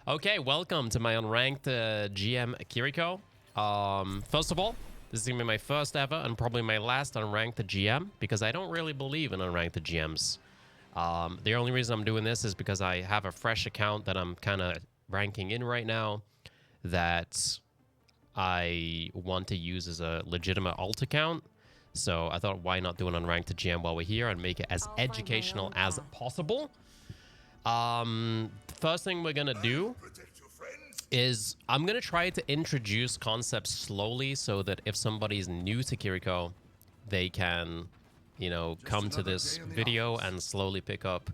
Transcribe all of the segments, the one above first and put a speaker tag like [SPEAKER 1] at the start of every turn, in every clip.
[SPEAKER 1] Okay, welcome to my unranked GM Kiriko. First of all, this is gonna be my first ever and probably my last unranked GM because I don't really believe in unranked GMs. The only reason I'm doing this is because I have a fresh account that I'm kind of ranking in right now that I want to use as a legitimate alt account. So I thought, why not do an unranked GM while we're here and make it as educational as possible? First thing we're gonna do is I'm gonna try to introduce concepts slowly so that if somebody's new to Kiriko, they can, you know, come to this video and slowly pick up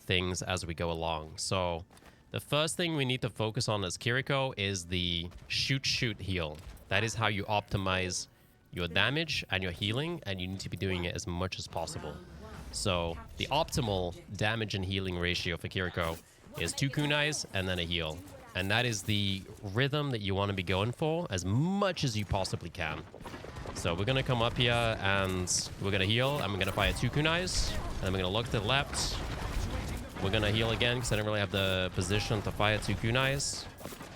[SPEAKER 1] things as we go along. So the first thing we need to focus on as Kiriko is the shoot heal. That is how you optimize your damage and your healing, and you need to be doing it as much as possible. So the optimal damage and healing ratio for Kiriko is 2 kunais and then a heal. And that is the rhythm that you want to be going for as much as you possibly can. So we're going to come up here and we're going to heal and we're going to fire 2 kunais. And then we're going to look to the left. We're going to heal again because I don't really have the position to fire 2 kunais.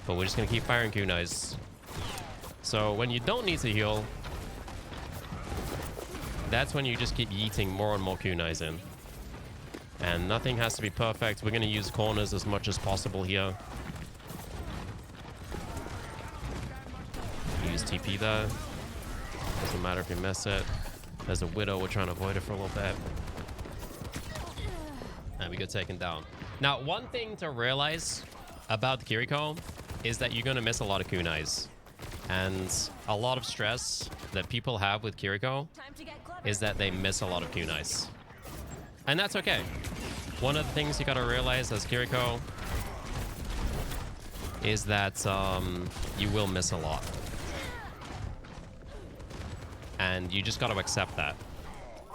[SPEAKER 1] But we're just going to keep firing kunais. So when you don't need to heal, that's when you just keep yeeting more and more kunais in. And nothing has to be perfect. We're going to use corners as much as possible here. Use TP there. Doesn't matter if you miss it. There's a Widow. We're trying to avoid it for a little bit. And we get taken down. Now, one thing to realize about Kiriko is that you're going to miss a lot of kunais. And a lot of stress that people have with Kiriko is that they miss a lot of kunais. And that's okay. One of the things you gotta realize as Kiriko is that you will miss a lot. And you just gotta accept that.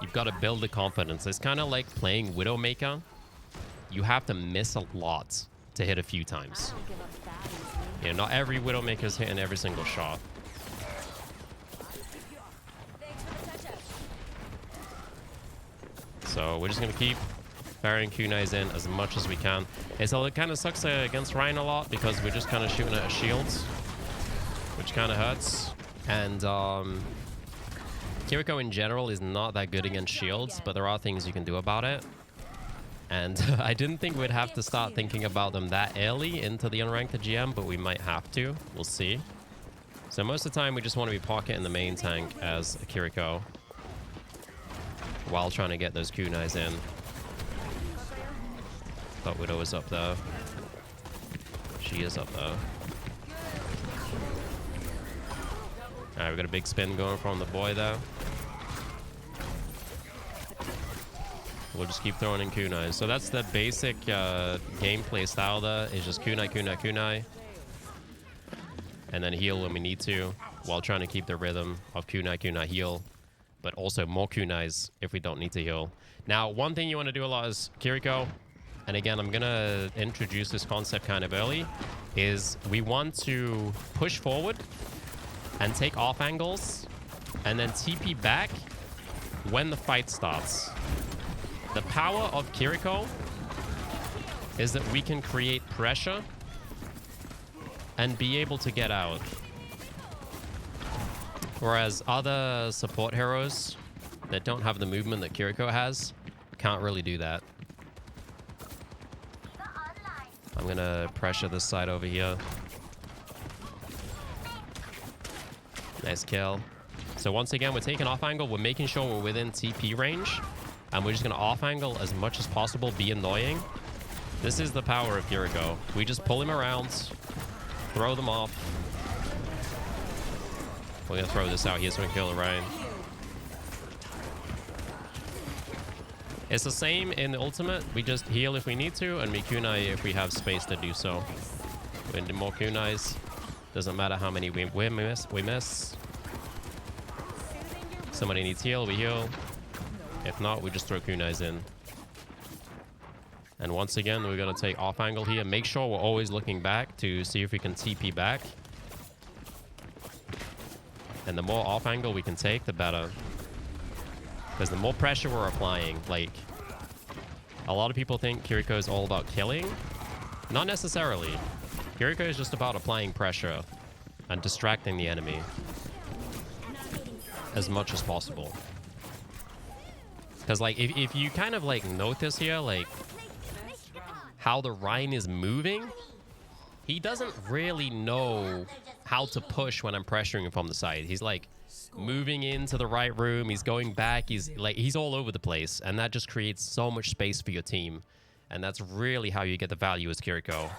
[SPEAKER 1] You've gotta build the confidence. It's kind of like playing Widowmaker. You have to miss a lot to hit a few times. You know, not every Widowmaker is hitting every single shot. So we're just going to keep firing kunais in as much as we can. It kind of sucks against Ryan a lot because we're just kind of shooting at a shield, which kind of hurts. And Kiriko in general is not that good against shields, but there are things you can do about it. And I didn't think we'd have to start thinking about them that early into the unranked GM, but we might have to. We'll see. So most of the time, we just want to be pocketing the main tank as a Kiriko while trying to get those kunais in. But Widow is up there. She is up there. Alright, we got a big spin going from the boy there. We'll just keep throwing in kunais. So that's the basic gameplay style there. It's just kunai, kunai, kunai. And then heal when we need to, while trying to keep the rhythm of kunai, kunai, heal. But also more kunais if we don't need to heal. Now, one thing you want to do a lot is Kiriko, and again, I'm going to introduce this concept kind of early, is we want to push forward and take off angles and then TP back when the fight starts. The power of Kiriko is that we can create pressure and be able to get out. Whereas other support heroes that don't have the movement that Kiriko has can't really do that. I'm going to pressure this side over here. Nice kill. So once again, we're taking off angle. We're making sure we're within TP range. And we're just going to off angle as much as possible, be annoying. This is the power of Kiriko. We just pull him around, throw them off. We're going to throw this out here so we can kill Ryan. It's the same in the ultimate. We just heal if we need to, and we kunai if we have space to do so. We do more kunais. Doesn't matter how many we miss. Somebody needs heal, we heal. If not, we just throw kunais in. And once again, we're going to take off angle here. Make sure we're always looking back to see if we can TP back. And the more off angle we can take, the better. Because the more pressure we're applying, like, a lot of people think Kiriko is all about killing. Not necessarily. Kiriko is just about applying pressure and distracting the enemy as much as possible. Because, like, if you kind of, like, notice here, like, how the Rhine is moving, he doesn't really know how to push when I'm pressuring him from the side. He's, like, moving into the right room. He's going back. He's all over the place. And that just creates so much space for your team. And that's really how you get the value as Kiriko.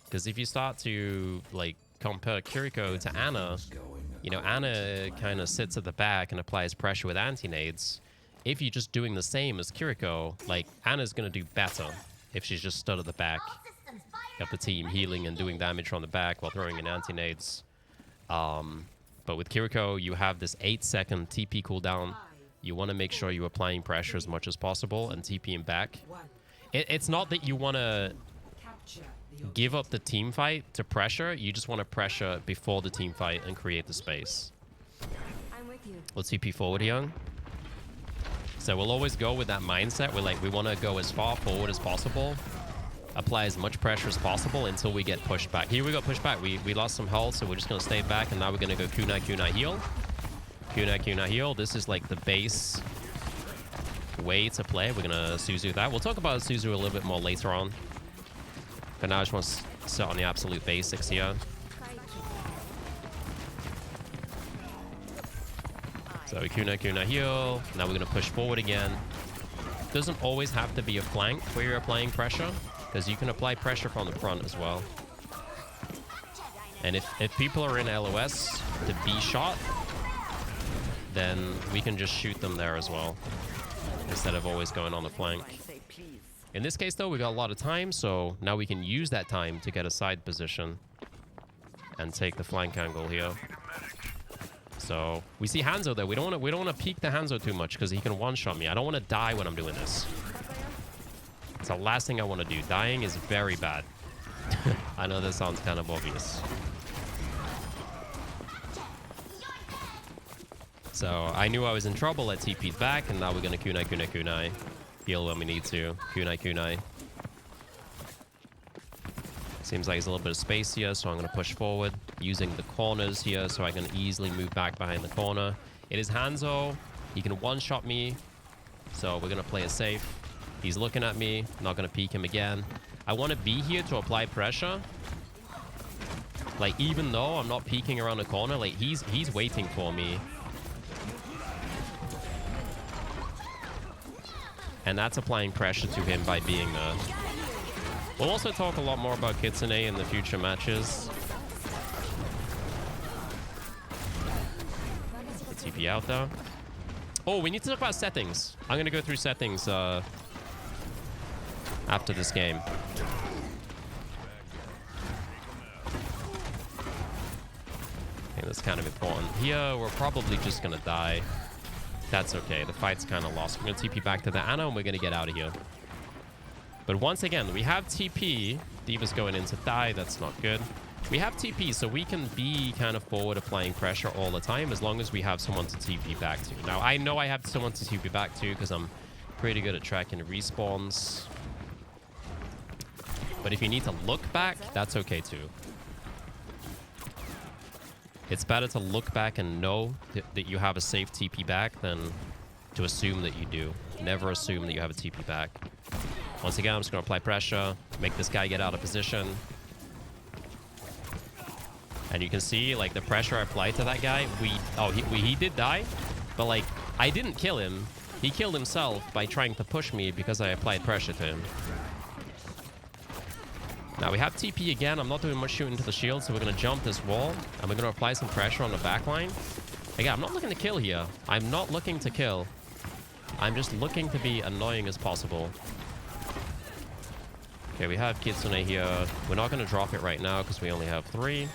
[SPEAKER 1] Because if you start to, like, compare Kiriko to Ana, you know, Ana kind of sits at the back and applies pressure with anti-nades. If you're just doing the same as Kiriko, like, Ana's going to do better if she's just stood at the back of the team, healing and doing damage from the back while throwing in anti-nades. But with Kiriko, you have this 8-second TP cooldown. You want to make sure you're applying pressure as much as possible and TPing back. It's not that you want to give up the team fight to pressure. You just want to pressure before the team fight and create the space. Let's TP forward here. So we'll always go with that mindset. We're like, we want to go as far forward as possible, apply as much pressure as possible until we get pushed back. Here we got pushed back. We lost some health, so we're just going to stay back, and now we're going to go kunai heal. Kunai heal. This is like the base way to play. We're going to Suzu that. We'll talk about Suzu a little bit more later on. But now I just want to sit on the absolute basics here. So kunai heal. Now we're going to push forward again. Doesn't always have to be a flank where you're applying pressure, because you can apply pressure from the front as well. And if people are in LOS to B shot, then we can just shoot them there as well, instead of always going on the flank. In this case, though, we got a lot of time, so now we can use that time to get a side position and take the flank angle here. So we see Hanzo there. We don't want to peek the Hanzo too much because he can one-shot me. I don't want to die when I'm doing this. It's the last thing I want to do. Dying is very bad. I know this sounds kind of obvious. So I knew I was in trouble. I TP'd back, and now we're going to kunai. Heal when we need to. Kunai. Seems like there's a little bit of space here, so I'm going to push forward using the corners here so I can easily move back behind the corner. It is Hanzo. He can one-shot me, so we're going to play it safe. He's looking at me. Not going to peek him again. I want to be here to apply pressure. Like, even though I'm not peeking around the corner, like, he's waiting for me. And that's applying pressure to him by being there. We'll also talk a lot more about Kitsune in the future matches. TP out though. Oh, we need to talk about settings. I'm going to go through settings after this game. I think that's kind of important. Here, we're probably just going to die. That's okay. The fight's kind of lost. We're going to TP back to the Ana, and we're going to get out of here. But once again, we have TP. D.Va's going in to die. That's not good. We have TP, so we can be kind of forward applying pressure all the time as long as we have someone to TP back to. Now, I know I have someone to TP back to because I'm pretty good at tracking respawns. But if you need to look back, that's okay too. It's better to look back and know that you have a safe TP back than to assume that you do. Never assume that you have a TP back. Once again, I'm just going to apply pressure, make this guy get out of position. And you can see, like, the pressure I applied to that guy, he did die, but, like, I didn't kill him. He killed himself by trying to push me because I applied pressure to him. Now, we have TP again. I'm not doing much shooting to the shield, so we're going to jump this wall, and we're going to apply some pressure on the backline. Again, I'm not looking to kill here. I'm not looking to kill. I'm just looking to be annoying as possible. Okay, we have Kitsune here. We're not going to drop it right now because we only have 3.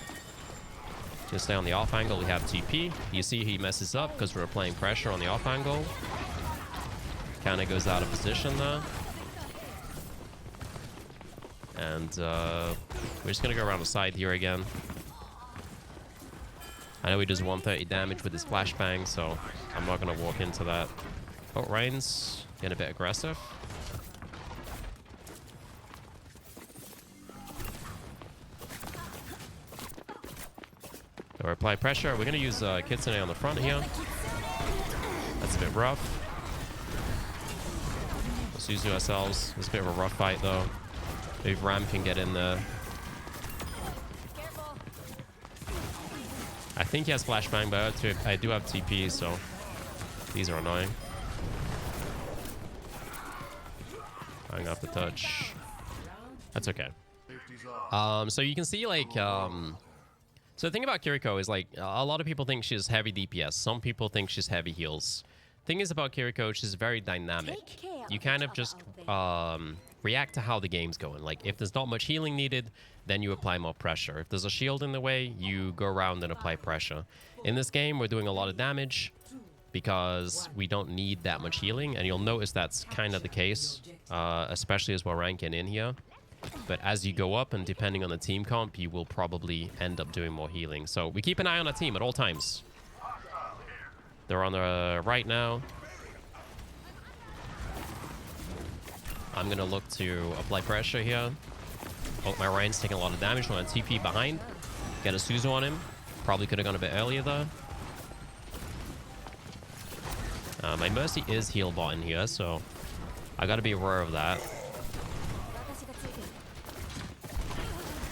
[SPEAKER 1] Just stay on the off angle. We have TP. You see he messes up because we're applying pressure on the off angle. Kind of goes out of position there. And we're just going to go around the side here again. I know he does 130 damage with his flashbang, so I'm not going to walk into that. Oh, Ryan's getting a bit aggressive. So apply pressure. We're going to use Kitsune on the front here. That's a bit rough. Suzu ourselves. It's a bit of a rough fight though. Maybe Ram can get in there. I think he has flashbang, but I do have TP, so these are annoying. Hang up the touch. That's okay. So you can see like so the thing about Kiriko is like a lot of people think she's heavy DPS. Some people think she's heavy heals. Thing is about Kiriko, she's very dynamic. You kind of just react to how the game's going. Like if there's not much healing needed, then you apply more pressure. If there's a shield in the way, you go around and apply pressure. In this game, we're doing a lot of damage because we don't need that much healing, and you'll notice that's kind of the case, especially as we're ranking in here. But as you go up, and depending on the team comp, you will probably end up doing more healing. So we keep an eye on our team at all times. They're on the right now. I'm going to look to apply pressure here. Oh, my Ryan's taking a lot of damage. I'm going to TP behind. Get a Suzu on him. Probably could have gone a bit earlier, though. My Mercy is heal bot in here, so I got to be aware of that.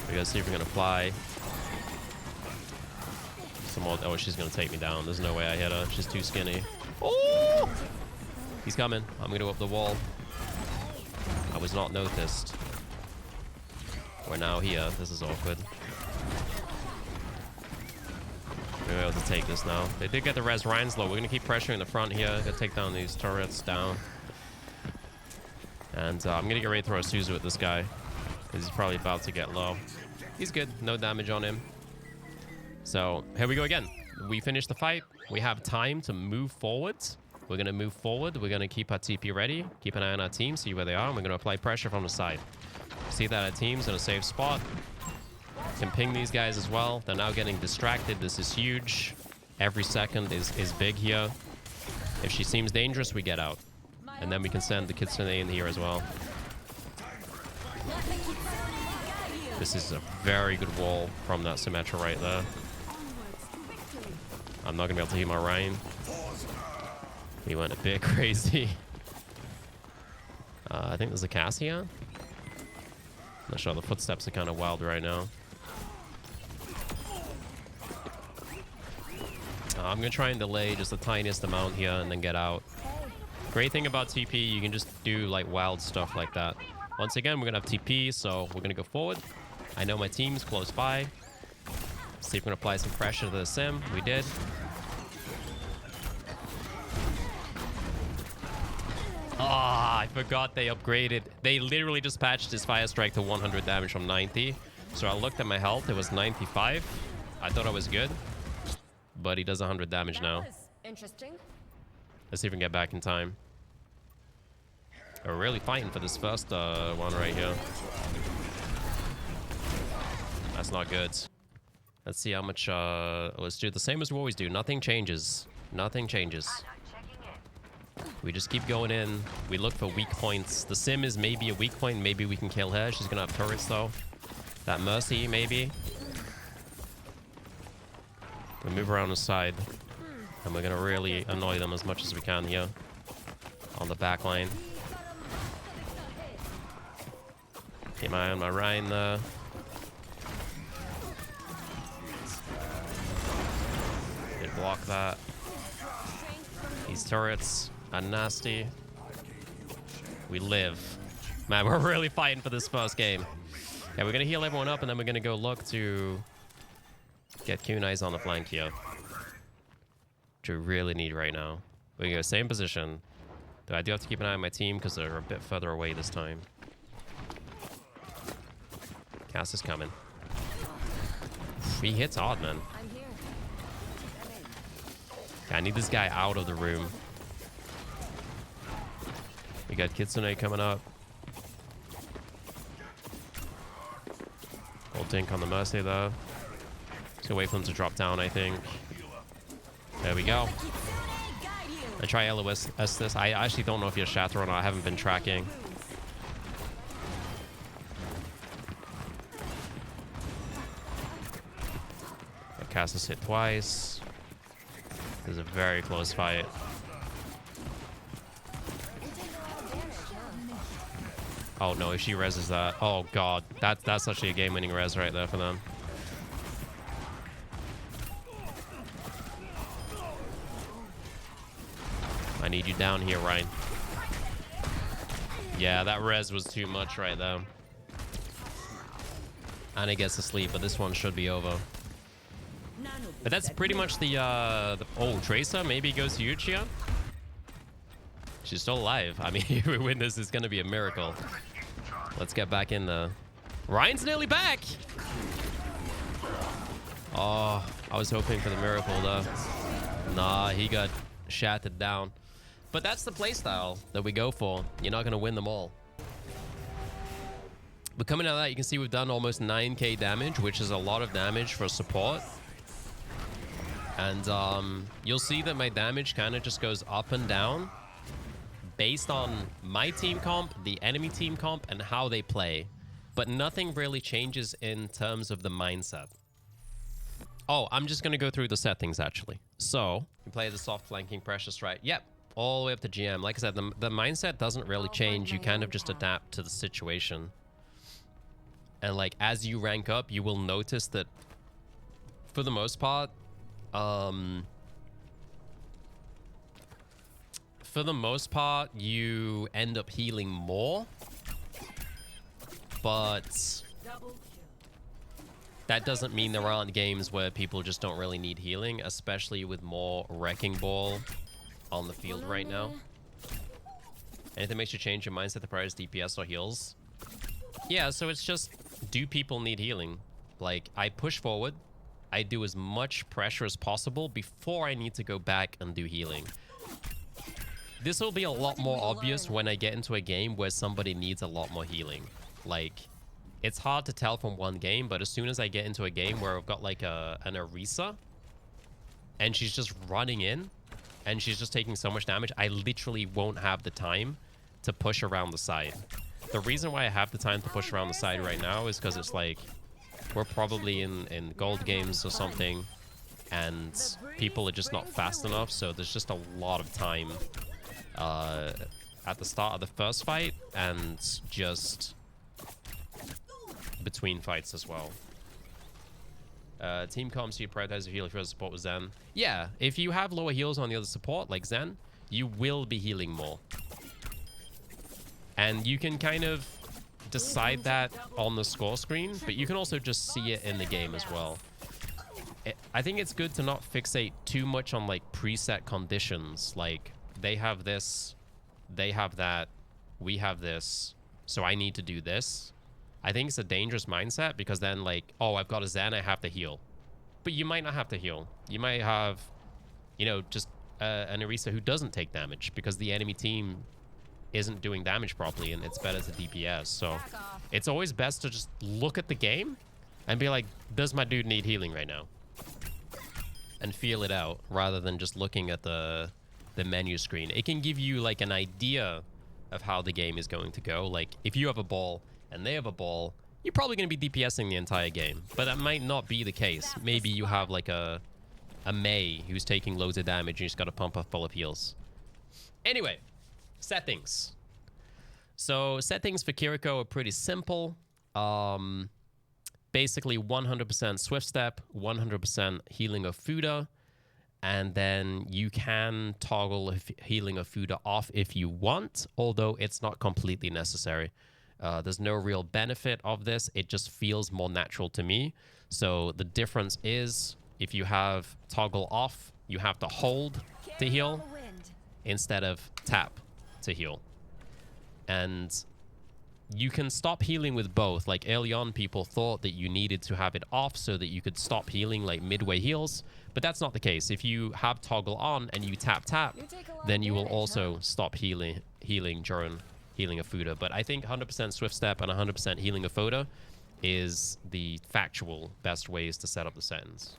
[SPEAKER 1] We're going to see if we're going to fly. Some more. Oh, she's going to take me down. There's no way I hit her. She's too skinny. Oh! He's coming. I'm going to go up the wall. I was not noticed. We're now here. This is awkward. We're able to take this now. They did get the res. Ryan's low. We're going to keep pressuring the front here. Gonna take down these turrets down. And I'm going to get ready to throw a Suzu at this guy, because he's probably about to get low. He's good. No damage on him. So here we go again. We finished the fight. We have time to move forward. We're going to move forward. We're going to keep our TP ready. Keep an eye on our team. See where they are. And we're going to apply pressure from the side. See that our team's in a safe spot. Can ping these guys as well. They're now getting distracted. This is huge. Every second is big here. If she seems dangerous, we get out. And then we can send the Kitsune in here as well. This is a very good wall from that Symmetra right there. I'm not going to be able to heal my Ryan. He went a bit crazy. I think there's a Cassia. Not sure. The footsteps are kind of wild right now. I'm going to try and delay just the tiniest amount here and then get out. Great thing about TP, you can just do like wild stuff like that. Once again, we're going to have TP, so we're going to go forward. I know my team's close by. See if we can apply some pressure to the sim. We did. Ah, I forgot they upgraded. They literally just patched his Fire Strike to 100 damage from 90. So I looked at my health. It was 95. I thought I was good. But he does 100 damage now.
[SPEAKER 2] Interesting.
[SPEAKER 1] Let's see if we can get back in time. We're really fighting for this first one right here. That's not good. Let's see how much... let's do the same as we always do. Nothing changes. Nothing changes. We just keep going in. We look for weak points. The sim is maybe a weak point. Maybe we can kill her. She's going to have turrets, though. That Mercy, maybe. We move around the side. And we're going to really annoy them as much as we can here. On the back line. Keep my eye on my Ryan there. Did block that. These turrets are nasty. We live. Man, we're really fighting for this first game. Yeah, we're going to heal everyone up, and then we're going to go look to get kunais on the flank here. Which we really need right now. We're going to go same position. Though I do have to keep an eye on my team because they're a bit further away this time. Cass is coming. He hits hard, man. Okay, I need this guy out of the room. We got Kitsune coming up. Old Dink on the Mercy, though. Just gonna wait for them to drop down, I think. There we go. I try LOS this. I actually don't know if he has Shatter or not. I haven't been tracking. Cast hit twice. This is a very close fight. Oh no, if she reses that. Oh god. That's actually a game-winning res right there for them. I need you down here, Ryan. Yeah, that res was too much right there. And it gets to sleep, but this one should be over. But that's pretty much the oh, Tracer maybe goes to Yuchia. She's still alive. I mean, if we win this, it's gonna be a miracle. Let's get back in there. Ryan's nearly back. Oh, I was hoping for the miracle though. Nah, he got shattered down. But that's the playstyle that we go for. You're not gonna win them all. But coming out of that, you can see we've done almost 9k damage, which is a lot of damage for support. And you'll see that my damage kind of just goes up and down based on my team comp, the enemy team comp, and how they play. But nothing really changes in terms of the mindset. Oh, I'm just going to go through the settings, actually. So, you play the soft flanking pressure strike. Yep, all the way up to GM. Like I said, the mindset doesn't really change. You kind of just adapt to the situation. And, like, as you rank up, you will notice that, for the most part, you end up healing more. But that doesn't mean there aren't games where people just don't really need healing, especially with more Wrecking Ball on the field right now. Anything makes you change your mindset to prioritize DPS or heals? Yeah, so it's just, do people need healing? Like, I push forward. I do as much pressure as possible before I need to go back and do healing. This will be a lot more obvious when I get into a game where somebody needs a lot more healing. Like, it's hard to tell from one game, but as soon as I get into a game where I've got like an Orisa, and she's just running in, and she's just taking so much damage, I literally won't have the time to push around the side. The reason why I have the time to push around the side right now is because it's like, we're probably in gold games or something, and people are just not fast enough, so there's just a lot of time at the start of the first fight, and just between fights as well. Team comps, you prioritize your healer for support with Zen. Yeah, if you have lower heals on the other support, like Zen, you will be healing more. And you can kind of decide that on the score screen, but you can also just see it in the game as well. I think it's good to not fixate too much on like preset conditions, like they have this, they have that, we have this, so I need to do this. I think it's a dangerous mindset, because then like, oh, I've got a Zen, I have to heal. But you might not have to heal. You might have, you know, just an Orisa who doesn't take damage because the enemy team isn't doing damage properly, and it's better to DPS. So it's always best to just look at the game and be like, does my dude need healing right now? And feel it out rather than just looking at the menu screen. It can give you like an idea of how the game is going to go. Like if you have a ball and they have a ball, you're probably going to be DPSing the entire game, but that might not be the case. Maybe you have like a Mei who's taking loads of damage and you just got to pump up full of heals. Anyway, settings. So settings for Kiriko are pretty simple. Basically 100% Swift Step, 100% Healing of Fuda, and then you can toggle Healing of Fuda off if you want, although it's not completely necessary. There's no real benefit of this. It just feels more natural to me. So the difference is if you have toggle off, you have to hold to heal instead of tap to heal. And you can stop healing with both. Like early on, people thought that you needed to have it off so that you could stop healing like midway heals, but that's not the case. If you have toggle on and you tap, then you will also stop healing during Healing of Fuda. But I think 100% Swift Step and 100% Healing of Fuda is the factual best ways to set up the settings.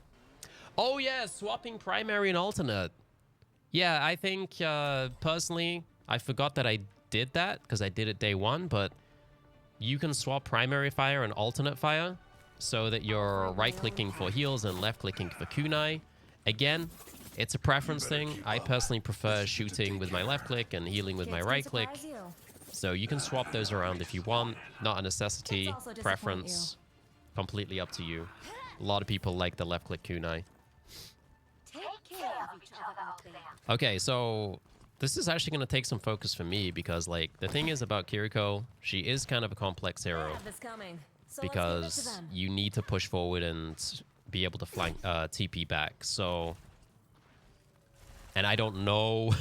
[SPEAKER 1] Oh yeah, swapping primary and alternate. Yeah, I think personally, I forgot that I did that because I did it day one, but you can swap primary fire and alternate fire. so that you're right-clicking for heals and left-clicking for kunai. Again, it's a preference thing. I personally prefer shooting with my left click and healing with my right click. So you can swap those around if you want. Not a necessity, preference, completely up to you. A lot of people like the left click kunai. Okay, so this is actually going to take some focus for me because, like, the thing is about Kiriko, she is kind of a complex hero because you need to push forward and be able to flank TP back. So, and I don't know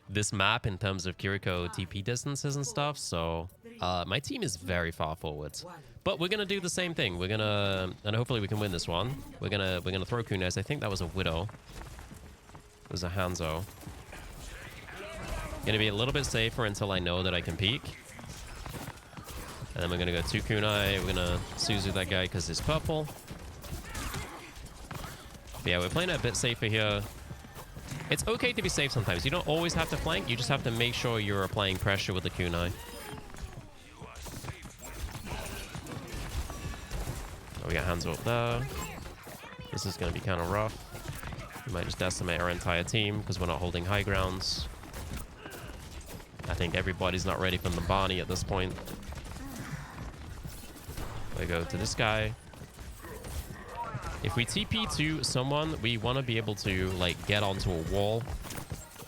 [SPEAKER 1] this map in terms of Kiriko TP distances and stuff, so my team is very far forward. But we're gonna do the same thing. We're gonna, and hopefully we can win this one. We're gonna throw kunais. I think that was a Widow. It was a Hanzo. Gonna be a little bit safer until I know that I can peek. And then we're gonna go 2 kunai. We're gonna Suzu that guy because it's purple. But yeah, we're playing it a bit safer here. It's okay to be safe sometimes. You don't always have to flank. You just have to make sure you're applying pressure with the kunai. Oh, we got Hanzo up there. This is going to be kind of rough. We might just decimate our entire team because we're not holding high grounds. I think everybody's not ready for the Barney at this point. We go to this guy. If we TP to someone, we want to be able to, like, get onto a wall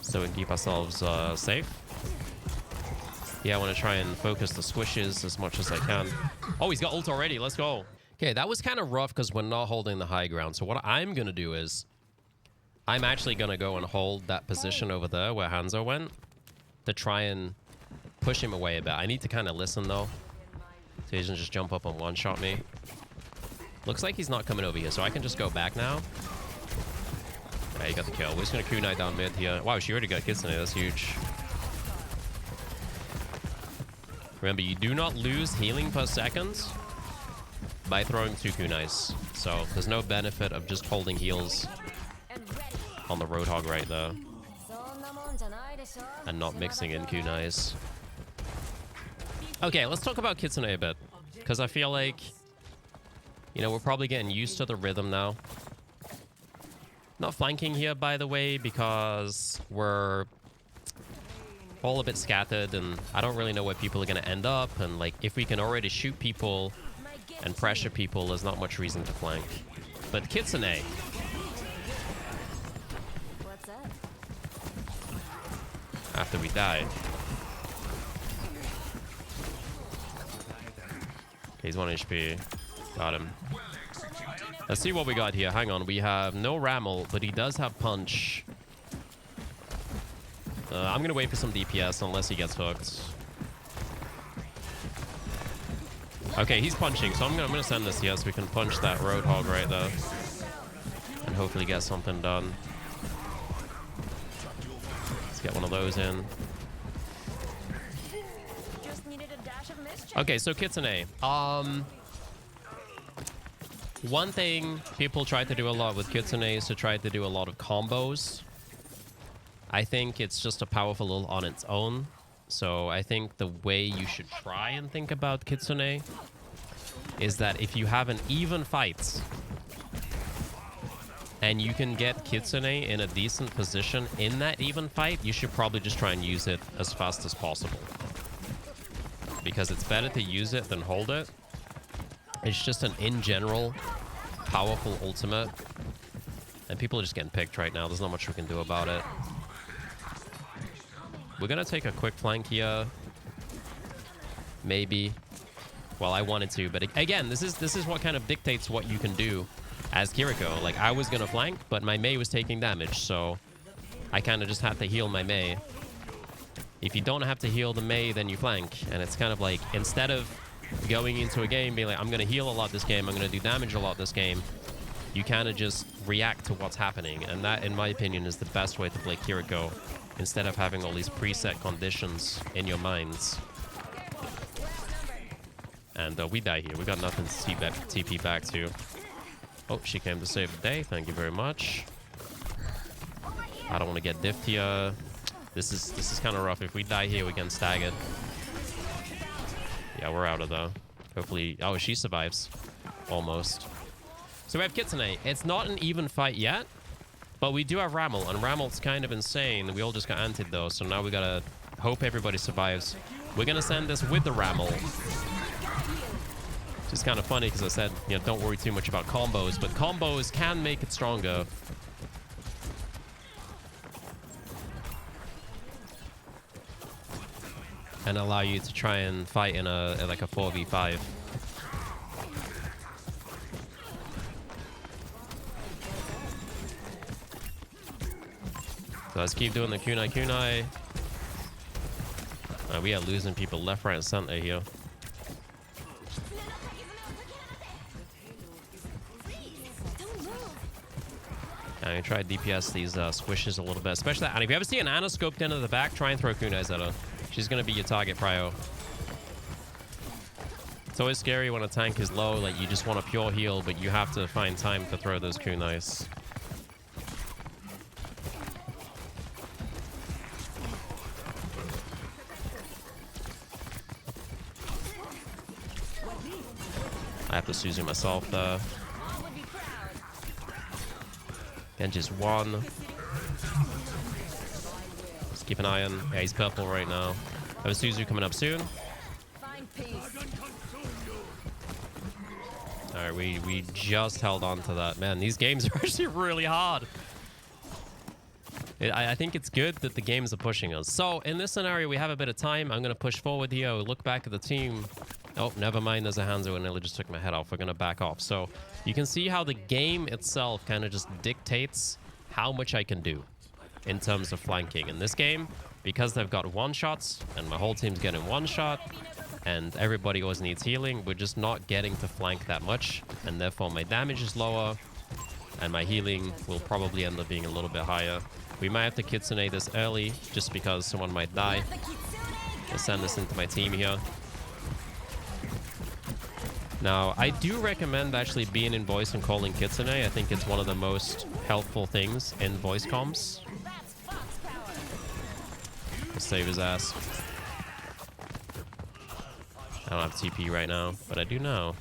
[SPEAKER 1] so we can keep ourselves safe. Yeah, I want to try and focus the squishes as much as I can. Oh, he's got ult already. Let's go. Okay, that was kind of rough because we're not holding the high ground. So what I'm going to do is I'm actually going to go and hold that position over there where Hanzo went to try and push him away a bit. I need to kind of listen, though, so he doesn't just jump up and one-shot me. Looks like he's not coming over here, so I can just go back now. Yeah, he got the kill. We're just going to kunai down mid here. Wow, she already got Kitsune. That's huge. Remember, you do not lose healing per second by throwing 2 kunais. So there's no benefit of just holding heals on the Roadhog right there and not mixing in kunais. Okay, let's talk about Kitsune a bit, because I feel like, you know, we're probably getting used to the rhythm now. Not flanking here, by the way, because we're all a bit scattered and I don't really know where people are going to end up. And, like, if we can already shoot people and pressure people, there's not much reason to flank. But Kitsune. After we die. Okay, he's 1 HP. Got him. Let's see what we got here. Hang on. We have no Rammel, but he does have Punch. I'm going to wait for some DPS unless he gets hooked. Okay, he's punching, so I'm gonna send this here so we can punch that Roadhog right there. And hopefully get something done. Let's get one of those in. Okay, so Kitsune. One thing people try to do a lot with Kitsune is to try to do a lot of combos. I think it's just a powerful ult on its own. So I think the way you should try and think about Kitsune is that if you have an even fight and you can get Kitsune in a decent position in that even fight, you should probably just try and use it as fast as possible. Because it's better to use it than hold it. It's just an, in general, powerful ultimate. And people are just getting picked right now. There's not much we can do about it. We're going to take a quick flank here. Maybe. Well, I wanted to. But again, this is what kind of dictates what you can do as Kiriko. Like, I was going to flank, but my Mei was taking damage. So I kind of just had to heal my Mei. If you don't have to heal the Mei, then you flank. And it's kind of like, instead of going into a game being like, I'm going to heal a lot this game, I'm going to do damage a lot this game, you kind of just react to what's happening. And that, in my opinion, is the best way to play Kiriko, instead of having all these preset conditions in your minds. And we die here. We got nothing to TP back to. Oh, she came to save the day. Thank you very much. I don't want to get diffed here. This is kind of rough. If we die here, we get staggered. Yeah, we're out of though. Hopefully... Oh, she survives. almost. So we have Kitsune. It's not an even fight yet, but we do have Rammel, and Rammel's kind of insane. We all just got anted though, so now we gotta hope everybody survives. We're gonna send this with the Rammel. Which is kind of funny because I said, you know, don't worry too much about combos, but combos can make it stronger. And allow you to try and fight in like a 4v5. So let's keep doing the kunai kunai. We are losing people left, right, and center here. I'm gonna try to DPS these squishes a little bit, especially that. And if you ever see an Ana scoped into the back, try and throw kunais at her. She's gonna be your target prio. It's always scary when a tank is low, like you just want a pure heal, but you have to find time to throw those kunais. I have to Suzu myself there. Genji's one. Let's keep an eye on. Yeah, he's purple right now. I have a Suzu coming up soon. Alright, we just held on to that. Man, these games are actually really hard. I think it's good that the games are pushing us. So, in this scenario, we have a bit of time. I'm going to push forward here. Look back at the team. Oh, never mind. There's a Hanzo and nearly just took my head off. We're going to back off. So, you can see how the game itself kind of just dictates how much I can do in terms of flanking. In this game, because they've got one-shots and my whole team's getting one shot and everybody always needs healing, we're just not getting to flank that much. And therefore, my damage is lower and my healing will probably end up being a little bit higher. We might have to Kitsune this early just because someone might die. Let's send this into my team here. Now, I do recommend actually being in voice and calling Kitsune. I think it's one of the most helpful things in voice comms. Let's save his ass. I don't have TP right now, but I do know.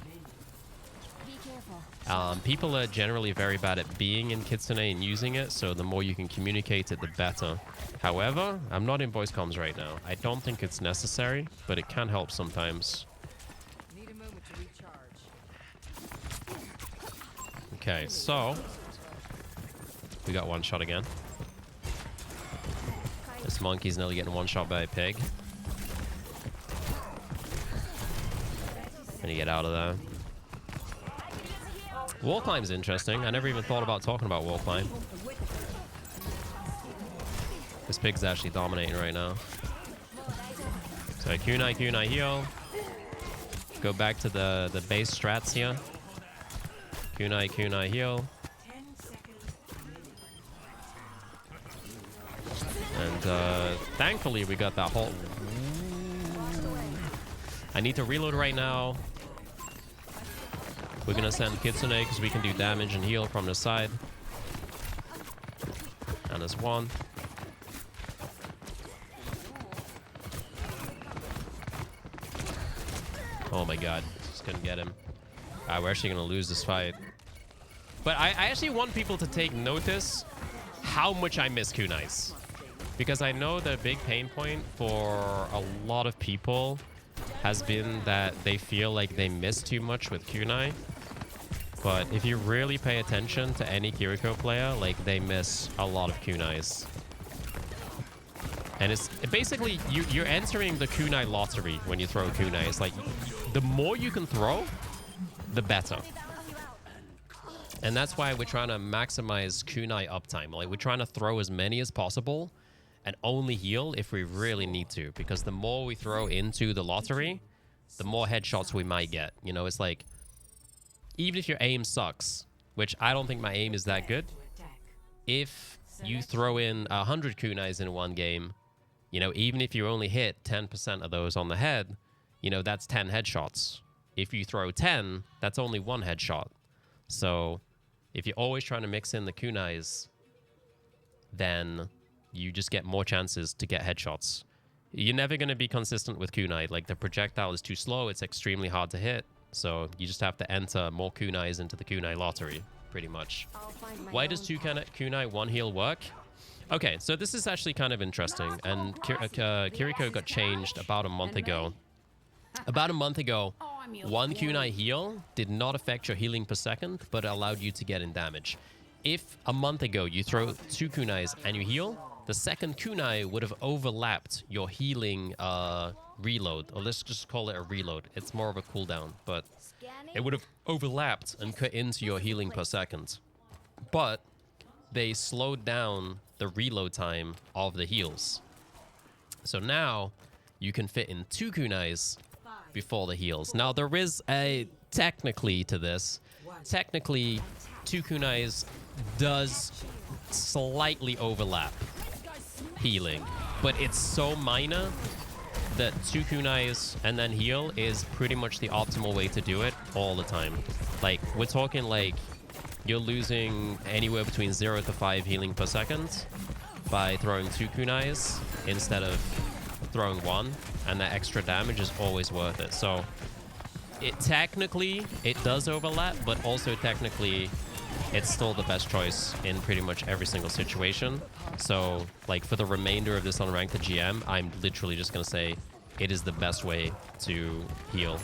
[SPEAKER 1] People are generally very bad at being in Kitsune and using it, so the more you can communicate it, the better. However, I'm not in voice comms right now. I don't think it's necessary, but it can help sometimes. Okay, so we got one shot again. This monkey's nearly getting one shot by a pig. And you get out of there. Wall climb's interesting. I never even thought about talking about wall climb. This pig's actually dominating right now. So kunai kunai heal. Go back to the base strats here. Kunai kunai heal. And thankfully we got that whole... I need to reload right now. We're gonna send Kitsune because we can do damage and heal from the side. And there's one. Oh my god, just couldn't get him. We're actually gonna lose this fight. But I actually want people to take notice how much I miss kunais. Because I know the big pain point for a lot of people has been that they feel like they miss too much with kunai. But if you really pay attention to any Kiriko player, like, they miss a lot of kunais. And it's basically, you're entering the kunai lottery when you throw kunais. Like, the more you can throw, the better. And that's why we're trying to maximize kunai uptime. Like, we're trying to throw as many as possible and only heal if we really need to. Because the more we throw into the lottery, the more headshots we might get. You know, it's like, even if your aim sucks, which I don't think my aim is that good, if you throw in 100 kunais in one game, you know, even if you only hit 10% of those on the head, you know, that's 10 headshots. If you throw 10, that's only one headshot. So if you're always trying to mix in the kunais, then you just get more chances to get headshots. You're never going to be consistent with kunai. Like, the projectile is too slow. It's extremely hard to hit. So you just have to enter more kunais into the kunai lottery, pretty much. Why does 2 kunai 1 heal work? Okay, so this is actually kind of interesting, and Kiriko got changed about a month ago. About a month ago, 1 kunai heal did not affect your healing per second, but allowed you to get in damage. If a month ago you throw 2 kunais and you heal, the second kunai would have overlapped your healing reload, or let's just call it a reload. It's more of a cooldown, but it would have overlapped and cut into your healing per second. But they slowed down the reload time of the heals. So now you can fit in 2 kunais before the heals. Now there is a technically to this. Technically, 2 kunais does slightly overlap healing, but it's so minor that 2 kunais and then heal is pretty much the optimal way to do it all the time. Like, we're talking like you're losing anywhere between 0 to 5 healing per second by throwing 2 kunais instead of throwing 1, and that extra damage is always worth it. So it technically it does overlap, but also technically it's still the best choice in pretty much every single situation. So like for the remainder of this Unranked GM, I'm literally just gonna say it is the best way to heal,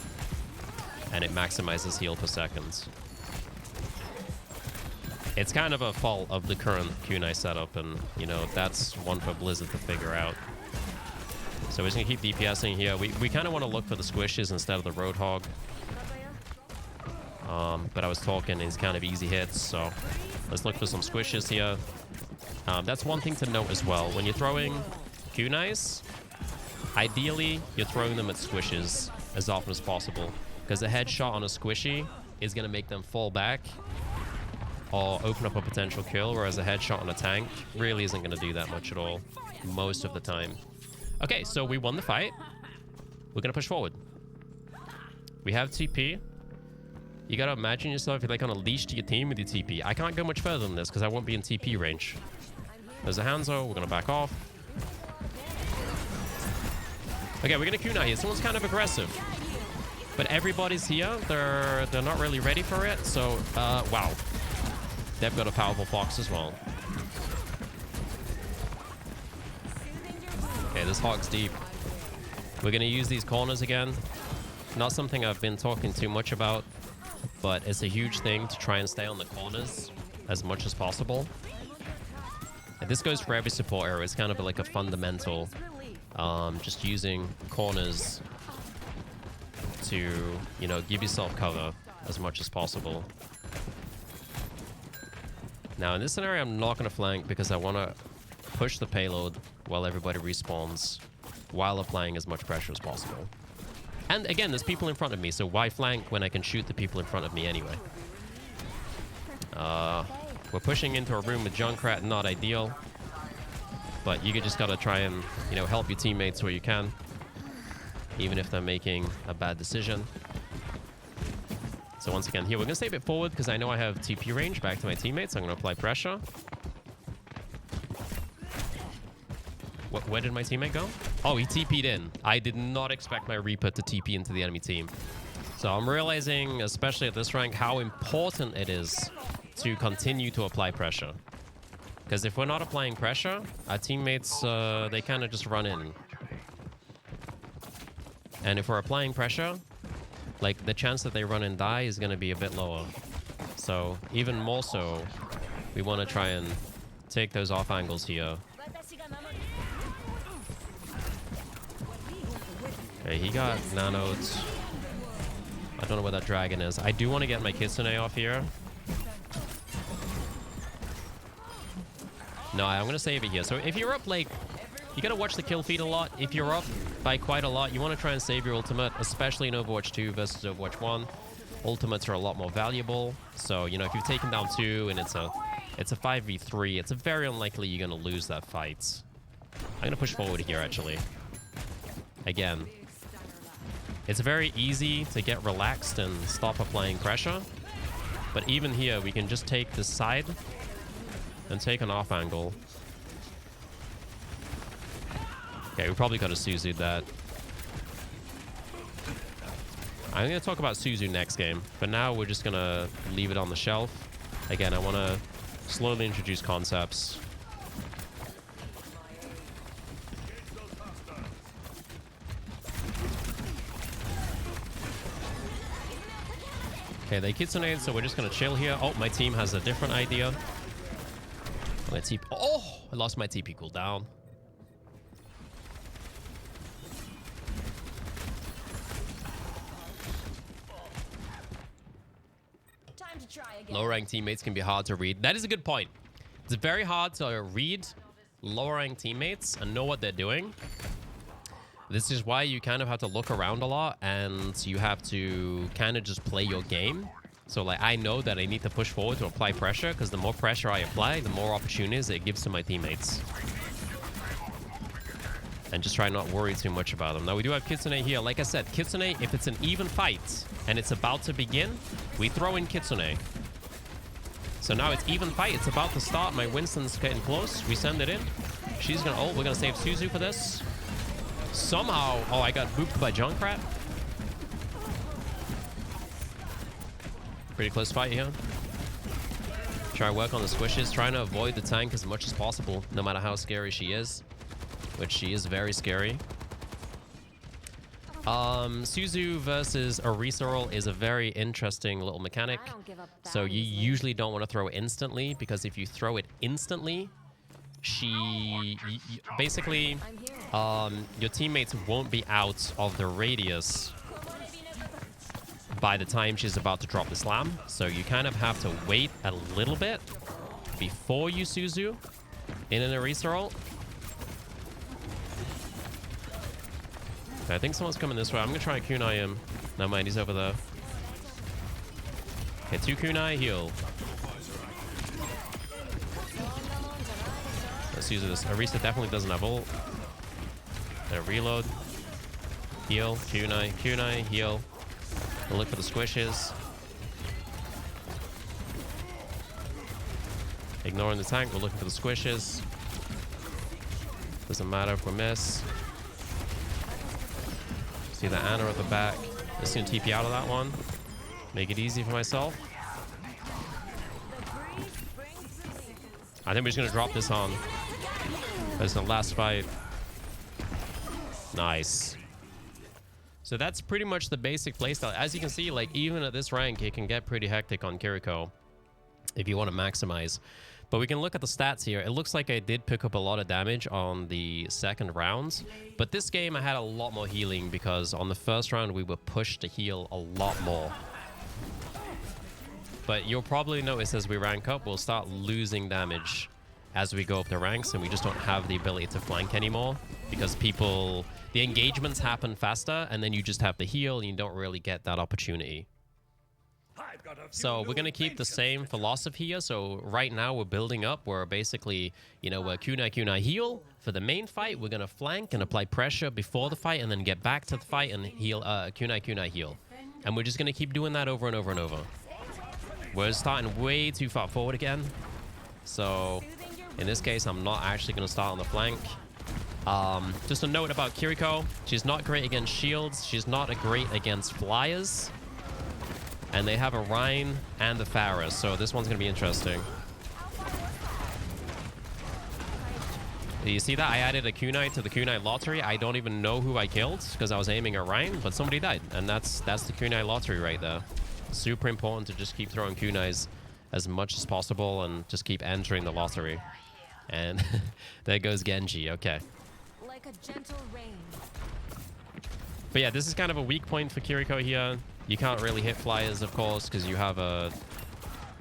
[SPEAKER 1] and it maximizes heal per second. It's kind of a fault of the current kunai setup, and you know, that's one for Blizzard to figure out. So we're just gonna keep DPSing here. We kind of want to look for the squishes instead of the Roadhog. But I was talking, it's kind of easy hits, so let's look for some squishes here. That's one thing to note as well. When you're throwing kunais, ideally you're throwing them at squishes as often as possible, because a headshot on a squishy is going to make them fall back or open up a potential kill, whereas a headshot on a tank really isn't going to do that much at all most of the time. Okay, so we won the fight. We're going to push forward. We have TP. You got to imagine yourself, you're like on a leash to your team with your TP. I can't go much further than this because I won't be in TP range. There's a Hanzo. We're going to back off. Okay, we're going to kunai here. Someone's kind of aggressive. But everybody's here. They're not really ready for it. So, wow. They've got a powerful Fox as well. Okay, this Hog's deep. We're going to use these corners again. Not something I've been talking too much about, but it's a huge thing to try and stay on the corners as much as possible. And this goes for every support area. It's kind of like a fundamental, just using corners to, you know, give yourself cover as much as possible. Now, in this scenario, I'm not going to flank because I want to push the payload while everybody respawns, while applying as much pressure as possible. And again, there's people in front of me, so why flank when I can shoot the people in front of me anyway? We're pushing into a room with Junkrat, not ideal. But you just gotta try and, you know, help your teammates where you can, even if they're making a bad decision. So once again, here, we're gonna stay a bit forward because I know I have TP range back to my teammates. I'm gonna apply pressure. Where did my teammate go? Oh, he TP'd in. I did not expect my Reaper to TP into the enemy team. So I'm realizing, especially at this rank, how important it is to continue to apply pressure. Because if we're not applying pressure, our teammates, they kind of just run in. And if we're applying pressure, like, the chance that they run and die is going to be a bit lower. So even more so, we want to try and take those off angles here. Okay, he got nanoed. I don't know where that dragon is. I do want to get my Kitsune off here. No, I'm going to save it here. So if you're up, like, you got to watch the kill feed a lot. If you're up by quite a lot, you want to try and save your ultimate, especially in Overwatch 2 versus Overwatch 1. Ultimates are a lot more valuable. So, you know, if you've taken down 2 and it's a 5v3, it's very unlikely you're going to lose that fight. I'm going to push forward here, actually. Again, it's very easy to get relaxed and stop applying pressure. But even here, we can just take this side and take an off angle. Okay, we probably got to Suzu that. I'm going to talk about Suzu next game. But now we're just going to leave it on the shelf. Again, I want to slowly introduce concepts. Okay, they Kitsune, so we're just going to chill here. Oh, my team has a different idea. My TP. Oh, I lost my TP cooldown.
[SPEAKER 2] Time to try again.
[SPEAKER 1] Lower rank teammates can be hard to read. That is a good point. It's very hard to read lower rank teammates and know what they're doing. This is why you kind of have to look around a lot and you have to kind of just play your game. So like I know that I need to push forward to apply pressure because the more pressure I apply, the more opportunities it gives to my teammates. And just try not worry too much about them. Now we do have Kitsune here. Like I said, Kitsune, if it's an even fight and it's about to begin, we throw in Kitsune. So now it's even fight. It's about to start. My Winston's getting close. We send it in. She's gonna ult. We're gonna save Suzu for this. Somehow, oh, I got booped by Junkrat. Pretty close fight here. Try to work on the squishes, trying to avoid the tank as much as possible, no matter how scary she is, which she is very scary. Suzu versus a reroll is a very interesting little mechanic. So you usually don't want to throw it instantly, because if you throw it instantly, basically your teammates won't be out of the radius by the time she's about to drop the slam. So you kind of have to wait a little bit before you Suzu in an Erisa roll. Okay, I think someone's coming this way. I'm gonna try and kunai him. Never mind, he's over there. Okay, 2 kunai, heal. Let's use this. Erisa definitely doesn't have ult. Reload. Heal. Kunai. Kunai. Heal. We'll look for the squishes. Ignoring the tank. We're looking for the squishes. Doesn't matter if we miss. See the Ana at the back. Just gonna TP out of that one. Make it easy for myself. I think we're just gonna drop this on. That's the last fight. Nice. So that's pretty much the basic playstyle. As you can see, like even at this rank, it can get pretty hectic on Kiriko if you want to maximize. But we can look at the stats here. It looks like I did pick up a lot of damage on the second round. But this game, I had a lot more healing because on the first round, we were pushed to heal a lot more. But you'll probably notice as we rank up, we'll start losing damage as we go up the ranks, and we just don't have the ability to flank anymore because the engagements happen faster, and then you just have to heal, and you don't really get that opportunity. So we're going to keep the same philosophy here. So right now we're building up. We're basically, we're kunai heal. For the main fight, we're going to flank and apply pressure before the fight, and then get back to the fight and heal, kunai heal. And we're just going to keep doing that over and over and over. We're starting way too far forward again. So in this case, I'm not actually going to start on the flank. Just a note about Kiriko. She's not great against shields. She's not great against flyers. And they have a Rhine and the Pharah, so this one's going to be interesting. Do you see that? I added a kunai to the kunai lottery. I don't even know who I killed because I was aiming a Rhine, but somebody died. And that's the kunai lottery right there. Super important to just keep throwing kunais as much as possible and just keep entering the lottery. And there goes Genji. Okay.
[SPEAKER 2] Like a gentle rain.
[SPEAKER 1] But yeah, this is kind of a weak point for Kiriko here. You can't really hit flyers, of course, because you have a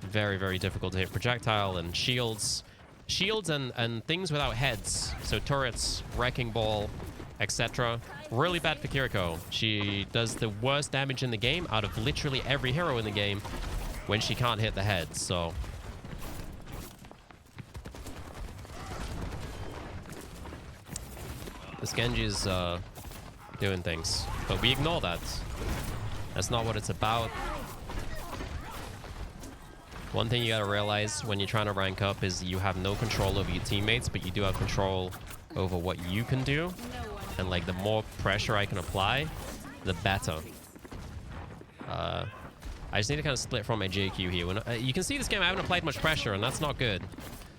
[SPEAKER 1] very, very difficult to hit projectile and shields. Shields and things without heads. So turrets, wrecking ball, etc. Really bad for Kiriko. She does the worst damage in the game out of literally every hero in the game when she can't hit the heads, so... This Genji is doing things, but we ignore that. That's not what it's about. One thing you gotta realize when you're trying to rank up is you have no control over your teammates, but you do have control over what you can do. And like the more pressure I can apply, the better. I just need to kind of split from my JQ here. When, you can see this game I haven't applied much pressure, and that's not good.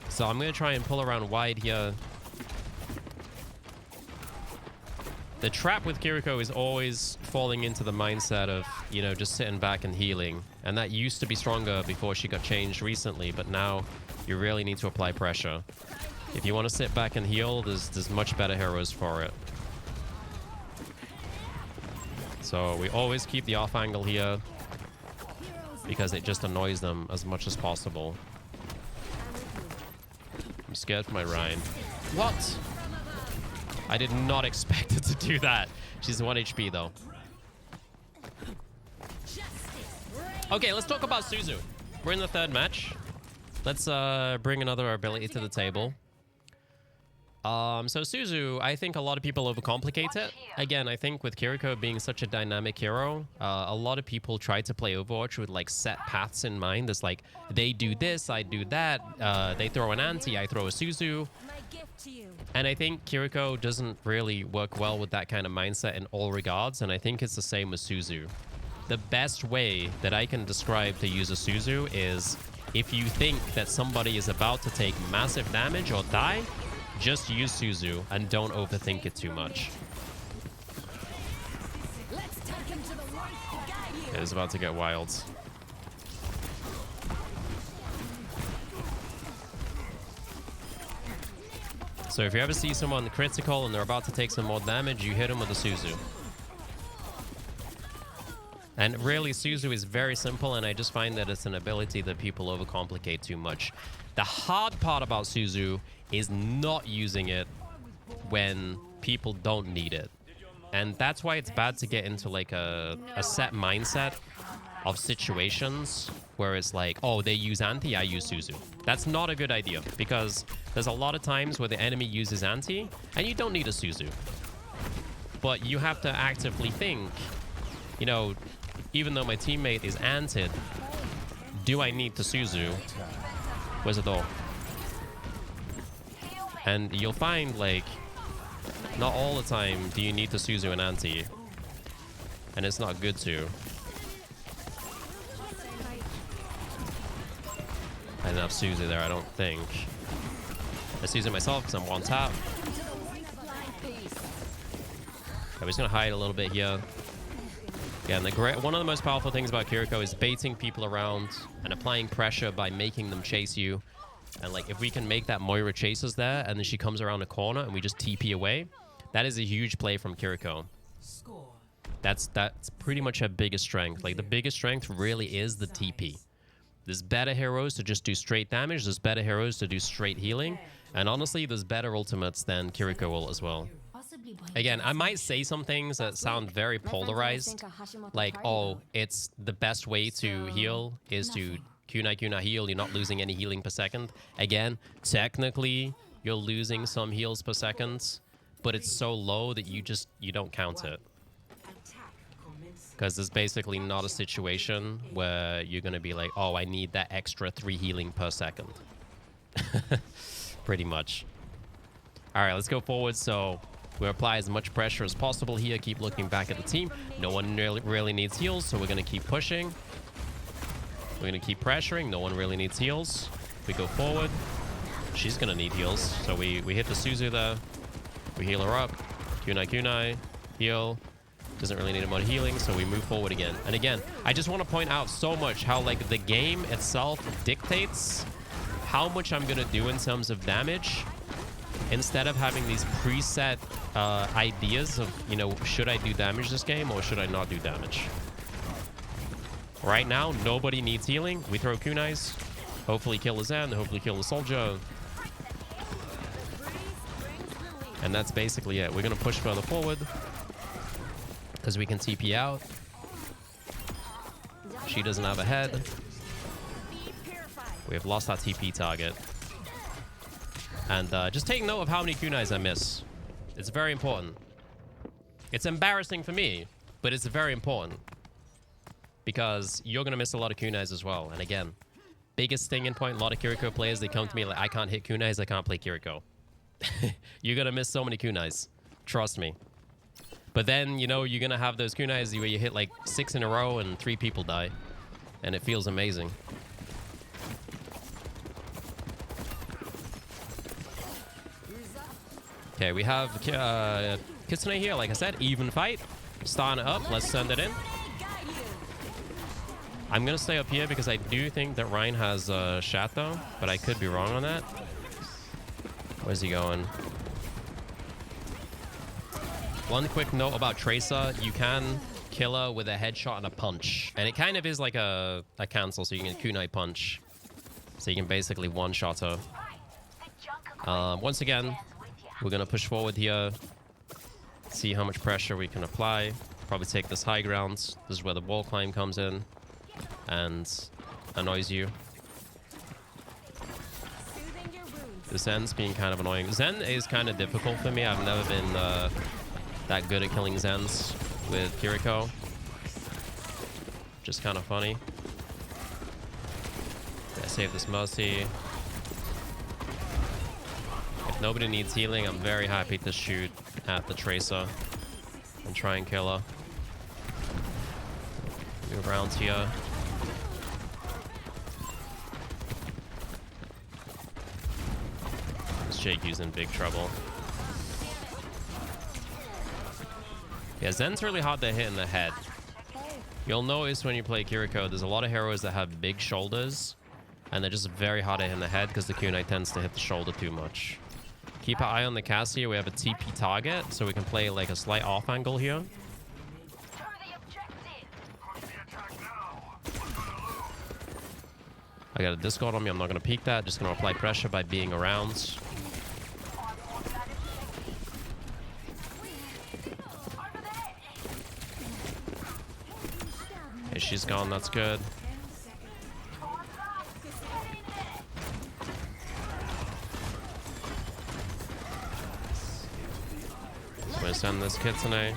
[SPEAKER 1] So I'm going to try and pull around wide here. The trap with Kiriko is always falling into the mindset of, you know, just sitting back and healing. And that used to be stronger before she got changed recently, but now you really need to apply pressure. If you want to sit back and heal, there's much better heroes for it. So we always keep the off angle here because it just annoys them as much as possible. I'm scared for my Rhine. What? I did not expect her to do that. She's 1 HP though. Okay, let's talk about Suzu. We're in the third match. Let's bring another ability to the table. So Suzu, I think a lot of people overcomplicate it. Again, I think with Kiriko being such a dynamic hero, a lot of people try to play Overwatch with like set paths in mind. It's like, they do this, I do that. They throw an anti, I throw a Suzu. And I think Kiriko doesn't really work well with that kind of mindset in all regards. And I think it's the same with Suzu. The best way that I can describe to use a Suzu is if you think that somebody is about to take massive damage or die, just use Suzu and don't overthink it too much. It is about to get wild. So if you ever see someone critical and they're about to take some more damage, you hit them with a Suzu. And really, Suzu is very simple, and I just find that it's an ability that people overcomplicate too much. The hard part about Suzu is not using it when people don't need it. And that's why it's bad to get into like a set mindset of situations where it's like, oh, they use anti, I use Suzu. That's not a good idea, because there's a lot of times where the enemy uses anti and you don't need a Suzu. But you have to actively think, you know, even though my teammate is anted, do I need the Suzu? Where's the door? And you'll find, like, not all the time do you need to Suzu an anti. And it's not good to. I didn't have Suzu there, I don't think. I Suzu myself because I'm one tap. I'm just going to hide a little bit here. Yeah, and one of the most powerful things about Kiriko is baiting people around and applying pressure by making them chase you. And like, if we can make that Moira chases there and then she comes around the corner and we just TP away, that is a huge play from Kiriko. That's pretty much her biggest strength. Like, the biggest strength really is the TP. There's better heroes to just do straight damage. There's better heroes to do straight healing. And honestly, there's better ultimates than Kiriko will as well. Again, I might say some things that sound very polarized. Like, oh, it's the best way to heal is to Kunai heal. You're not losing any healing per second. Again, technically, you're losing some heals per second, but it's so low that you don't count it. Because there's basically not a situation where you're going to be like, oh, I need that extra 3 healing per second. Pretty much. All right, let's go forward. So we apply as much pressure as possible here. Keep looking back at the team. No one really needs heals, so we're going to keep pushing. We're going to keep pressuring. No one really needs heals. We go forward. She's going to need heals. So we hit the Suzu there. We heal her up. Kunai, heal. Doesn't really need a lot of healing, so we move forward again. And again, I just want to point out so much how, like, the game itself dictates how much I'm going to do in terms of damage, instead of having these preset ideas of, you know, should I do damage this game or should I not do damage? Right now, nobody needs healing. We throw kunais, hopefully kill the Zen, hopefully kill the soldier. And that's basically it. We're going to push further forward because we can TP out. She doesn't have a head. We have lost our TP target. And just take note of how many kunais I miss. It's very important. It's embarrassing for me, but it's very important. Because you're going to miss a lot of kunais as well. And again, biggest stinging point, a lot of Kiriko players, they come to me like, I can't hit kunais, I can't play Kiriko. You're going to miss so many kunais. Trust me. But then, you know, you're going to have those kunais where you hit like 6 in a row and 3 people die. And it feels amazing. Okay, we have Kitsune here. Like I said, even fight. Starting it up. Let's send it in. I'm going to stay up here because I do think that Ryan has Shadow, but I could be wrong on that. Where's he going? One quick note about Tracer. You can kill her with a headshot and a punch. And it kind of is like a cancel, so you can kunai punch. So you can basically one-shot her. Once again, we're going to push forward here. See how much pressure we can apply. Probably take this high ground. This is where the wall climb comes in. And annoys you. The Zen's being kind of annoying. Zen is kind of difficult for me. I've never been that good at killing Zens with Kiriko. Just kind of funny. I save this Mercy. If nobody needs healing, I'm very happy to shoot at the Tracer and try and kill her. Move around here. Jakey's in big trouble. Yeah, Zen's really hard to hit in the head. You'll notice when you play Kiriko, there's a lot of heroes that have big shoulders, and they're just very hard to hit in the head because the kunai tends to hit the shoulder too much. Keep an eye on the cast here. We have a TP target, so we can play like a slight off angle here. I got a Discord on me. I'm not going to peek that. Just going to apply pressure by being around. Okay, she's gone. That's good. I'm going to send this Kitsune.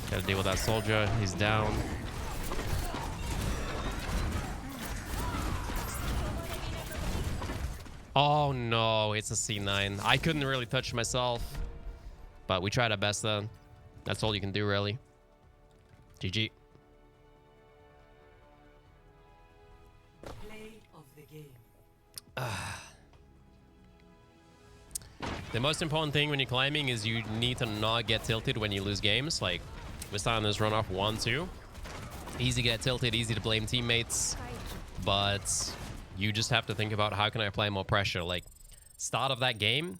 [SPEAKER 1] Gotta deal with that soldier. He's down. Oh no, it's a C9. I couldn't really touch myself, but we tried our best then. That's all you can do, really. GG.
[SPEAKER 3] Play of the game.
[SPEAKER 1] The most important thing when you're climbing is you need to not get tilted when you lose games. Like, we're starting this run off 1-2. Easy to get tilted, easy to blame teammates, but you just have to think about how can I apply more pressure. Like, start of that game,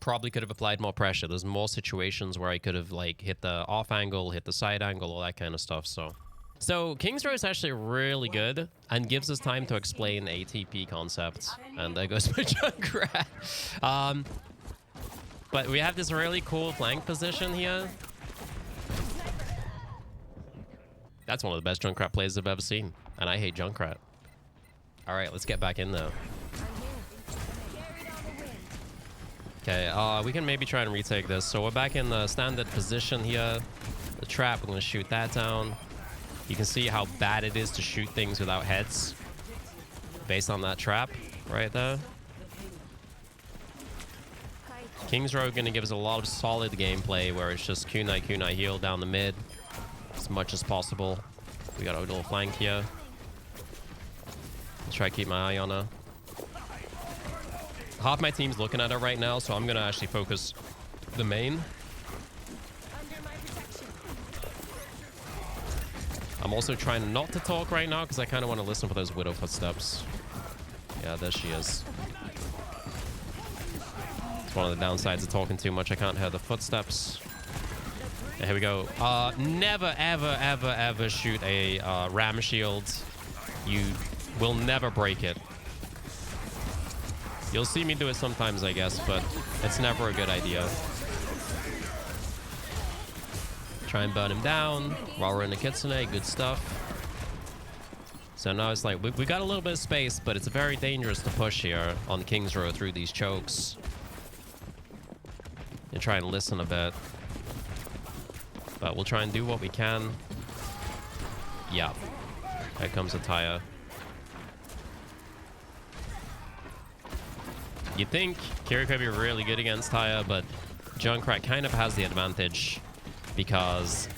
[SPEAKER 1] probably could have applied more pressure. There's more situations where I could have like hit the off angle, hit the side angle, all that kind of stuff. So King's Row is actually really good and gives us time to explain ATP concepts. And there goes my Junkrat. But we have this really cool flank position here. That's one of the best Junkrat plays I've ever seen. And I hate Junkrat. All right, let's get back in though. Okay, we can maybe try and retake this. So we're back in the standard position here. The trap, we're going to shoot that down. You can see how bad it is to shoot things without heads based on that trap right there. King's Row going to give us a lot of solid gameplay where it's just kunai heal down the mid as much as possible. We got a little flank here. Let's try to keep my eye on her. Half my team's looking at her right now, so I'm going to actually focus the main. I'm also trying not to talk right now because I kind of want to listen for those Widow footsteps. Yeah, there she is. It's one of the downsides of talking too much. I can't hear the footsteps. Yeah, here we go. Never, ever, ever, ever shoot a ram shield. You will never break it. You'll see me do it sometimes, I guess, but it's never a good idea. Try and burn him down while we're in the Kitsune. Good stuff. So now it's like, we got a little bit of space, but it's very dangerous to push here on King's Row through these chokes. And try and listen a bit. But we'll try and do what we can. Yeah. There comes a tire. You'd think Kiriko would be really good against Taya, but Junkrat kind of has the advantage because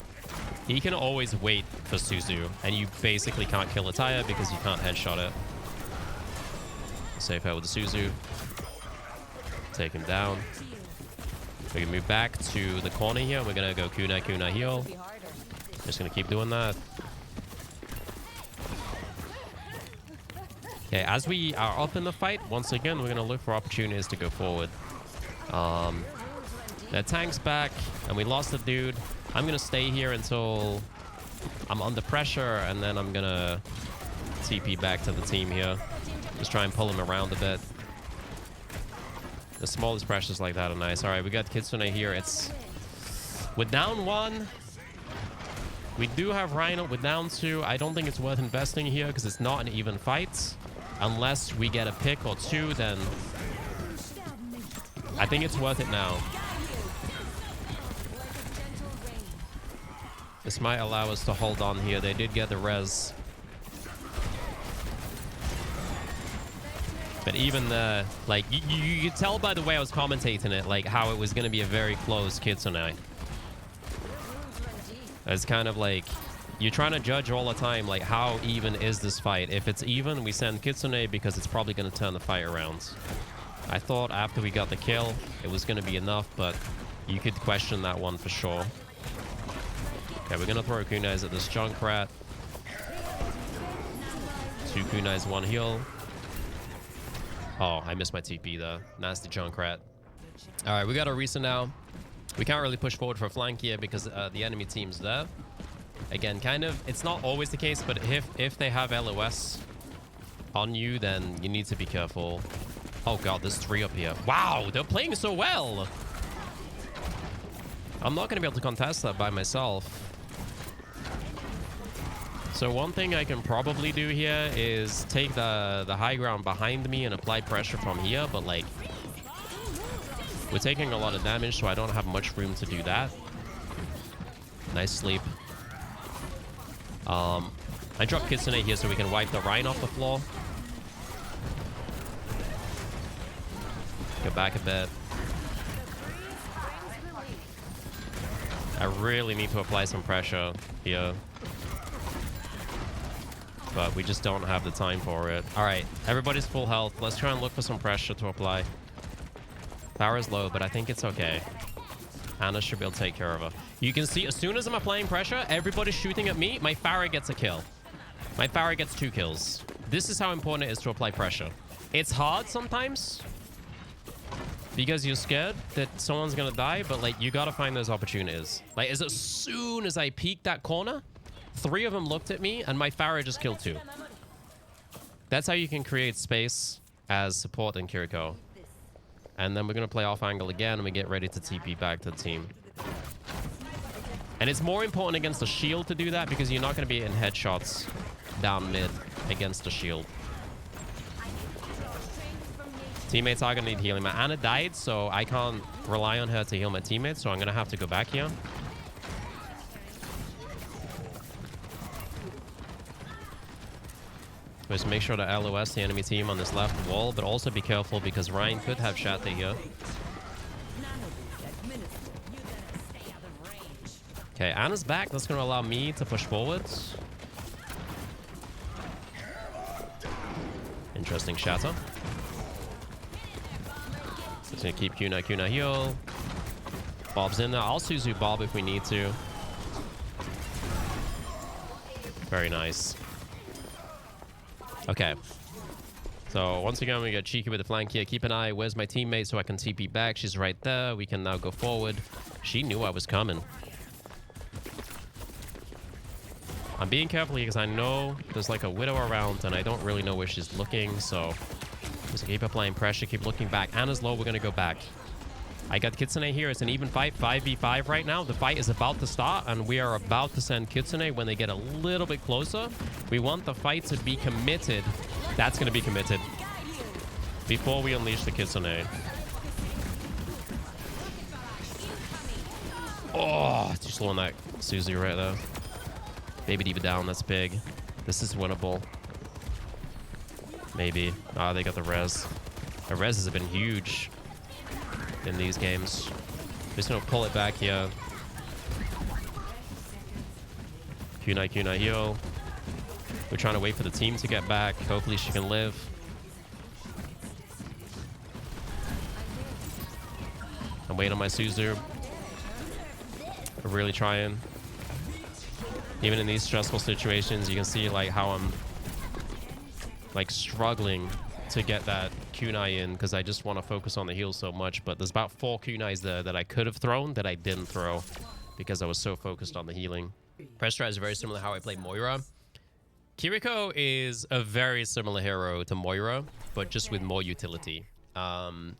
[SPEAKER 1] he can always wait for Suzu, and you basically can't kill a tire because you can't headshot it. Safe out with the Suzu. Take him down. We can move back to the corner here. We're gonna go kunai heal. Just gonna keep doing that. Okay, as we are up in the fight, once again, we're gonna look for opportunities to go forward. Their tank's back, and we lost the dude. I'm gonna stay here until I'm under pressure, and then I'm gonna TP back to the team here. Just try and pull him around a bit. The smallest pressures like that are nice. All right, we got Kitsune here. We're down 1. We do have Rhino. We're down 2. I don't think it's worth investing here because it's not an even fight. Unless we get a pick or 2, then I think it's worth it now. This might allow us to hold on here. They did get the res. But even the, like, you could tell by the way I was commentating it, like, how it was going to be a very close Kitsune. It's kind of like, you're trying to judge all the time, like, how even is this fight? If it's even, we send Kitsune because it's probably going to turn the fight around. I thought after we got the kill, it was going to be enough, but you could question that one for sure. Okay, we're going to throw kunais at this Junkrat. 2 kunais, 1 heal. Oh, I missed my TP though. Nasty Junkrat. All right, we got a reason now. We can't really push forward for a flank here because the enemy team's there. Again, kind of, it's not always the case, but if they have LOS on you, then you need to be careful. Oh god, there's 3 up here. Wow, they're playing so well. I'm not going to be able to contest that by myself. So one thing I can probably do here is take the high ground behind me and apply pressure from here, but like, we're taking a lot of damage, so I don't have much room to do that. Nice sleep. I dropped Kitsune here so we can wipe the Rhine off the floor. Go back a bit. I really need to apply some pressure here. But we just don't have the time for it. All right, everybody's full health. Let's try and look for some pressure to apply. Power is low, but I think it's okay. Anna should be able to take care of her. You can see as soon as I'm applying pressure, everybody's shooting at me. My Pharah gets a kill. My Pharah gets 2 kills. This is how important it is to apply pressure. It's hard sometimes because you're scared that someone's gonna die, but like, you gotta find those opportunities. Like, as soon as I peeked that corner, 3 of them looked at me, and my Pharah just killed 2. That's how you can create space as support in Kiriko. And then we're going to play off angle again, and we get ready to TP back to the team. And it's more important against the shield to do that, because you're not going to be in headshots down mid against the shield. Teammates are going to need healing. My Anna died, so I can't rely on her to heal my teammates, so I'm going to have to go back here. Just make sure to LOS the enemy team on this left wall, but also be careful because Ryan could have Shatter here. Okay, Anna's back. That's going to allow me to push forwards. Interesting Shatter. Just going to keep Kuna heal. Bob's in there. I'll Suzu Bob if we need to. Very nice. Okay. So once again, we get cheeky with the flank here. Keep an eye. Where's my teammate so I can TP back? She's right there. We can now go forward. She knew I was coming. I'm being careful here because I know there's like a Widow around and I don't really know where she's looking. So just keep applying pressure. Keep looking back. Anna's low. We're going to go back. I got Kitsune here. It's an even fight. 5v5 right now. The fight is about to start and we are about to send Kitsune when they get a little bit closer. We want the fight to be committed. That's going to be committed before we unleash the Kitsune. Oh, too slow on that Suzu right there. Baby Diva down. That's big. This is winnable. Maybe. Ah, they got the res. The res has been huge in these games. Just gonna pull it back here. Kunai, Kunai heal. We're trying to wait for the team to get back. Hopefully she can live. I'm waiting on my Suzu. I'm really trying. Even in these stressful situations, you can see like how I'm like struggling to get that kunai in because I just want to focus on the heal so much. But there's about 4 kunais there that I could have thrown that I didn't throw because I was so focused on the healing. Press strat is very similar to how I play Moira. Kiriko is a very similar hero to Moira, but just with more utility.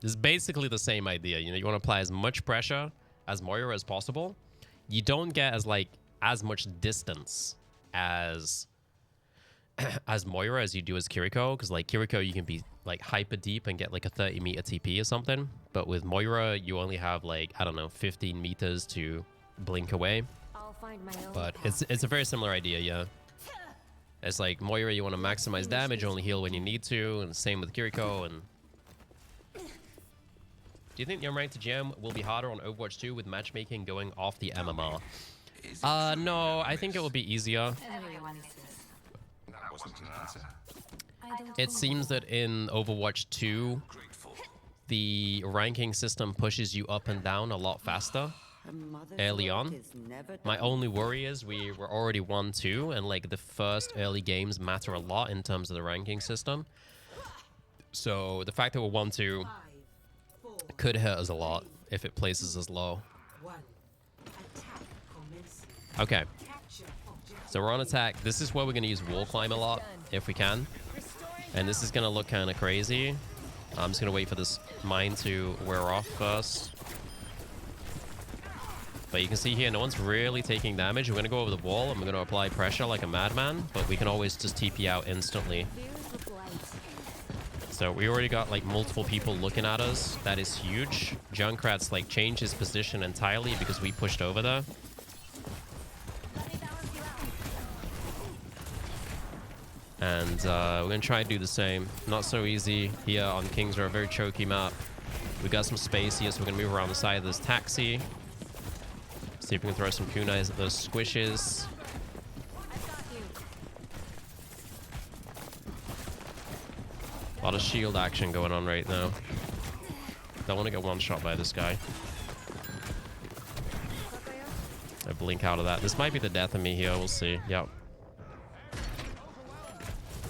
[SPEAKER 1] It's basically the same idea. You know, you want to apply as much pressure as Moira as possible. You don't get as much distance as Moira as you do as Kiriko, because like Kiriko you can be like hyper deep and get like a 30-meter TP or something, but with Moira you only have like, I don't know, 15 meters to blink away.
[SPEAKER 2] I'll find my own
[SPEAKER 1] But
[SPEAKER 2] path.
[SPEAKER 1] it's a very similar idea, yeah. It's like Moira, you want to maximize damage, only heal when you need to, and same with Kiriko. And do you think the Unranked GM will be harder on Overwatch 2 with matchmaking going off the MMR? No, I think it will be easier. It seems that in Overwatch 2, the ranking system pushes you up and down a lot faster early on. My only worry is we were already 1-2, and like the first early games matter a lot in terms of the ranking system. So the fact that we're 1-2 could hurt us a lot if it places us low. Okay. So we're on attack. This is where we're going to use wall climb a lot if we can. And this is going to look kind of crazy. I'm just going to wait for this mine to wear off first. But you can see here, no one's really taking damage. We're going to go over the wall and we're going to apply pressure like a madman. But we can always just TP out instantly. So we already got like multiple people looking at us. That is huge. Junkrat's like changed his position entirely because we pushed over there. And we're going to try and do the same. Not so easy here on Kings are a very choky map. We got some space here, so we're going to move around the side of this taxi. See if we can throw some kunais at those squishes. A lot of shield action going on right now. Don't want to get one shot by this guy. I blink out of that. This might be the death of me here. We'll see. Yep.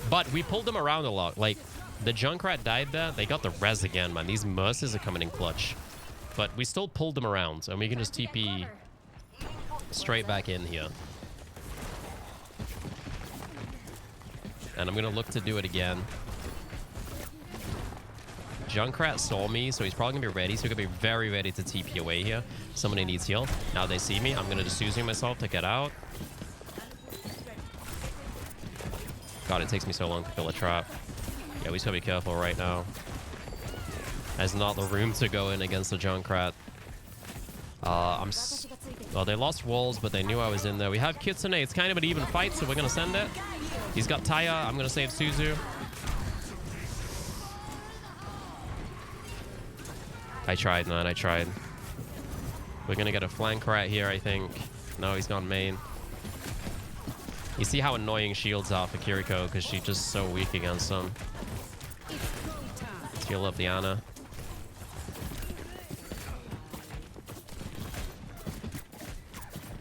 [SPEAKER 1] But we pulled them around a lot. Like, the Junkrat died there. They got the res again, man. These Mercies are coming in clutch. But we still pulled them around. And we can just TP straight back in here. And I'm going to look to do it again. Junkrat saw me, so he's probably going to be ready. So he's going to be very ready to TP away here. Somebody needs heal. Now they see me. I'm going to just Suzu myself to get out. God, it takes me so long to kill a trap. Yeah, we just gotta be careful right now. There's not the room to go in against the Junkrat. Well, they lost walls, but they knew I was in there. We have Kitsune. It's kind of an even fight, so we're gonna send it. He's got Taya. I'm gonna save Suzu. I tried, man. I tried. We're gonna get a flank right here, I think. No, he's gone main. You see how annoying shields are for Kiriko because she's just so weak against them. Let's heal up the Ana.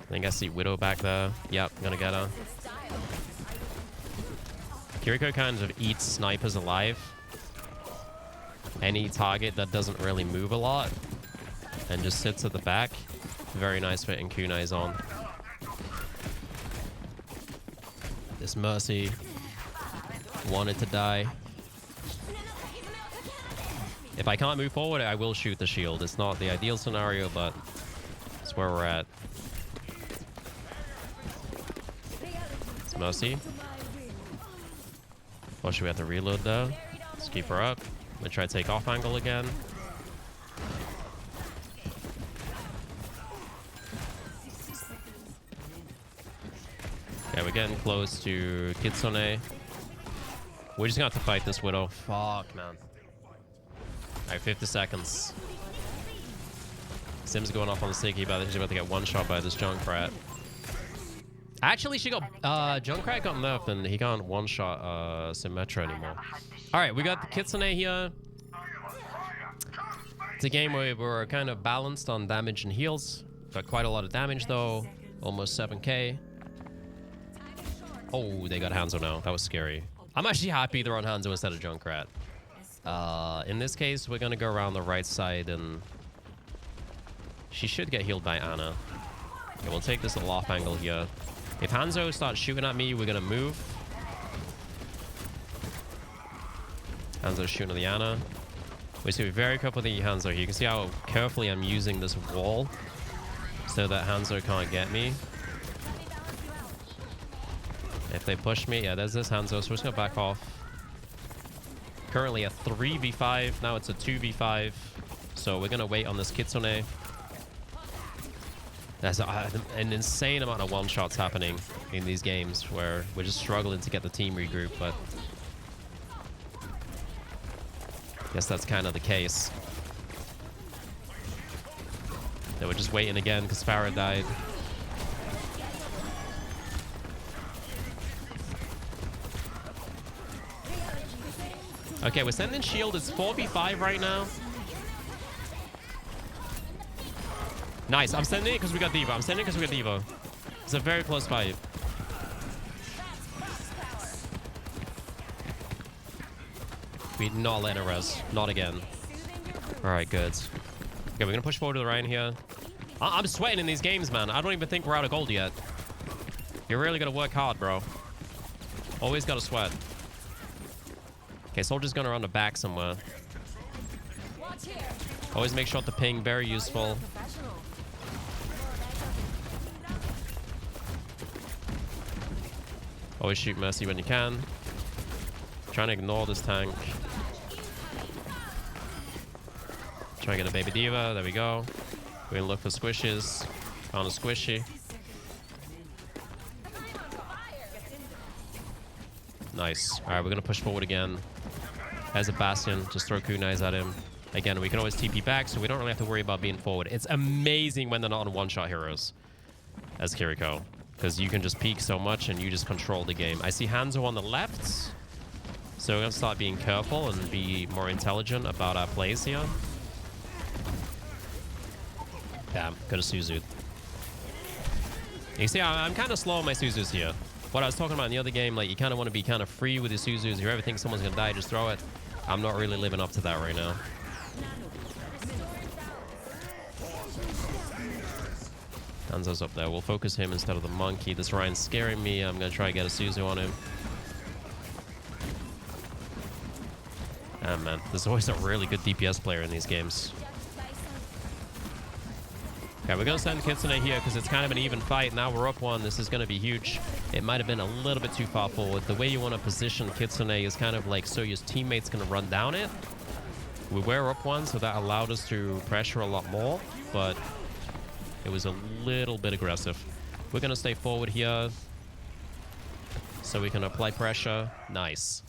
[SPEAKER 1] I think I see Widow back there. Yep, gonna get her. Kiriko kind of eats snipers alive. Any target that doesn't really move a lot and just sits at the back. Very nice for kunais on. This Mercy wanted to die. If I can't move forward, I will shoot the shield. It's not the ideal scenario, but it's where we're at. It's Mercy. Or should we have to reload though? Let's keep her up. I'm gonna try to take off angle again. Yeah, we're getting close to Kitsune. We're just gonna have to fight this Widow. Fuck, man. Alright, 50 seconds. Sim's going off on the sticky, but I think he's about to get one shot by this Junkrat. Actually, she got Junkrat got nerfed and he can't one-shot Symmetra anymore. All right, we got the Kitsune here. It's a game where we're kind of balanced on damage and heals. Got quite a lot of damage though, almost 7k. Oh, they got Hanzo now. That was scary. I'm actually happy they're on Hanzo instead of Junkrat. In this case, we're gonna go around the right side and she should get healed by Ana. Okay, we'll take this little off angle here. If Hanzo starts shooting at me, we're gonna move. Hanzo's shooting at the Ana. We should be very careful with the Hanzo here. You can see how carefully I'm using this wall so that Hanzo can't get me. If they push me, yeah, there's this Hanzo, so we're just gonna back off. Currently a 3v5, now it's a 2v5. So we're gonna wait on this Kitsune. There's an insane amount of one-shots happening in these games where we're just struggling to get the team regroup, but I guess that's kind of the case. They were just waiting again because Farah died. Okay, we're sending shield. It's 4v5 right now. Nice. I'm sending it because we got Diva. I'm sending it because we got Diva. It's a very close fight. We not letting it res. Not again. Alright, good. Okay, we're gonna push forward to the right here. I'm sweating in these games, man. I don't even think we're out of gold yet. You're really gonna work hard, bro. Always gotta sweat. Okay, Soldier's gonna run the back somewhere. Always make sure to ping. Very useful. Always shoot Mercy when you can. Trying to ignore this tank. Try and get a baby Diva. There we go. We're gonna look for squishes. Found a squishy. Nice. Alright, we're gonna push forward again. As a Bastion, just throw kunais at him. Again, we can always TP back, so we don't really have to worry about being forward. It's amazing when they're not on one-shot heroes as Kiriko, because you can just peek so much and you just control the game. I see Hanzo on the left, so we're gonna start being careful and be more intelligent about our plays here. Damn, go to Suzu. You see, I'm kind of slow on my Suzus here. What I was talking about in the other game, like you kind of want to be kind of free with your Suzus. If you ever think someone's gonna die, just throw it. I'm not really living up to that right now. Hanzo's up there. We'll focus him instead of the monkey. This Ryan's scaring me. I'm gonna try and get a Suzu on him. Ah, man, there's always a really good DPS player in these games. Okay, we're gonna send Kitsune here because it's kind of an even fight. Now we're up one. This is gonna be huge. It might have been a little bit too far forward. The way you want to position Kitsune is kind of like so your teammate's gonna run down it. We were up one, so that allowed us to pressure a lot more, but it was a little bit aggressive. We're gonna stay forward here so we can apply pressure. Nice.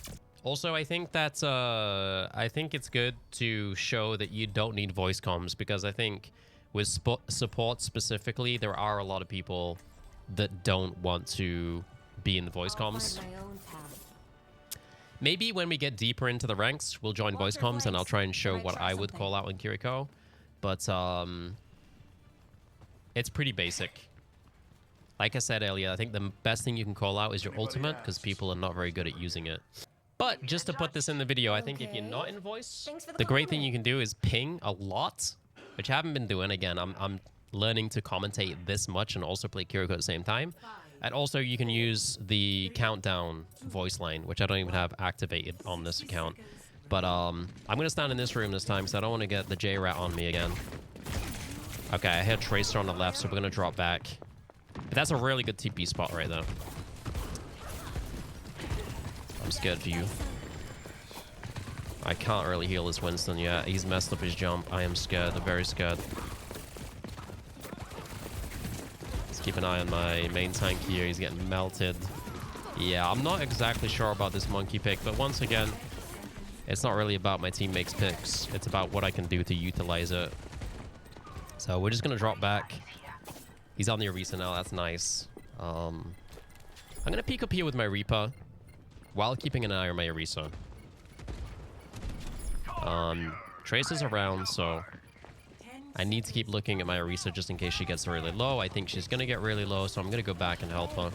[SPEAKER 1] Also, I think that I think it's good to show that you don't need voice comms, because I think with support specifically, there are a lot of people that don't want to be in the voice comms. Maybe when we get deeper into the ranks, we'll join voice comms and I'll try and show what I would call out in Kiriko. But it's pretty basic. Like I said earlier, I think the best thing you can call out is your ultimate, because people are not very good at using it. But just to put this in the video, I think if you're not in voice, the great thing you can do is ping a lot, which I haven't been doing. Again, I'm learning to commentate this much and also play Kiriko at the same time. And also you can use the countdown voice line, which I don't even have activated on this account. But I'm going to stand in this room this time, because I don't want to get the J-Rat on me again. Okay, I heard Tracer on the left, so we're going to drop back. But that's a really good TP spot right there. I'm scared for you. I can't really heal this Winston yet. He's messed up his jump. I am scared. I'm very scared. Let's keep an eye on my main tank here. He's getting melted. Yeah, I'm not exactly sure about this monkey pick, but once again, it's not really about my teammates' picks. It's about what I can do to utilize it. So we're just going to drop back. He's on the Orisa now. That's nice. I'm gonna peek up here with my Reaper while keeping an eye on my Orisa. Trace is around, so I need to keep looking at my Orisa just in case she gets really low. I think she's gonna get really low, so I'm gonna go back and help her.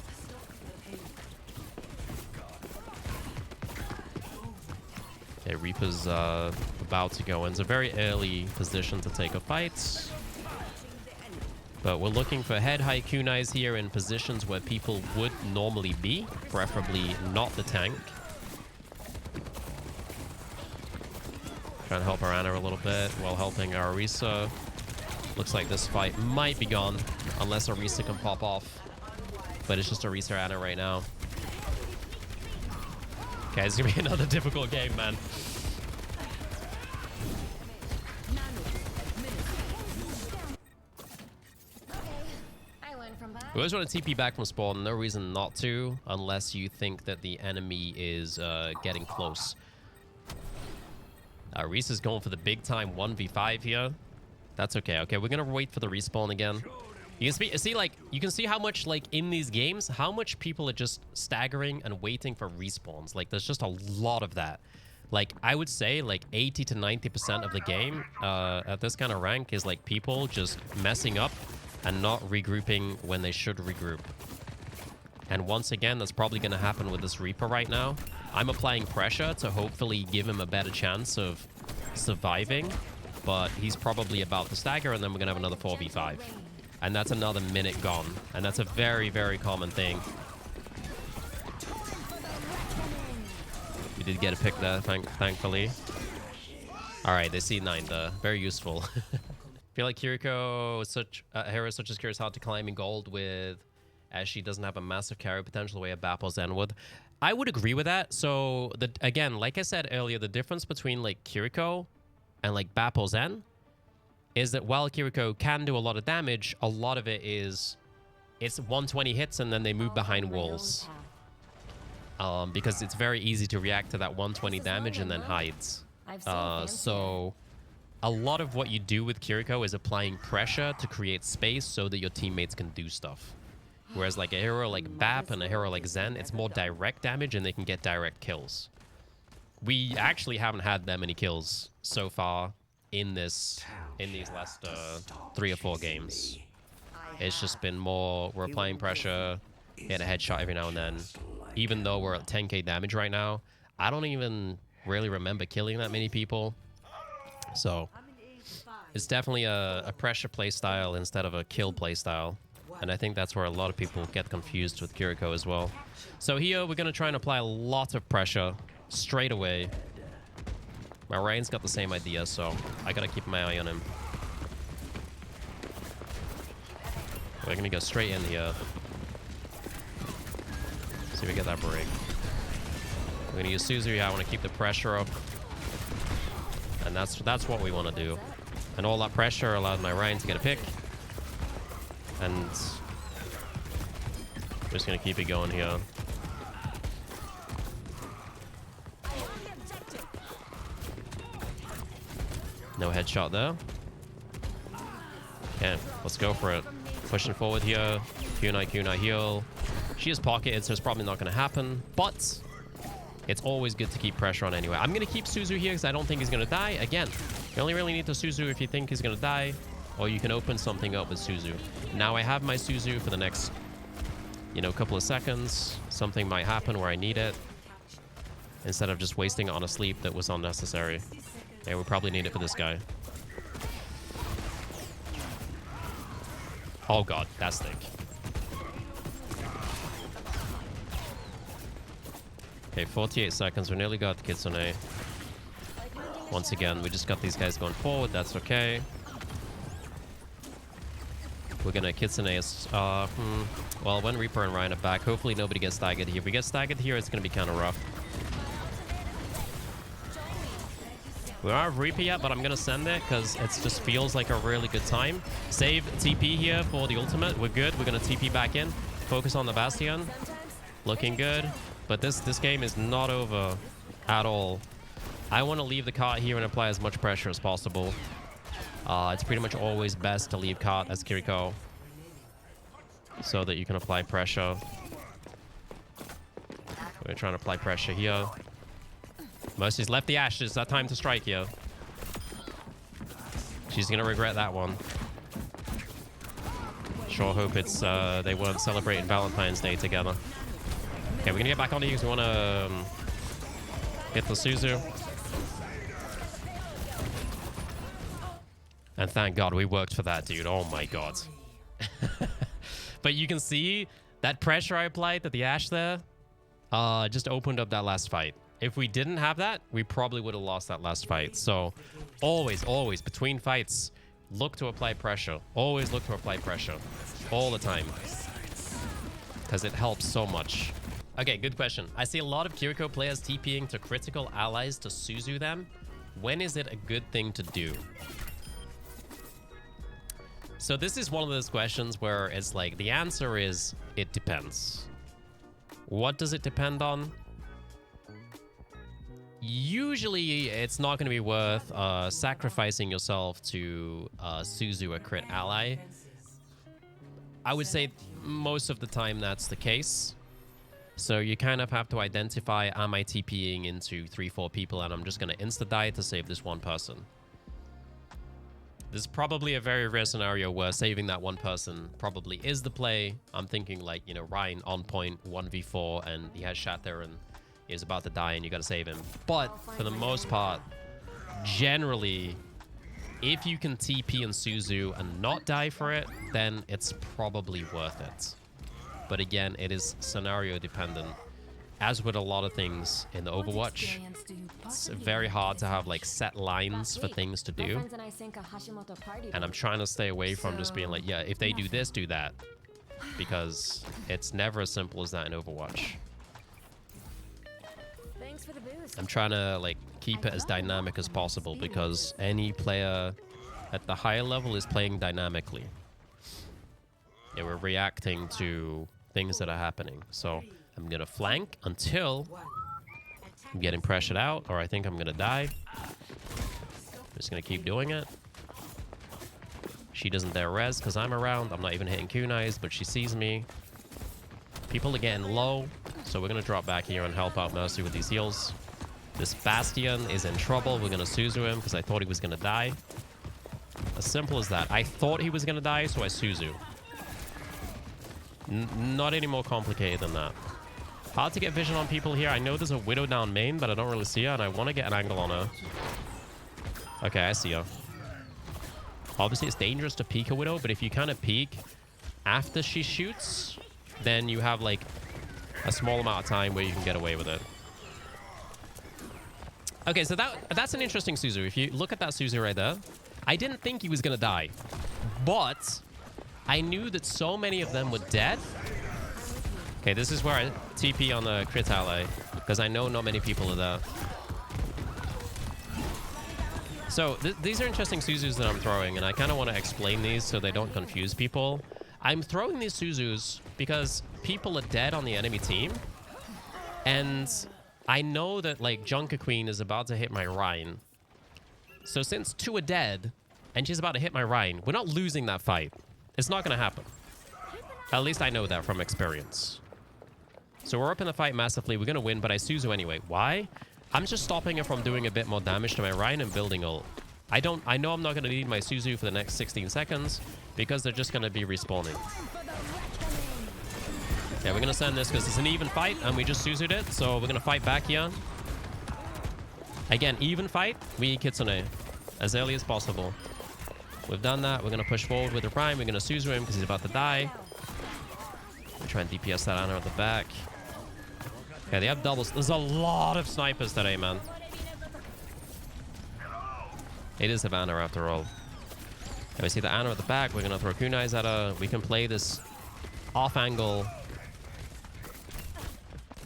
[SPEAKER 1] Okay, Reaper's about to go in. It's a very early position to take a fight. But we're looking for head high kunais here in positions where people would normally be, preferably not the tank. Trying to help our Ana a little bit while helping our Orisa. Looks like this fight might be gone unless Orisa can pop off. But it's just Orisa Ana right now. Okay, it's gonna be another difficult game, man. We always want to TP back from spawn. No reason not to, unless you think that the enemy is getting close. Reese is going for the big time 1v5 here. That's okay. Okay, we're gonna wait for the respawn again. You can see, like, you can see how much, like, in these games, how much people are just staggering and waiting for respawns. Like, there's just a lot of that. Like, I would say, like, 80 to 90% of the game at this kind of rank is, like, people just messing up and not regrouping when they should regroup. And once again, that's probably going to happen with this Reaper right now. I'm applying pressure to hopefully give him a better chance of surviving, but he's probably about to stagger, and then we're going to have another 4v5. And that's another minute gone. And that's a very, very common thing. We did get a pick there, thankfully. Alright, they see 9 there. Very useful. I feel like Kiriko is such a hero such as Kiriko is hard to climb in gold with, as she doesn't have a massive carry potential the way a Bappo Zen would. I would agree with that. So, again, like I said earlier, the difference between, like, Kiriko and, like, Bappo Zen is that while Kiriko can do a lot of damage, a lot of it is, it's 120 hits and then they move behind walls. Because it's very easy to react to that 120 damage and then hides. So a lot of what you do with Kiriko is applying pressure to create space so that your teammates can do stuff. Whereas like a hero like Bap and a hero like Zen, it's more direct damage and they can get direct kills. We actually haven't had that many kills so far in these last 3 or 4 games. It's just been more, we're applying pressure, hit a headshot every now and then. Even though we're at 10k damage right now, I don't even really remember killing that many people. So it's definitely a pressure playstyle instead of a kill playstyle. And I think that's where a lot of people get confused with Kiriko as well. So here we're going to try and apply a lot of pressure straight away. My Ryan's got the same idea, so I got to keep my eye on him. We're going to go straight in here. See if we get that break. We're going to use Suzu here. I want to keep the pressure up. And that's what we want to do. And all that pressure allowed my Ryan to get a pick. And we're just going to keep it going here. No headshot there. Okay, let's go for it. Pushing forward here. Kunai heal. She is pocketed, so it's probably not going to happen. But it's always good to keep pressure on anyway. I'm going to keep Suzu here because I don't think he's going to die. Again, you only really need the Suzu if you think he's going to die. Or you can open something up with Suzu. Now I have my Suzu for the next, couple of seconds. Something might happen where I need it. Instead of just wasting it on a sleep that was unnecessary. Okay, we probably need it for this guy. Oh god, that's thick. Okay, 48 seconds. We nearly got Kitsune. Once again, we just got these guys going forward. That's okay. We're gonna Kitsune us. Well, when Reaper and Ryan are back, hopefully nobody gets staggered here. If we get staggered here, it's gonna be kind of rough. We don't have Reaper yet, but I'm gonna send it because it just feels like a really good time. Save TP here for the ultimate. We're good. We're gonna TP back in. Focus on the Bastion. Looking good. But this game is not over at all. I want to leave the cart here and apply as much pressure as possible. It's pretty much always best to leave cart as Kiriko so that you can apply pressure. We're trying to apply pressure here. Mercy's left the Ashes. That time to strike here. She's gonna regret that one. Sure hope it's they weren't celebrating Valentine's Day together. Okay, we're gonna get back on to you because we wanna get the Suzu. And thank God we worked for that, dude. Oh my God. But you can see that pressure I applied to the Ashe there just opened up that last fight. If we didn't have that, we probably would have lost that last fight. So always, always, between fights, look to apply pressure. Always look to apply pressure. All the time. Because it helps so much. Okay, good question. I see a lot of Kiriko players TPing to critical allies to Suzu them. When is it a good thing to do? So this is one of those questions where it's like, the answer is, it depends. What does it depend on? Usually, it's not going to be worth sacrificing yourself to Suzu a crit ally. I would say most of the time that's the case. So you kind of have to identify, am I TPing into 3-4 people and I'm just going to insta-die to save this one person? This is probably a very rare scenario where saving that one person probably is the play. I'm thinking like, you know, Ryan on point 1v4 and he has Shatter and is about to die and you got to save him. But for the most part, generally, if you can TP and Suzu and not die for it, then it's probably worth it. But again, it is scenario dependent. As with a lot of things in the Overwatch, it's very hard to have like set lines for things to do. And I'm trying to stay away from just being like, yeah, if they do this, do that. Because it's never as simple as that in Overwatch. I'm trying to like keep it as dynamic as possible because any player at the higher level is playing dynamically. Yeah, we're reacting to things that are happening. So I'm gonna flank until I'm getting pressured out, or I think I'm gonna die. Just gonna keep doing it. She doesn't dare res because I'm around. I'm not even hitting kunais, but she sees me. People are getting low, so we're gonna drop back here and help out Mercy with these heals. This Bastion is in trouble. We're gonna Suzu him because I thought he was gonna die. As simple as that. I thought he was gonna die, so I Suzu. Not any more complicated than that. Hard to get vision on people here. I know there's a Widow down main, but I don't really see her, and I want to get an angle on her. Okay, I see her. Obviously, it's dangerous to peek a Widow, but if you kind of peek after she shoots, then you have, like, a small amount of time where you can get away with it. Okay, so that's an interesting Suzu. If you look at that Suzu right there, I didn't think he was going to die, but I knew that so many of them were dead. Okay, this is where I TP on the crit ally, because I know not many people are there. So these are interesting Suzus that I'm throwing, and I kind of want to explain these so they don't confuse people. I'm throwing these Suzus because people are dead on the enemy team, and I know that like Junker Queen is about to hit my Rhine. So since 2 are dead, and she's about to hit my Rhine, we're not losing that fight. It's not going to happen. At least I know that from experience. So we're up in the fight massively. We're going to win, but I Suzu anyway. Why? I'm just stopping her from doing a bit more damage to my Rhine and building ult. I know I'm not going to need my Suzu for the next 16 seconds because they're just going to be respawning. Okay, we're going to send this because it's an even fight and we just Suzu'd it. So we're going to fight back here. Again, even fight. We need Kitsune as early as possible. We've done that. We're going to push forward with the Prime. We're going to Suzu him because he's about to die. We try and DPS that Ana at the back. Okay, they have doubles. There's a lot of snipers today, man. It is Havana after all. And we see the Ana at the back. We're going to throw kunais at her. We can play this off angle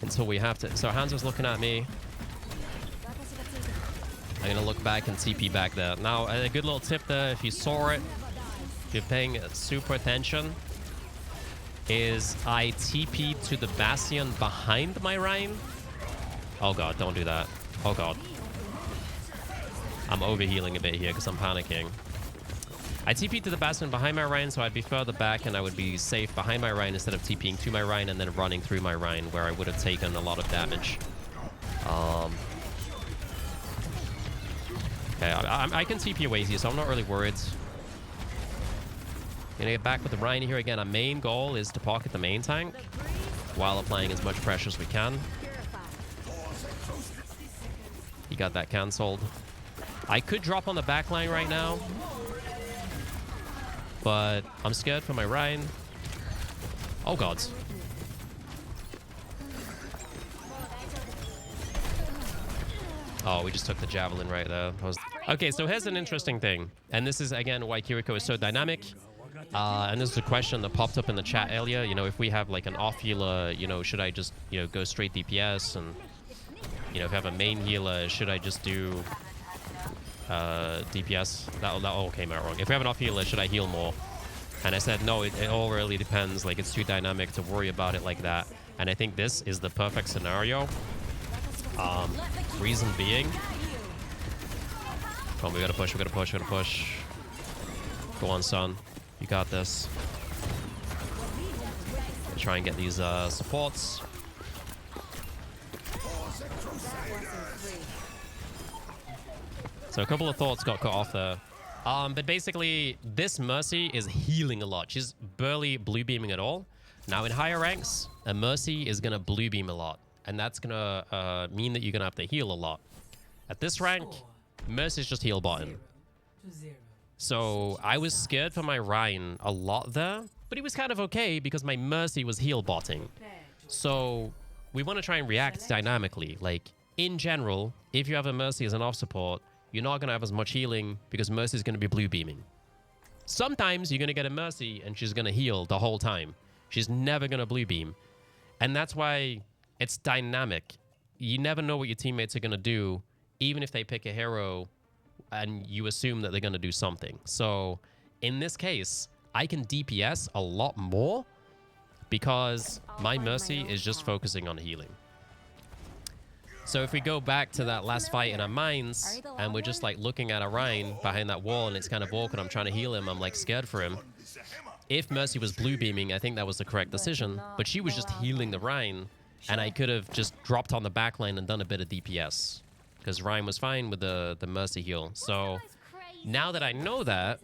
[SPEAKER 1] until we have to. So Hanzo's looking at me. I'm going to look back and TP back there. Now, a good little tip there, if you saw it, if you're paying super attention, is I TP to the Bastion behind my Rhine. Oh god, don't do that. Oh god. I'm overhealing a bit here because I'm panicking. I TP'd to the Bastion behind my Rhine, so I'd be further back and I would be safe behind my Rhine instead of TPing to my Rhine and then running through my Rhine, where I would have taken a lot of damage. Okay, I can TP away here, so I'm not really worried. Gonna get back with the Rhine here again. Our main goal is to pocket the main tank while applying as much pressure as we can. He got that cancelled. I could drop on the back line right now, but I'm scared for my Rhine. Oh god. Oh, we just took the javelin right there. Okay, so here's an interesting thing. And this is, again, why Kiriko is so dynamic. And this is a question that popped up in the chat earlier. You know, if we have like an off healer, you know, should I just, you know, go straight DPS? And, you know, if I have a main healer, should I just do DPS? That all came out wrong. If we have an off healer, should I heal more? And I said, no, it all really depends. Like, it's too dynamic to worry about it like that. And I think this is the perfect scenario. Reason being... Come on, we gotta push, we gotta push, we gotta push. Go on, son. You got this. Try and get these supports. So a couple of thoughts got cut off there. But basically, this Mercy is healing a lot. She's barely blue beaming at all. Now, in higher ranks, a Mercy is going to blue beam a lot. And that's going to mean that you're going to have to heal a lot. At this rank, Mercy is just heal bottom. So I was scared for my Rhine a lot there. But he was kind of okay because my Mercy was heal botting. So we want to try and react dynamically. Like, in general, if you have a Mercy as an off support, you're not going to have as much healing because Mercy is going to be blue beaming. Sometimes you're going to get a Mercy and she's going to heal the whole time. She's never going to blue beam. And that's why it's dynamic. You never know what your teammates are going to do, even if they pick a hero and you assume that they're going to do something. So in this case, I can DPS a lot more because my Mercy is just focusing on healing. So if we go back to that last fight in our mines and we're just like looking at Rhine behind that wall and it's kind of awkward, I'm trying to heal him, I'm like scared for him. If Mercy was blue beaming, I think that was the correct decision, but she was just healing the Rhine and I could have just dropped on the backline and done a bit of DPS because Rhine was fine with the Mercy heal. So now that I know that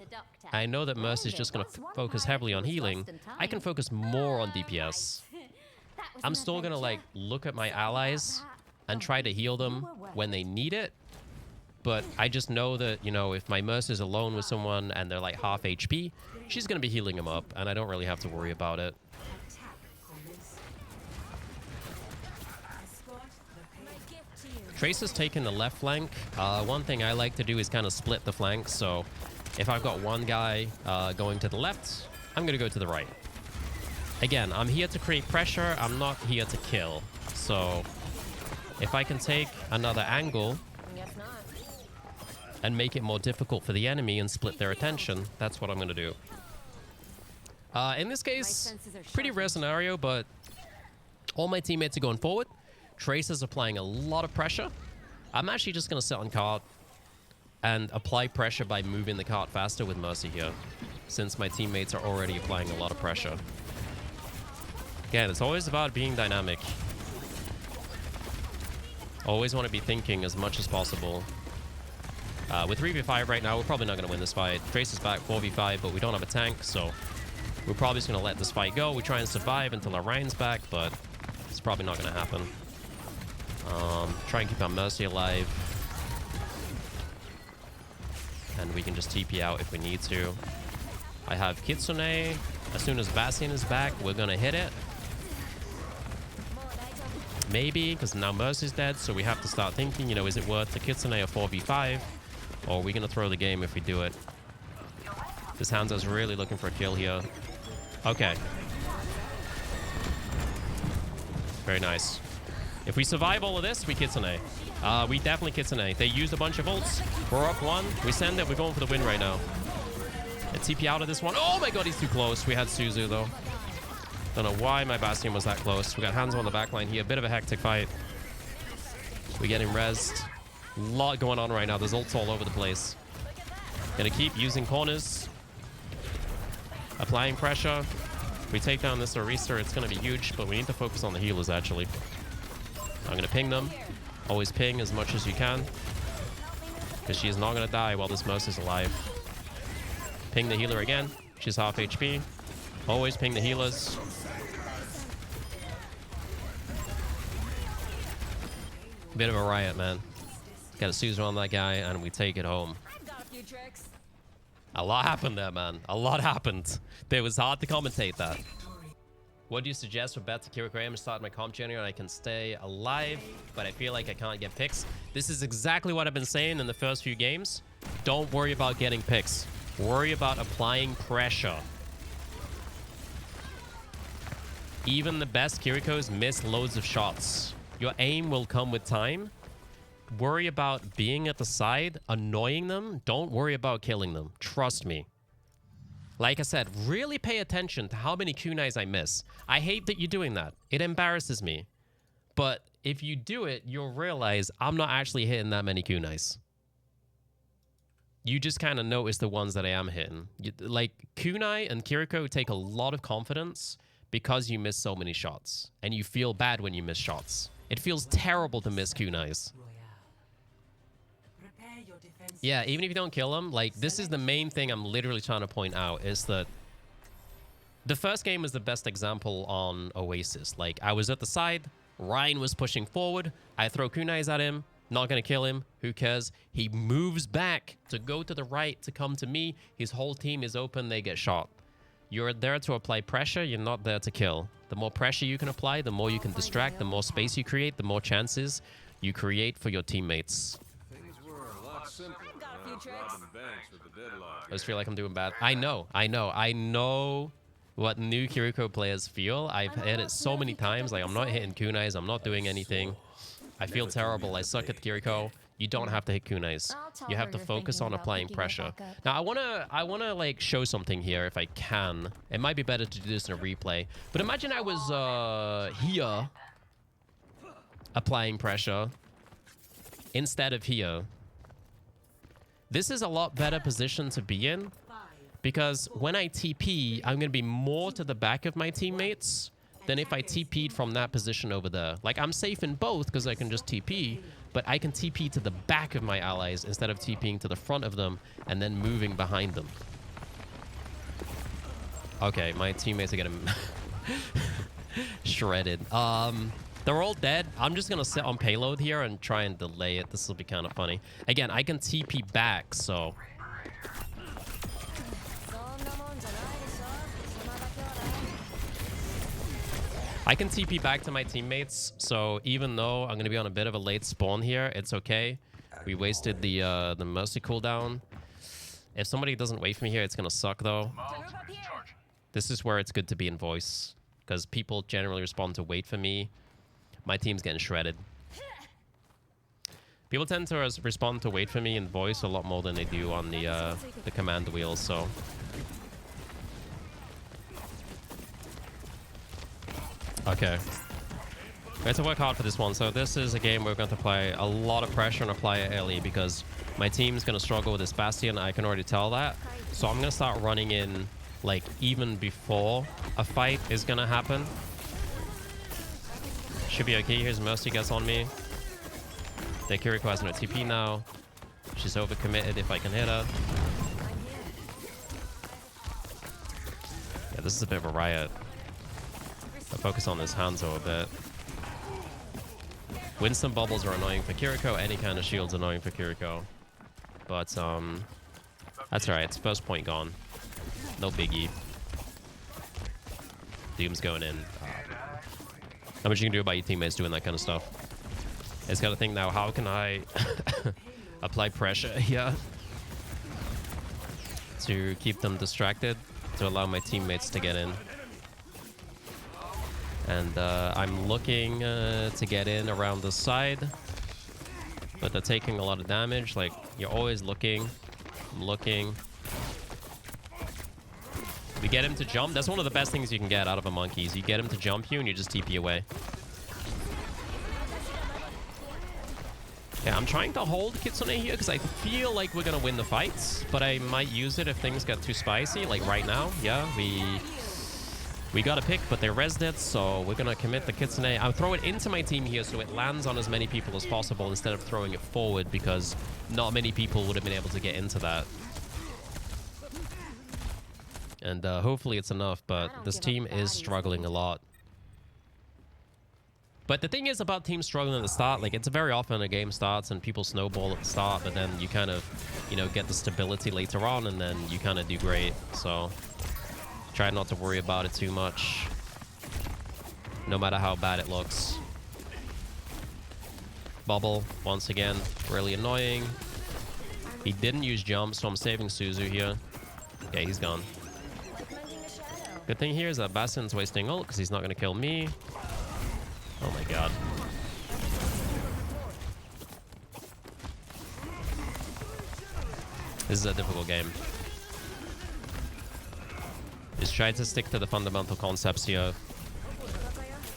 [SPEAKER 1] Mercy is just going to focus heavily on healing, I can focus more on DPS. I'm still going to like look at my allies and try to heal them when they need it. But I just know that, you know, if my Mercy is alone with someone and they're like half HP, she's going to be healing them up, and I don't really have to worry about it. Tracer's taking the left flank. One thing I like to do is kind of split the flanks. So if I've got one guy going to the left, I'm going to go to the right. Again, I'm here to create pressure. I'm not here to kill. So if I can take another angle and make it more difficult for the enemy and split their attention, that's what I'm going to do. In this case, pretty rare scenario, but all my teammates are going forward. Tracer's applying a lot of pressure. I'm actually just going to sit on cart and apply pressure by moving the cart faster with Mercy here, since my teammates are already applying a lot of pressure. Again, it's always about being dynamic. Always want to be thinking as much as possible. With 3v5 right now, we're probably not going to win this fight. Tracer's back 4v5, but we don't have a tank, so we're probably just going to let this fight go. We try and survive until our Rhine's back, but it's probably not going to happen. Try and keep our Mercy alive. And we can just TP out if we need to. I have Kitsune. As soon as Bastion is back, we're going to hit it. Maybe, because now Mercy's dead, so we have to start thinking, you know, is it worth the Kitsune a 4v5? Or are we going to throw the game if we do it? This Hanzo's really looking for a kill here. Okay. Very nice. If we survive all of this, we Kitsune. We definitely Kitsune. They used a bunch of ults. We're up one. We send it. We're going for the win right now. Let's TP out of this one. Oh my god, he's too close. We had Suzu, though. Don't know why my Bastion was that close. We got Hanzo on the backline here. A bit of a hectic fight. We're getting rezzed. A lot going on right now. There's ults all over the place. Gonna keep using corners. Applying pressure. If we take down this Orisa, it's going to be huge, but we need to focus on the healers, actually. I'm going to ping them. Always ping as much as you can. Because she is not going to die while this Mercy is alive. Ping the healer again. She's half HP. Always ping the healers. Bit of a riot, man. Got a Suzu on that guy, and we take it home. A lot happened there, man. A lot happened. It was hard to commentate that. What do you suggest for better Kiriko? I'm start my comp journey and I can stay alive, but I feel like I can't get picks. This is exactly what I've been saying in the first few games. Don't worry about getting picks. Worry about applying pressure. Even the best Kirikos miss loads of shots. Your aim will come with time. Worry about being at the side, annoying them. Don't worry about killing them. Trust me. Like I said, really pay attention to how many kunais I miss. I hate that you're doing that. It embarrasses me. But if you do it, you'll realize I'm not actually hitting that many kunais. You just kind of notice the ones that I am hitting. Like, kunai and Kiriko take a lot of confidence because you miss so many shots. And you feel bad when you miss shots. It feels terrible to miss kunais. Yeah, even if you don't kill them, like, this is the main thing I'm literally trying to point out, is that the first game was the best example on Oasis. Like, I was at the side, Ryan was pushing forward, I throw kunais at him, not gonna kill him, who cares? He moves back to go to the right to come to me, his whole team is open, they get shot. You're there to apply pressure, you're not there to kill. The more pressure you can apply, the more you can distract, the more space you create, the more chances you create for your teammates. I just feel like I'm doing bad. I know what new Kiriko players feel. I've hit it so many times. Like, I'm not hitting kunais. I'm not doing anything. I feel terrible. I suck at Kiriko. You don't have to hit kunais. You have to focus on applying pressure. Now, I wanna like show something here if I can. It might be better to do this in a replay. But imagine I was here applying pressure instead of here. This is a lot better position to be in, because when I TP, I'm going to be more to the back of my teammates than if I TP'd from that position over there. Like, I'm safe in both because I can just TP, but I can TP to the back of my allies instead of TPing to the front of them and then moving behind them. Okay, my teammates are getting shredded. They're all dead. I'm just going to sit on payload here and try and delay it. This will be kind of funny. Again, I can TP back, so... I can TP back to my teammates, so even though I'm going to be on a bit of a late spawn here, it's okay. We wasted the Mercy cooldown. If somebody doesn't wait for me here, it's going to suck, though. This is where it's good to be in voice, because people generally respond to wait for me. My team's getting shredded. People tend to respond to wait for me in voice a lot more than they do on the command wheel, so... Okay. We have to work hard for this one. So this is a game where we're going to apply a lot of pressure and apply it early, because my team's going to struggle with this Bastion. I can already tell that. So I'm going to start running in, like, even before a fight is going to happen. Should be okay. Here's Mercy gets on me. The Kiriko has no TP now. She's overcommitted if I can hit her. Yeah, this is a bit of a riot. I'll focus on this Hanzo a bit. Winston bubbles are annoying for Kiriko. Any kind of shield's annoying for Kiriko. But, that's alright. It's first point gone. No biggie. Doom's going in. Not much you can do about your teammates doing that kind of stuff. It's got to think now, how can I apply pressure here to keep them distracted, to allow my teammates to get in. And I'm looking to get in around the side, but they're taking a lot of damage. Like, you're always looking. I'm looking. We get him to jump. That's one of the best things you can get out of a monkey, is you get him to jump you and you just TP away. Okay, I'm trying to hold Kitsune here because I feel like we're gonna win the fights, but I might use it if things get too spicy, like right now. Yeah, we got a pick, but they rezzed it, so we're gonna commit the Kitsune. I'll throw it into my team here so it lands on as many people as possible instead of throwing it forward, because not many people would have been able to get into that. And hopefully it's enough, but this team is struggling a lot. But the thing is about teams struggling at the start, like it's very often a game starts and people snowball at the start, but then you kind of, you know, get the stability later on and then you kind of do great. So try not to worry about it too much, no matter how bad it looks. Bubble, once again, really annoying. He didn't use jump, so I'm saving Suzu here. Okay, he's gone. Good thing here is that Bastion's wasting ult because he's not going to kill me. Oh my god. This is a difficult game. Just try to stick to the fundamental concepts here.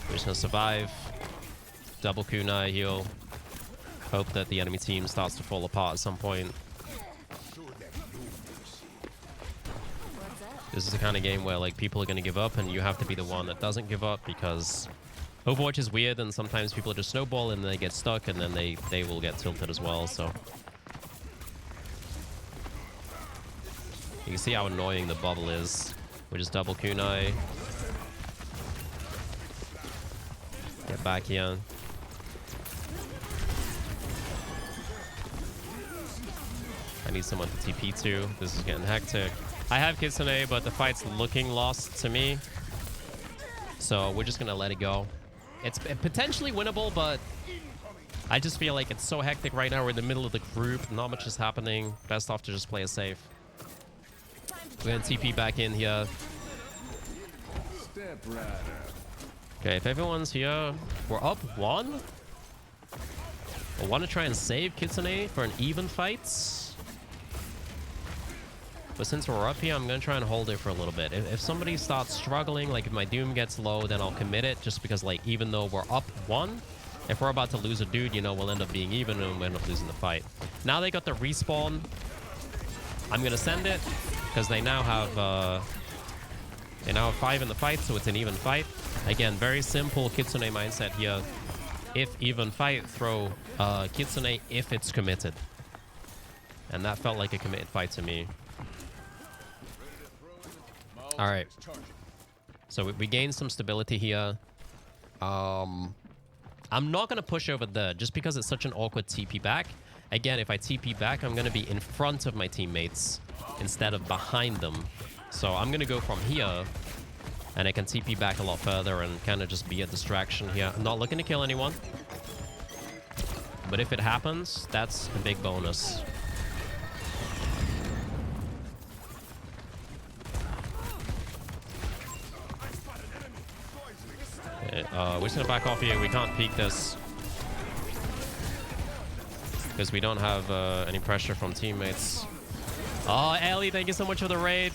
[SPEAKER 1] We're just gonna survive. Double kunai heal. Hope that the enemy team starts to fall apart at some point. This is the kind of game where like people are gonna give up and you have to be the one that doesn't give up, because Overwatch is weird and sometimes people just snowball and they get stuck and then they will get tilted as well, so. You can see how annoying the bubble is. We just double kunai. Get back here. I need someone to TP to. This is getting hectic. I have Kitsune, but the fight's looking lost to me. So we're just gonna let it go. It's potentially winnable, but I just feel like it's so hectic right now. We're in the middle of the group. Not much is happening. Best off to just play it safe. We're gonna TP back in here. Okay, if everyone's here, we're up 1. I want to try and save Kitsune for an even fight. But since we're up here, I'm going to try and hold it for a little bit. If somebody starts struggling, like if my Doom gets low, then I'll commit it, just because like even though we're up 1, if we're about to lose a dude, you know, we'll end up being even and we'll end up losing the fight. Now they got the respawn. I'm going to send it because they now have 5 in the fight, so it's an even fight. Again, very simple Kitsune mindset here. If even fight, throw Kitsune if it's committed. And that felt like a committed fight to me. Alright. So we gained some stability here. I'm not going to push over there just because it's such an awkward TP back. Again, if I TP back, I'm going to be in front of my teammates instead of behind them. So I'm going to go from here, and I can TP back a lot further and kind of just be a distraction here. I'm not looking to kill anyone. But if it happens, that's a big bonus. We're just going to back off here. We can't peek this, because we don't have any pressure from teammates. Oh, Ellie, thank you so much for the raid.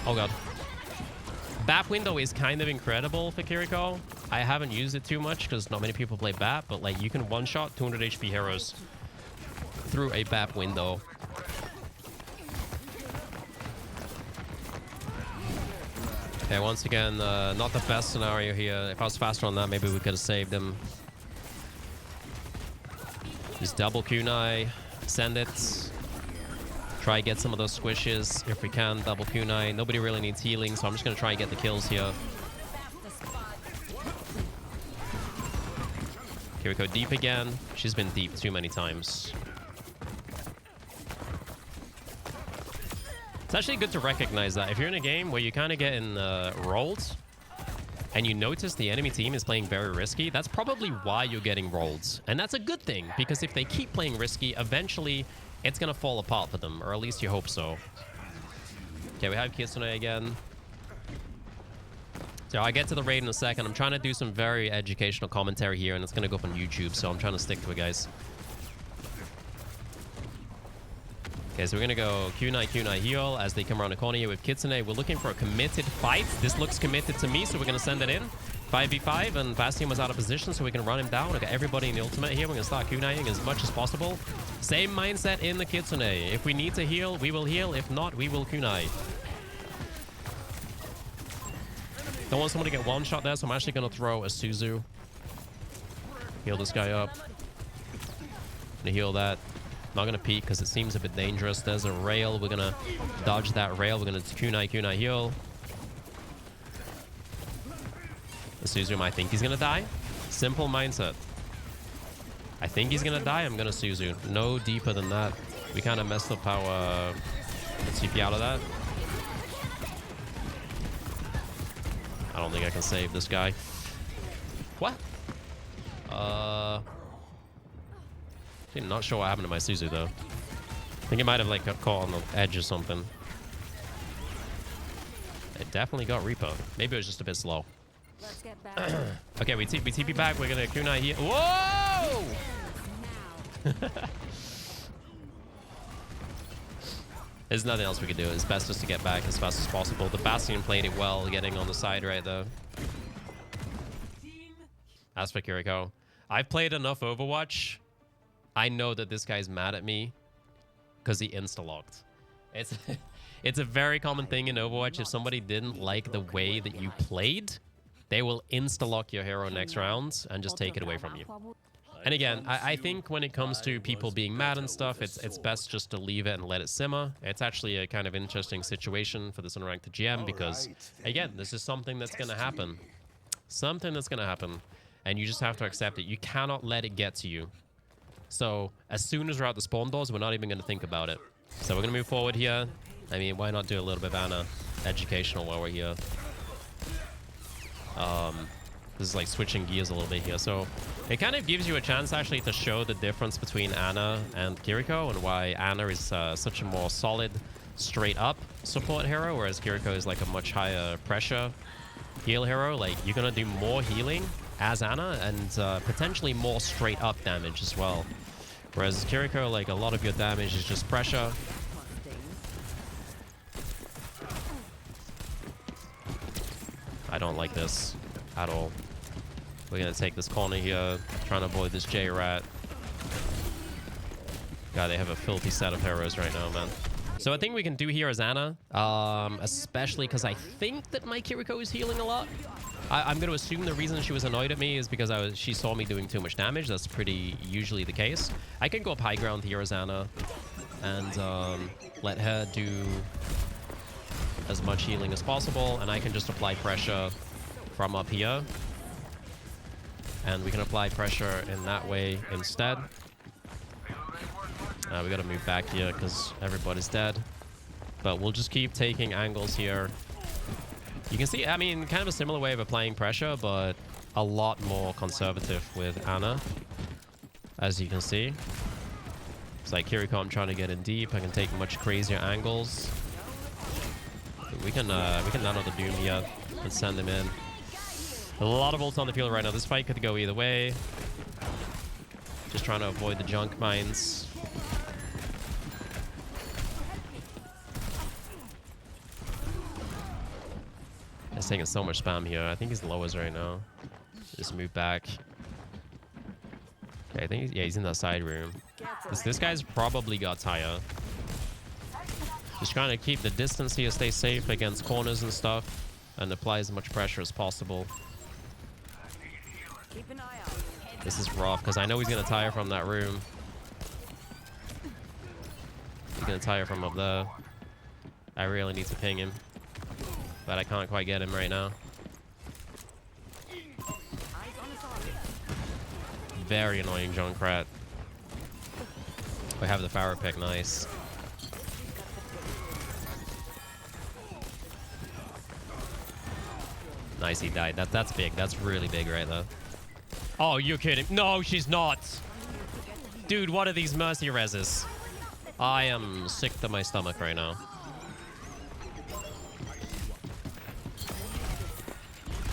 [SPEAKER 1] Oh, God. BAP window is kind of incredible for Kiriko. I haven't used it too much because not many people play BAP, but like you can one-shot 200 HP heroes through a BAP window. Okay, once again, not the best scenario here. If I was faster on that, maybe we could have saved him. Just double kunai, send it. Try get some of those squishes if we can. Double kunai. Nobody really needs healing, so I'm just going to try and get the kills here. Kiriko deep again. She's been deep too many times. It's actually good to recognize that if you're in a game where you kind of get in rolled and you notice the enemy team is playing very risky, that's probably why you're getting rolled. And that's a good thing, because if they keep playing risky, eventually it's going to fall apart for them, or at least you hope so. Okay, we have Kitsune again. So I get to the raid in a second. I'm trying to do some very educational commentary here, and it's going to go up on YouTube, so I'm trying to stick to it, guys. Okay, so we're going to go kunai heal as they come around the corner here with Kitsune. We're looking for a committed fight. This looks committed to me, so we're going to send it in. 5v5, and Bastion was out of position, so we can run him down. We got everybody in the ultimate here. We're going to start kunaiing as much as possible. Same mindset in the Kitsune. If we need to heal, we will heal. If not, we will kunai. Don't want someone to get one shot there, so I'm actually going to throw a Suzu. Heal this guy up. Gonna heal that. Not gonna peek because it seems a bit dangerous. There's a rail. We're gonna dodge that rail. We're gonna kunai heal. The Suzu, I think he's gonna die. Simple mindset. I think he's gonna die. I'm gonna Suzu. No deeper than that. We kind of messed up our TP out of that. I don't think I can save this guy. What? Not sure what happened to my Suzu though. I think it might have like got caught on the edge or something. It definitely got repo. Maybe it was just a bit slow.
[SPEAKER 2] Let's get back.
[SPEAKER 1] Okay, we TP back. We're gonna kunai here. Whoa! There's nothing else we can do. It's best just to get back as fast as possible. The Bastion played it well, getting on the side right there. As for Kiriko, I've played enough Overwatch. I know that this guy's mad at me because he insta-locked. It's a very common thing in Overwatch. If somebody didn't like the way that you played, they will insta-lock your hero next round and just take it away from you. And again, I think when it comes to people being mad and stuff, it's best just to leave it and let it simmer. It's actually a kind of interesting situation for this unranked GM because, again, this is something that's going to happen. Something that's going to happen. And you just have to accept it. You cannot let it get to you. So as soon as we're out the spawn doors, we're not even going to think about it. So we're going to move forward here. I mean, why not do a little bit of Ana educational while we're here? This is like switching gears a little bit here. So it kind of gives you a chance actually to show the difference between Ana and Kiriko and why Ana is such a more solid, straight up support hero, whereas Kiriko is like a much higher pressure heal hero. Like you're going to do more healing as Ana and potentially more straight up damage as well. Whereas Kiriko, like a lot of your damage is just pressure. I don't like this at all. We're gonna take this corner here, trying to avoid this J-Rat. God, they have a filthy set of heroes right now, man. So I think we can do here as Ana, especially because I think that my Kiriko is healing a lot. I'm going to assume the reason she was annoyed at me is because she saw me doing too much damage. That's pretty usually the case. I can go up high ground here as Ana and let her do as much healing as possible, and I can just apply pressure from up here. And we can apply pressure in that way instead. We gotta move back here because everybody's dead. But we'll just keep taking angles here. You can see, I mean, kind of a similar way of applying pressure, but a lot more conservative with Ana, as you can see. It's like Kiriko, I'm trying to get in deep. I can take much crazier angles. We can nano the Doom here and send him in. A lot of ults on the field right now. This fight could go either way. Just trying to avoid the junk mines. He's taking so much spam here. I think he's lowers right now. Just move back. Okay, I think he's in that side room. This guy's probably got Taya. Just trying to keep the distance here, stay safe against corners and stuff, and apply as much pressure as possible.
[SPEAKER 2] Keep an eye out.
[SPEAKER 1] This is rough because I know he's gonna tire from that room. He's gonna tire from up there. I really need to ping him, but I can't quite get him right now. Very annoying Junkrat. We have the Farah pick, nice. Nice, he died. That's big. That's really big right there. Oh, you're kidding. No, she's not. Dude, what are these mercy reses? I am sick to my stomach right now.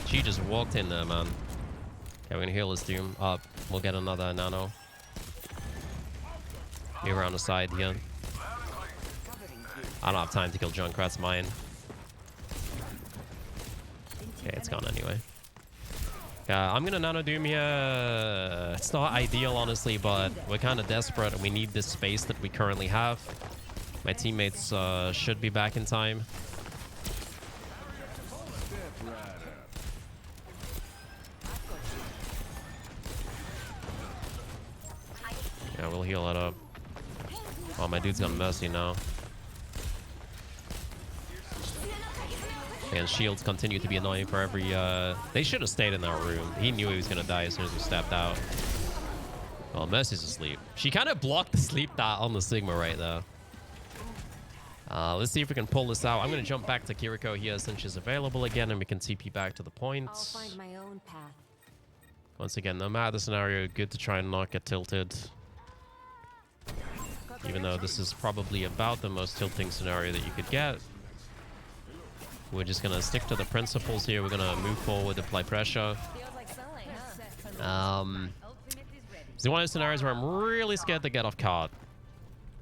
[SPEAKER 1] She just walked in there, man. Okay, we're gonna heal this Doom up. We'll get another nano. Move around the side here. I don't have time to kill Junkrat's mine. Okay, it's gone anyway. Yeah, I'm gonna Nano Doom here. It's not ideal, honestly, but we're kind of desperate and we need this space that we currently have. My teammates should be back in time. Yeah, we'll heal it up. Oh, my dude's got Mercy now. And shields continue to be annoying for every... They should have stayed in that room. He knew he was going to die as soon as we stepped out. Oh, Mercy's asleep. She kind of blocked the sleep dart on the Sigma right there. Let's see if we can pull this out. I'm going to jump back to Kiriko here since she's available again, and we can TP back to the point.
[SPEAKER 2] I'll find my own path.
[SPEAKER 1] Once again, no matter the scenario, good to try and not get tilted. Even though this is probably about the most tilting scenario that you could get. We're just going to stick to the principles here. We're going to move forward, apply pressure. It's one of those scenarios where I'm really scared to get off card.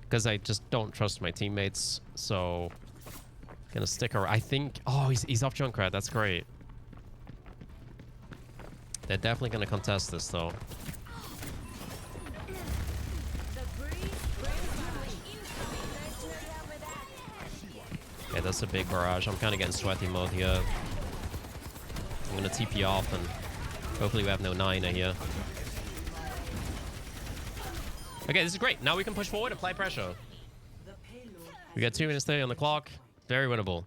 [SPEAKER 1] Because I just don't trust my teammates. So, going to stick around. I think... Oh, he's off Junkrat. That's great. They're definitely going to contest this, though. Yeah, that's a big barrage. I'm kind of getting sweaty mode here. I'm going to TP off and hopefully we have no 9er here. Okay, this is great. Now we can push forward, apply pressure. We got 2 minutes 30 on the clock. Very winnable.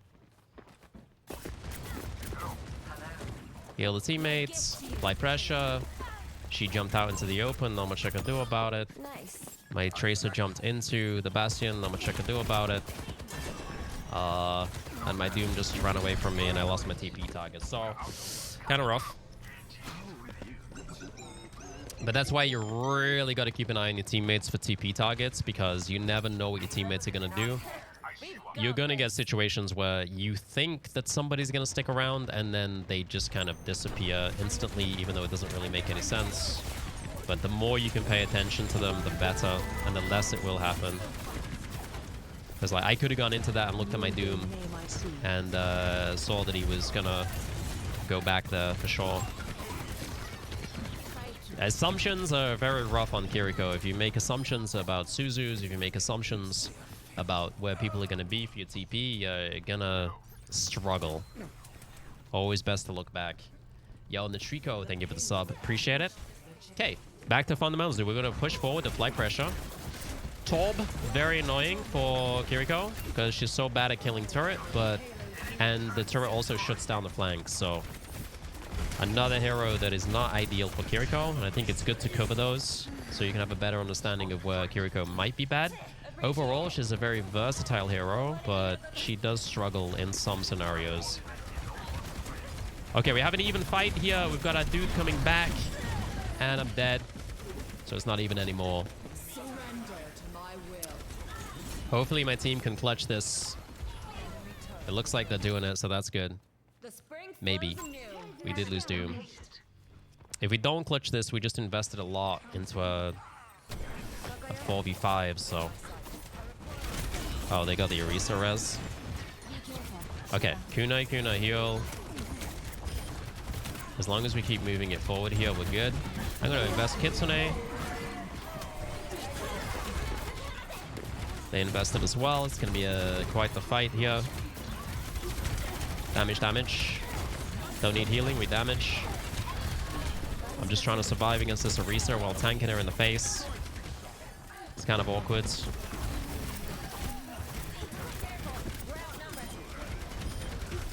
[SPEAKER 1] Heal the teammates, apply pressure. She jumped out into the open, not much I can do about it.
[SPEAKER 2] Nice.
[SPEAKER 1] My Tracer jumped into the Bastion, not much I can do about it. And my Doom just ran away from me and I lost my TP target. So, kind of rough. But that's why you really got to keep an eye on your teammates for TP targets, because you never know what your teammates are going to do. You're going to get situations where you think that somebody's going to stick around and then they just kind of disappear instantly, even though it doesn't really make any sense. But the more you can pay attention to them, the better, and the less it will happen. Because like I could have gone into that and looked at my Doom and saw that he was gonna go back there for sure. Assumptions are very rough on Kiriko. If you make assumptions about Suzus, if you make assumptions about where people are gonna be for your TP, you're gonna struggle. Always best to look back. Yo, Natrico, thank you for the sub. Appreciate it. Okay, back to fundamentals. We're gonna push forward, apply pressure. Torb, very annoying for Kiriko because she's so bad at killing turret, and the turret also shuts down the flanks, so another hero that is not ideal for Kiriko, and I think it's good to cover those so you can have a better understanding of where Kiriko might be bad. Overall, she's a very versatile hero, but she does struggle in some scenarios. Okay, we have an even fight here. We've got our dude coming back, and I'm dead, so it's not even anymore. Hopefully my team can clutch this. It looks like they're doing it, so that's good. Maybe. We did lose Doom. If we don't clutch this, we just invested a lot into a 4v5, so... Oh, they got the Orisa res. Okay, Kunai heal. As long as we keep moving it forward here, we're good. I'm going to invest Kitsune. They invested as well. It's going to be quite the fight here. Damage. Don't need healing, we damage. I'm just trying to survive against this Orisa while tanking her in the face. It's kind of awkward.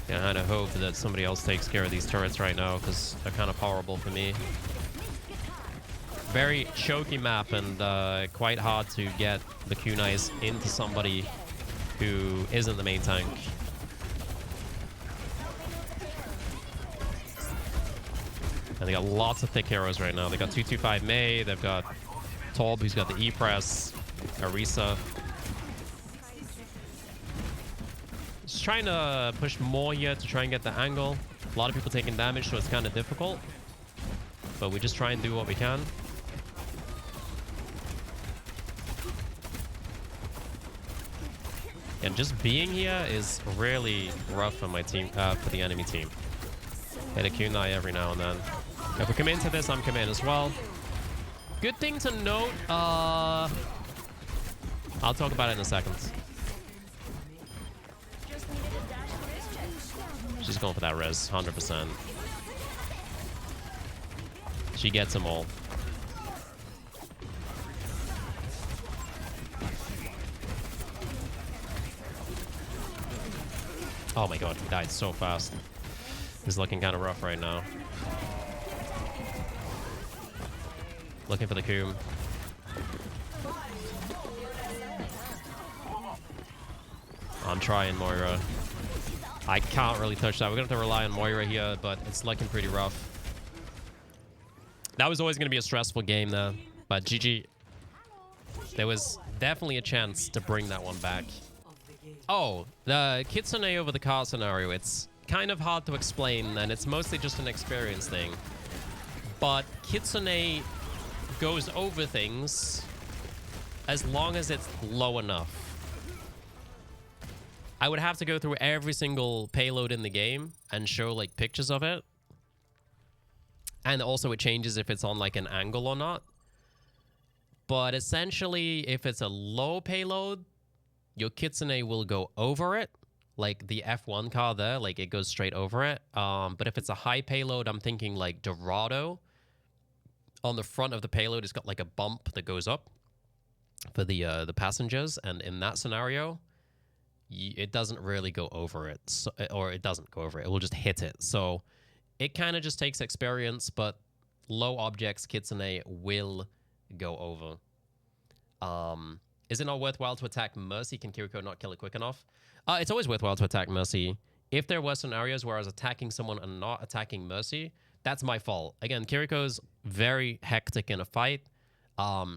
[SPEAKER 1] I kind of hope that somebody else takes care of these turrets right now because they're kind of horrible for me. Very choky map and quite hard to get the kunais into somebody who isn't the main tank. And they got lots of thick heroes right now. They got 225 Mei, they've got Torb who's got the E-Press, Orisa. Just trying to push more here to try and get the angle. A lot of people taking damage, so it's kind of difficult. But we just try and do what we can. And just being here is really rough for my team, for the enemy team. Hit a kunai every now and then. If we come into this, I'm coming as well. Good thing to note, I'll talk about it in a second. She's going for that res, 100%. She gets them all. Oh my god, he died so fast. He's looking kind of rough right now. Looking for the coom. I'm trying Moira. I can't really touch that. We're going to have to rely on Moira here, but it's looking pretty rough. That was always going to be a stressful game there, but GG. There was definitely a chance to bring that one back. Oh, the Kitsune over the car scenario. It's kind of hard to explain, and it's mostly just an experience thing. But Kitsune goes over things as long as it's low enough. I would have to go through every single payload in the game and show like pictures of it. And also it changes if it's on like an angle or not. But essentially, if it's a low payload, your Kitsune will go over it. Like the F1 car there, like it goes straight over it. But if it's a high payload, I'm thinking like Dorado. On the front of the payload, it's got like a bump that goes up for the passengers. And in that scenario, it doesn't really go over it. So, or it doesn't go over it. It will just hit it. So it kind of just takes experience, but low objects, Kitsune will go over. Is it not worthwhile to attack Mercy? Can Kiriko not kill it quick enough? It's always worthwhile to attack Mercy. If there were scenarios where I was attacking someone and not attacking Mercy, that's my fault. Again, Kiriko's very hectic in a fight.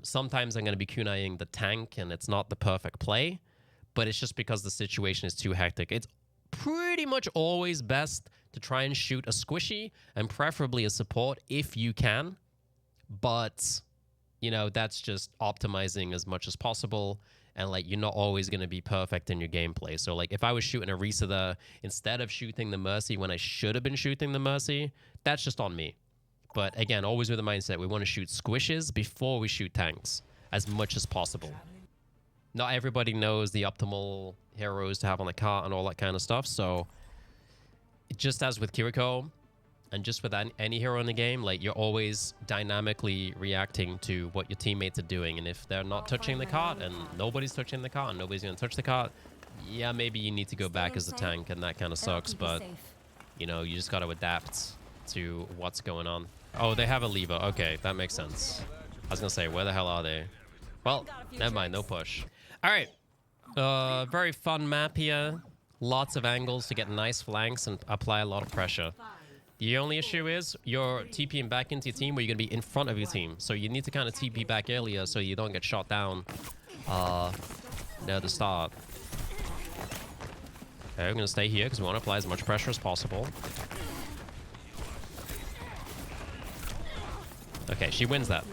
[SPEAKER 1] Sometimes I'm going to be kunaiing the tank and it's not the perfect play, but it's just because the situation is too hectic. It's pretty much always best to try and shoot a squishy and preferably a support if you can. But, you know, that's just optimizing as much as possible. And, like, you're not always going to be perfect in your gameplay. So, like, if I was shooting a Risa there, instead of shooting the Mercy when I should have been shooting the Mercy, that's just on me. But, again, always with the mindset, we want to shoot squishes before we shoot tanks as much as possible. Not everybody knows the optimal heroes to have on the cart and all that kind of stuff. So, just as with Kiriko, and just with any hero in the game, like, you're always dynamically reacting to what your teammates are doing. And if they're not touching the cart and nobody's touching the cart and nobody's going to touch the cart, yeah, maybe you need to go back as a tank and that kind of sucks. But, you know, you just got to adapt to what's going on. Oh, they have a lever. Okay, that makes sense. I was going to say, where the hell are they? Well, never mind. No push. All right. Very fun map here. Lots of angles to get nice flanks and apply a lot of pressure. The only issue is you're TPing back into your team where you're going to be in front of your team. So you need to kind of TP back earlier so you don't get shot down near the start. Okay, we're going to stay here because we want to apply as much pressure as possible. Okay, she wins that.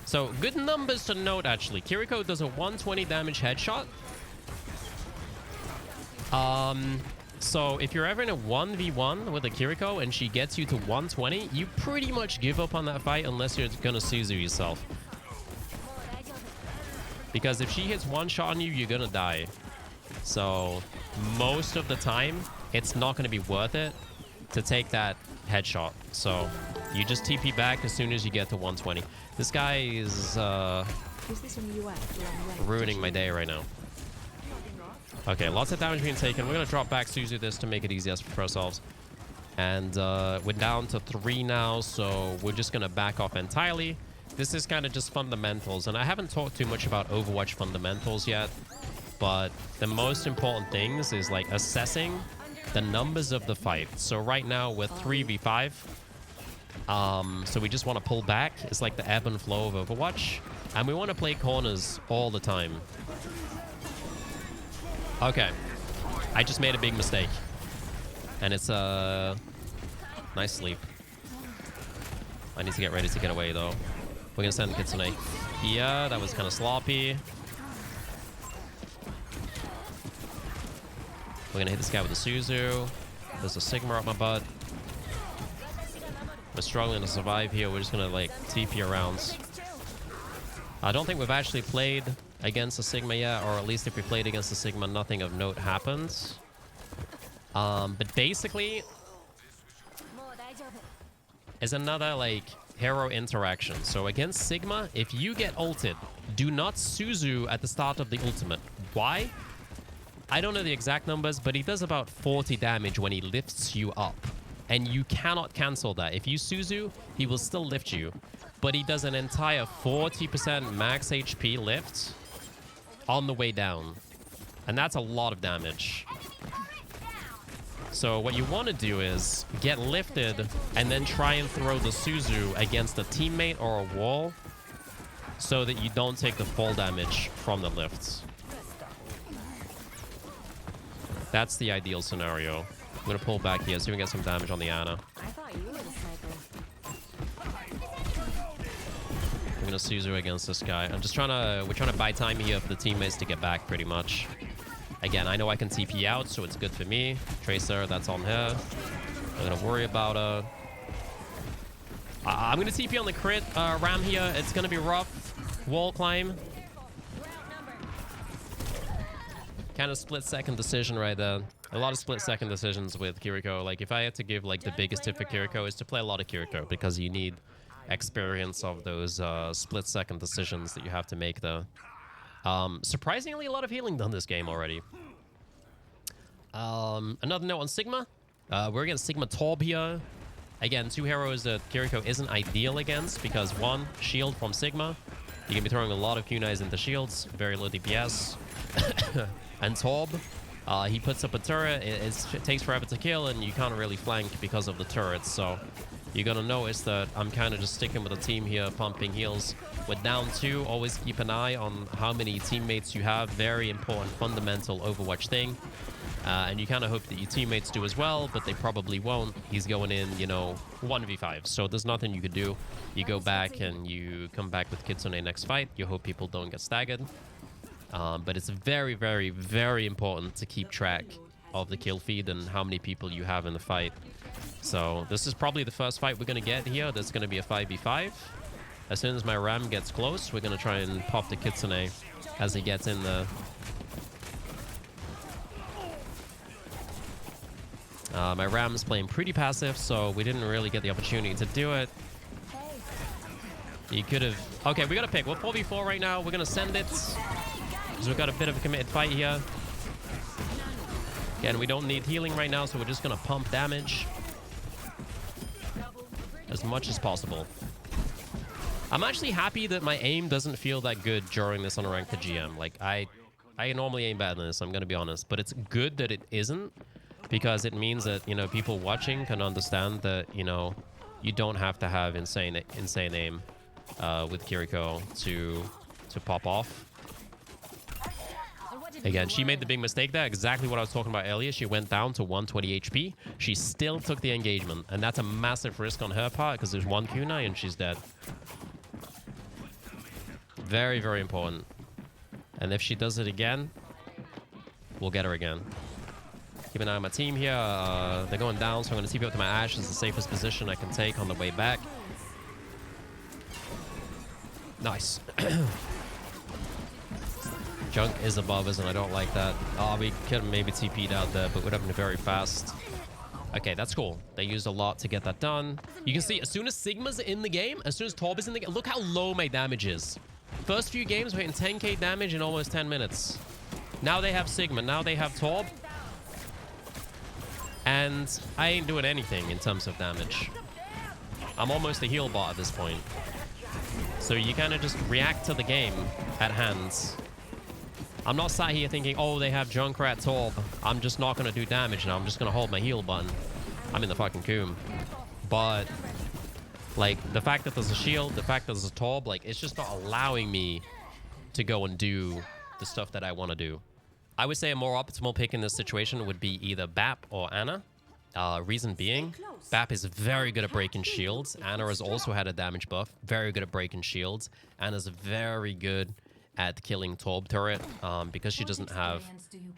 [SPEAKER 1] So good numbers to note, actually. Kiriko does a 120 damage headshot. So if you're ever in a 1v1 with a Kiriko and she gets you to 120, you pretty much give up on that fight unless you're gonna Suzu yourself. Because if she hits one shot on you, you're gonna die. So most of the time, it's not gonna be worth it to take that headshot. So you just TP back as soon as you get to 120. This guy is ruining my day right now. Okay, lots of damage being taken. We're going to drop back Suzu this to make it easier for ourselves. And we're down to 3 now, so we're just going to back off entirely. This is kind of just fundamentals. And I haven't talked too much about Overwatch fundamentals yet. But the most important things is like assessing the numbers of the fight. So right now we're 3v5. So we just want to pull back. It's like the ebb and flow of Overwatch. And we want to play corners all the time. Okay, I just made a big mistake. And it's nice sleep. I need to get ready to get away though. We're gonna send Kitsune. Yeah, that was kind of sloppy. We're gonna hit this guy with a Suzu. There's a Sigma up my butt. We're struggling to survive here. We're just gonna like TP around. I don't think we've actually played against a Sigma yet, or at least if we played against a Sigma, nothing of note happens. But basically, is another like hero interaction. So against Sigma, if you get ulted, do not Suzu at the start of the ultimate. Why? I don't know the exact numbers, but he does about 40 damage when he lifts you up. And you cannot cancel that. If you Suzu, he will still lift you. But he does an entire 40% max HP lift on the way down. And that's a lot of damage. So what you want to do is get lifted and then try and throw the Suzu against a teammate or a wall so that you don't take the fall damage from the lifts. That's the ideal scenario. I'm going to pull back here so we can get some damage on the Ana.
[SPEAKER 2] I thought you were the sniper.
[SPEAKER 1] I'm going to Suzu against this guy. We're trying to buy time here for the teammates to get back pretty much. Again, I know I can TP out, so it's good for me. Tracer, that's on her. I'm going to worry about her. I'm going to TP on the crit ram here. It's going to be rough. Wall climb. Kind of split-second decision right there. A lot of split-second decisions with Kiriko. Like, if I had to give, like, the biggest tip for Kiriko is to play a lot of Kiriko, because you need experience of those split-second decisions that you have to make there. Surprisingly, a lot of healing done this game already. Another note on Sigma. We're against Sigma Torb here. Again, two heroes that Kiriko isn't ideal against, because one, shield from Sigma. You can be throwing a lot of kunais into shields, very low DPS. And Torb, he puts up a turret, it takes forever to kill, and you can't really flank because of the turrets. So you're gonna notice that I'm kind of just sticking with the team here, pumping heals. With down 2, always keep an eye on how many teammates you have. Very important, fundamental Overwatch thing. And you kind of hope that your teammates do as well, but they probably won't. He's going in, you know, 1v5. So there's nothing you could do. You go back and you come back with Kitsune next fight. You hope people don't get staggered. But it's very, very, very important to keep track of the kill feed and how many people you have in the fight. So this is probably the first fight we're going to get here. There's going to be a 5v5. As soon as my Ram gets close, we're going to try and pop the Kitsune as he gets in there. My Ram's playing pretty passive, so we didn't really get the opportunity to do it. You could have... Okay, we got to pick. We're 4v4 right now. We're going to send it. Because we've got a bit of a committed fight here. Again, we don't need healing right now, so we're just going to pump damage as much as possible. I'm actually happy that my aim doesn't feel that good during this Unranked GM. Like, I normally aim better than this, I'm going to be honest. But it's good that it isn't, because it means that, you know, people watching can understand that, you know, you don't have to have insane aim with Kiriko to pop off. Again, she made the big mistake there. Exactly what I was talking about earlier. She went down to 120 HP. She still took the engagement. And that's a massive risk on her part, because there's one kunai and she's dead. Very, very important. And if she does it again, we'll get her again. Keep an eye on my team here. They're going down, so I'm going to TP up to my Ashe. It's the safest position I can take on the way back. Nice. Junk is above us, and I don't like that. Oh, we could have maybe TP'd out there, but would have been very fast. Okay, that's cool. They used a lot to get that done. You can see, as soon as Sigma's in the game, as soon as Torb is in the game, look how low my damage is. First few games, we're hitting 10k damage in almost 10 minutes. Now they have Sigma. Now they have Torb. And I ain't doing anything in terms of damage. I'm almost a heal bot at this point. So you kind of just react to the game at hand. I'm not sat here thinking, oh, they have Junkrat Torb. I'm just not going to do damage now. I'm just going to hold my heal button. I'm in the fucking coom. But, like, the fact that there's a shield, the fact that there's a Torb, like, it's just not allowing me to go and do the stuff that I want to do. I would say a more optimal pick in this situation would be either BAP or Ana. Reason being, BAP is very good at breaking shields. Ana has also had a damage buff. Very good at breaking shields. Ana's very good at killing Torb turret. Because she doesn't have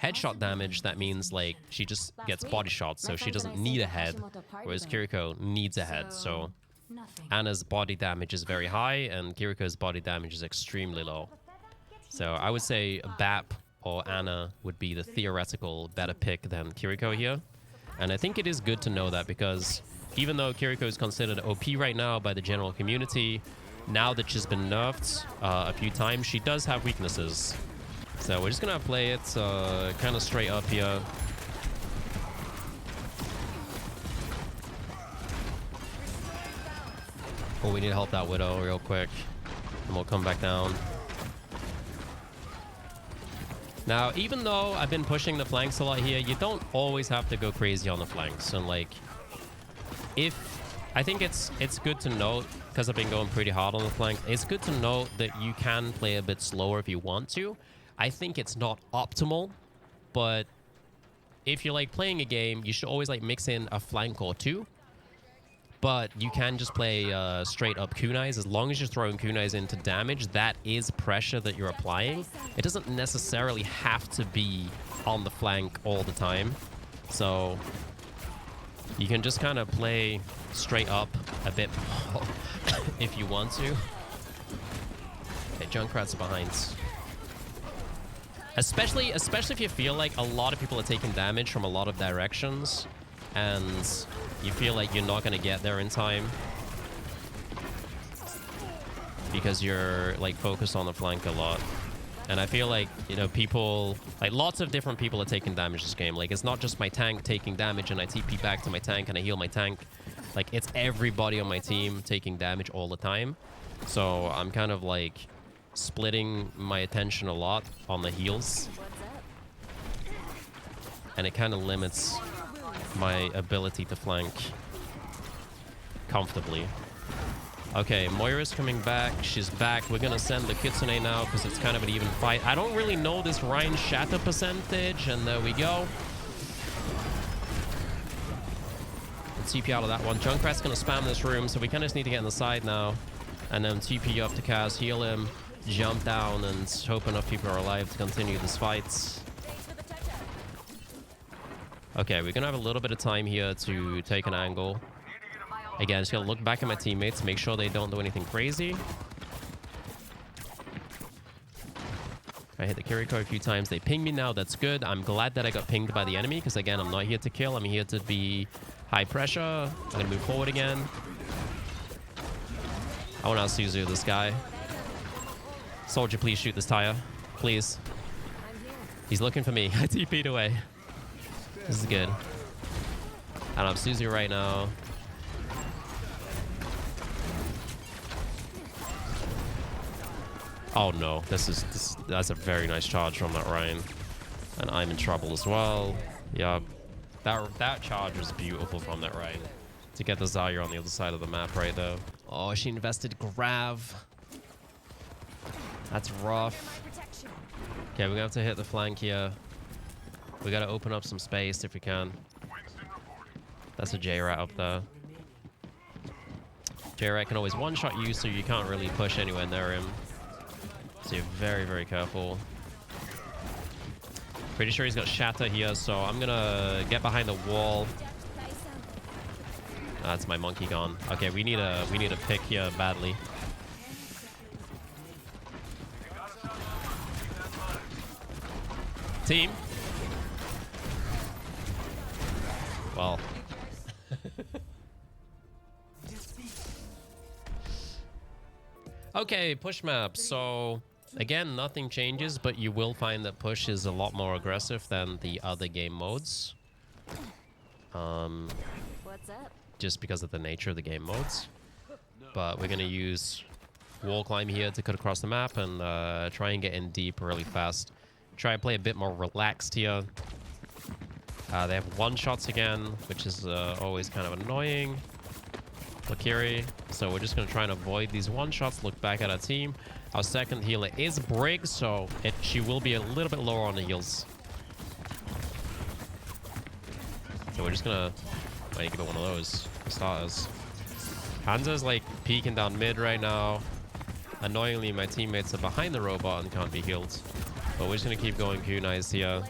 [SPEAKER 1] headshot damage, that means, like, she just gets body shots, so she doesn't need a head. Whereas Kiriko needs a head. So
[SPEAKER 2] Nothing.
[SPEAKER 1] Anna's body damage is very high, and Kiriko's body damage is extremely low. So I would say BAP or Anna would be the theoretical better pick than Kiriko here. And I think it is good to know that, because even though Kiriko is considered OP right now by the general community, now that she's been nerfed a few times, she does have weaknesses. So we're just going to play it kind of straight up here. Oh, we need to help that Widow real quick, and we'll come back down. Now, even though I've been pushing the flanks a lot here, you don't always have to go crazy on the flanks. And like, I think it's good to note, because I've been going pretty hard on the flank, it's good to note that you can play a bit slower if you want to. I think it's not optimal, but if you're like playing a game, you should always like mix in a flank or two. But you can just play straight up kunais. As long as you're throwing kunais into damage, that is pressure that you're applying. It doesn't necessarily have to be on the flank all the time. So you can just kind of play straight up a bit more if you want to. Okay, Junkrat's behind. Especially if you feel like a lot of people are taking damage from a lot of directions, and you feel like you're not going to get there in time because you're like focused on the flank a lot. And I feel like, you know, people, like lots of different people are taking damage this game. Like, it's not just my tank taking damage and I TP back to my tank and I heal my tank. Like, it's everybody on my team taking damage all the time. So I'm kind of like splitting my attention a lot on the heals. And it kind of limits my ability to flank comfortably. Okay, Moira's coming back. She's back. We're gonna send the Kitsune now because it's kind of an even fight. I don't really know this Rein shatter percentage, and there we go. Let's TP out of that one. Junkrat's gonna spam this room, so we kind of just need to get on the side now. And then TP up to Kaz, heal him, jump down, and hope enough people are alive to continue this fight. Okay, we're gonna have a little bit of time here to take an angle. Again, just gonna look back at my teammates, make sure they don't do anything crazy. I hit the Kiriko a few times. They pinged me now. That's good. I'm glad that I got pinged by the enemy, because again, I'm not here to kill. I'm here to be high pressure. I'm gonna move forward again. I want to Suzu this guy. Soldier, please shoot this tire. Please. He's looking for me. I TP'd away. This is good. I don't have Suzu right now. Oh no, that's a very nice charge from that Rein. And I'm in trouble as well. Yeah, that charge was beautiful from that Rein. To get the Zarya on the other side of the map right there. Oh, she invested Grav. That's rough. Okay, we're gonna have to hit the flank here. We gotta open up some space if we can. That's a J-Rat up there. J-Rat can always one-shot you, so you can't really push anywhere near him. So you're very, very careful. Pretty sure he's got Shatter here, so I'm gonna get behind the wall. That's my monkey gone. Okay, we need a pick here badly. Team. Well. Okay, push map. So again, nothing changes, but you will find that push is a lot more aggressive than the other game modes.
[SPEAKER 2] What's up?
[SPEAKER 1] Just because of the nature of the game modes. But we're gonna use wall climb here to cut across the map and try and get in deep really fast. Try and play a bit more relaxed here. They have one-shots again, which is always kind of annoying. Valkyrie. So we're just going to try and avoid these one-shots. Look back at our team. Our second healer is Briggs, so she will be a little bit lower on the heals. So we're just going to give it one of those starters. Hanzo's like peeking down mid right now. Annoyingly, my teammates are behind the robot and can't be healed. But we're just going to keep going kunais here.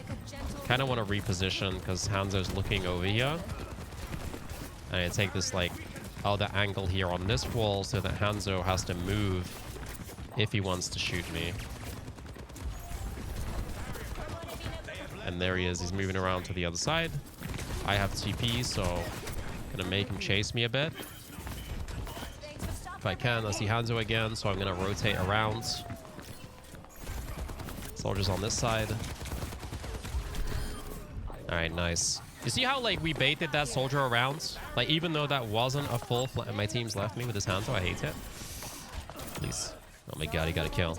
[SPEAKER 1] Kind of want to reposition because Hanzo's looking over here. And I take this like other angle here on this wall so that Hanzo has to move if he wants to shoot me. And there he is. He's moving around to the other side. I have TP, so gonna make him chase me a bit. If I can, I see Hanzo again, so I'm gonna rotate around. Soldiers on this side. Alright, nice. You see how, like, we baited that soldier around? Like, even though that wasn't a full... My team's left me with his Hanzo. I hate it. Please. Oh my god, he got a kill.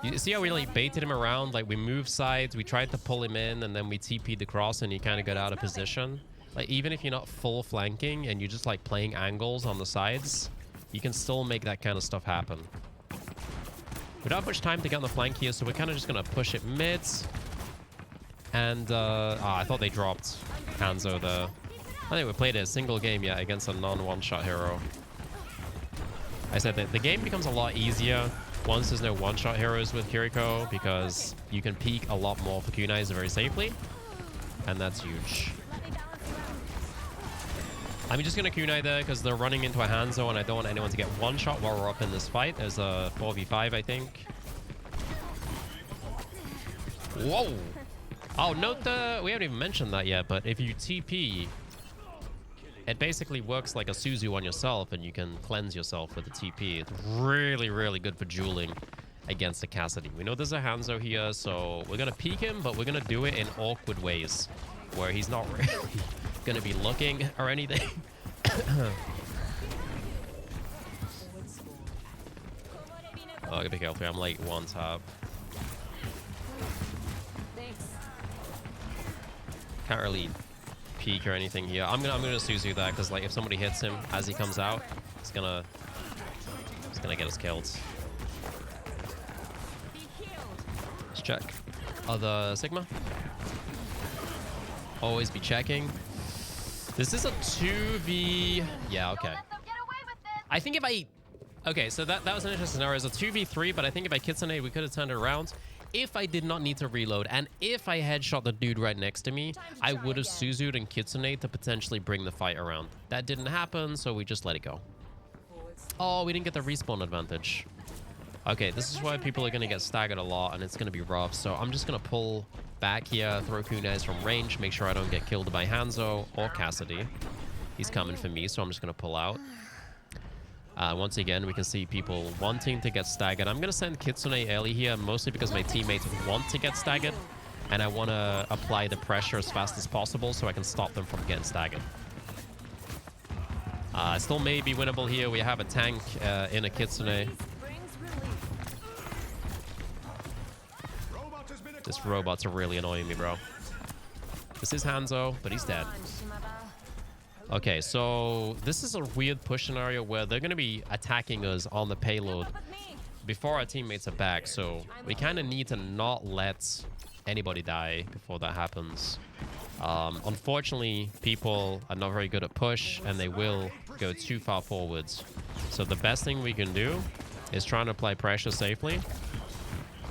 [SPEAKER 1] You see how we, like, baited him around? Like, we moved sides, we tried to pull him in, and then we TP'd across, and he kind of got out of position. Like, even if you're not full flanking, and you're just, like, playing angles on the sides, you can still make that kind of stuff happen. We don't have much time to get on the flank here, so we're kind of just going to push it mid. And, I thought they dropped Hanzo there. I think we played a single game yet against a non-one-shot hero. I said that the game becomes a lot easier once there's no one-shot heroes with Kiriko, because you can peek a lot more for kunais very safely. And that's huge. I'm just going to kunai there because they're running into a Hanzo and I don't want anyone to get one shot while we're up in this fight. There's a 4v5, I think. Whoa! Oh, note we haven't even mentioned that yet, but if you TP, it basically works like a Suzu on yourself and you can cleanse yourself with a TP. It's really, really good for dueling against a Cassidy. We know there's a Hanzo here, so we're going to peek him, but we're going to do it in awkward ways where he's not really going to be looking or anything. Oh, I gotta be careful. I'm like one tap. Can't really peek or anything here. I'm gonna Suzu that because like if somebody hits him as he comes out, it's gonna get us killed. Let's check. Other Sigma. Always be checking. This is a 2v... Yeah, okay. I think if I... Okay, so that was an interesting scenario. It's a 2v3, but I think if I Kitsune, we could have turned it around. If I did not need to reload, and if I headshot the dude right next to me, I would have Suzu'd and Kitsune to potentially bring the fight around. That didn't happen, so we just let it go. Oh, we didn't get the respawn advantage. Okay, this is why people are going to get staggered a lot, and it's going to be rough. So I'm just going to pull back here, throw kunais from range, make sure I don't get killed by Hanzo or Cassidy. He's coming for me, so I'm just going to pull out. Once again, we can see people wanting to get staggered. I'm going to send Kitsune early here, mostly because my teammates want to get staggered, and I want to apply the pressure as fast as possible so I can stop them from getting staggered. Still may be winnable here. We have a tank in a Kitsune. This robot's really annoying me, bro. This is Hanzo, but he's dead. Okay, so this is a weird push scenario where they're going to be attacking us on the payload before our teammates are back. So we kind of need to not let anybody die before that happens. Unfortunately, people are not very good at push, and they will go too far forwards. So the best thing we can do is try and apply pressure safely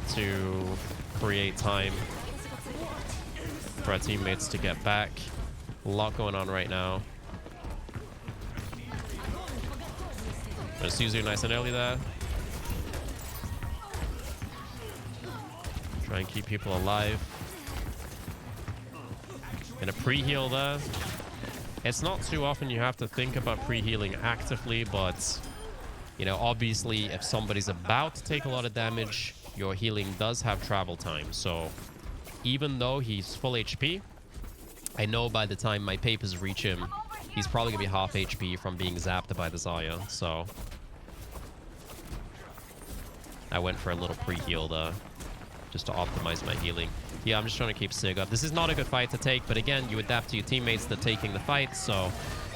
[SPEAKER 1] to create time for our teammates to get back. A lot going on right now. Suzu nice and early there. Try and keep people alive. And a pre-heal there. It's not too often you have to think about pre-healing actively, but, you know, obviously if somebody's about to take a lot of damage, your healing does have travel time. So even though he's full HP, I know by the time my papers reach him, he's probably gonna be half HP from being zapped by the Zarya. So I went for a little pre-heal there, just to optimize my healing. Yeah, I'm just trying to keep Sig up. This is not a good fight to take, but again, you adapt to your teammates that are taking the fight. So,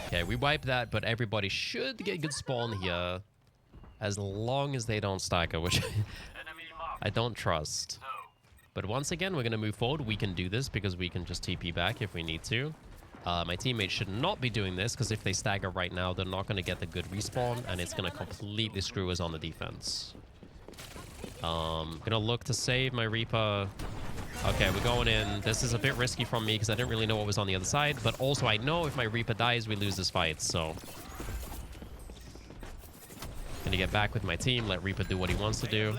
[SPEAKER 1] okay, we wipe that, but everybody should get good spawn here, as long as they don't stagger, which I don't trust. But once again, we're going to move forward. We can do this because we can just TP back if we need to. My teammates should not be doing this because if they stagger right now, they're not going to get the good respawn, and it's going to completely screw us on the defense. Gonna look to save my Reaper. Okay, we're going in. This is a bit risky from me because I didn't really know what was on the other side, but also I know if my Reaper dies, we lose this fight, so Gonna get back with my team, let Reaper do what he wants to do.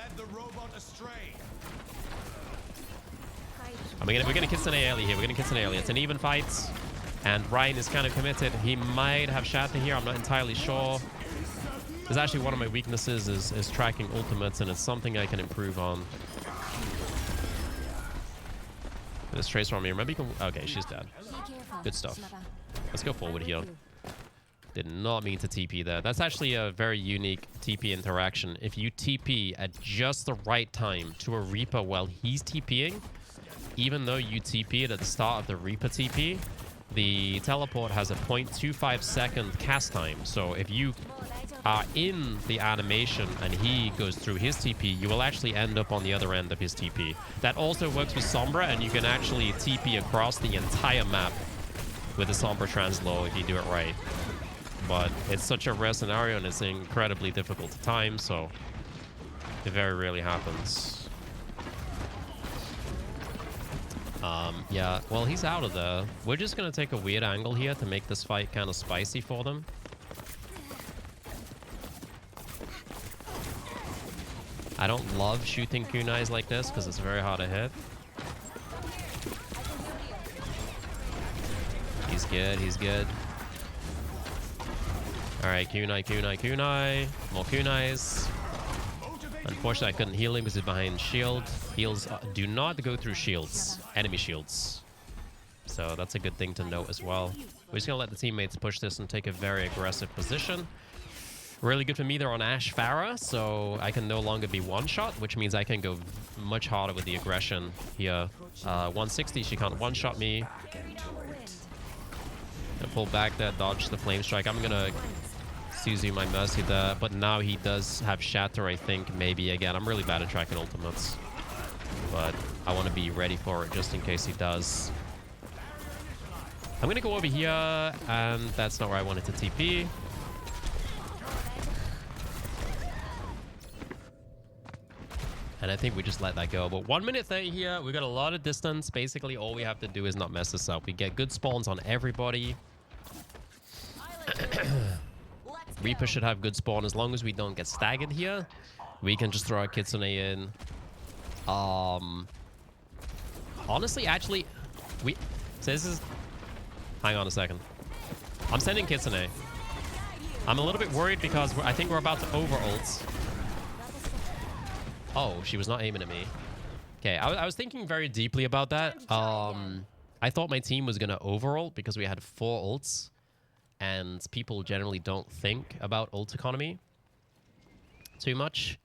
[SPEAKER 1] We're gonna Kitsune early here. We're gonna Kitsune early. It's an even fight. And Ryan is kind of committed. He might have Shatter here. I'm not entirely sure. It's actually one of my weaknesses is tracking ultimates, and it's something I can improve on. This trace from me. Remember you can... Okay, she's dead. Good stuff. Let's go forward here. Did not mean to TP there. That's actually a very unique TP interaction. If you TP at just the right time to a Reaper while he's TPing, even though you TP it at the start of the Reaper TP, the teleport has a 0.25 second cast time. So if you are in the animation and he goes through his TP, you will actually end up on the other end of his TP. That also works with Sombra, and you can actually TP across the entire map with the Sombra Translow if you do it right. But it's such a rare scenario, and it's incredibly difficult to time, so it very rarely happens. Yeah, well, he's out of there. We're just going to take a weird angle here to make this fight kind of spicy for them. I don't love shooting kunais like this because it's very hard to hit. He's good, he's good. Alright, kunai, kunai, kunai. More kunais. Unfortunately, I couldn't heal him because he's behind shield. Heals do not go through shields. Enemy shields. So that's a good thing to note as well. We're just going to let the teammates push this and take a very aggressive position. Really good for me, they're on Ashe Pharah, so I can no longer be one-shot, which means I can go much harder with the aggression here. 160, she can't one-shot me. Gonna pull back there, dodge the Flame Strike. I'm gonna Suzu my Mercy there, but now he does have Shatter, I think, maybe again. I'm really bad at tracking ultimates, but I want to be ready for it just in case he does. I'm gonna go over here, and that's not where I wanted to TP. And I think we just let that go. But 1 minute 30 here. We got a lot of distance. Basically, all we have to do is not mess this up. We get good spawns on everybody. Reaper should have good spawn as long as we don't get staggered here. We can just throw our Kitsune in. Honestly, actually, so this is... Hang on a second. I'm sending Kitsune. I'm a little bit worried because I think we're about to over-ult. Oh, she was not aiming at me. Okay, I was thinking very deeply about that. I thought my team was going to over-ult because we had 4 ults. And people generally don't think about ult economy too much.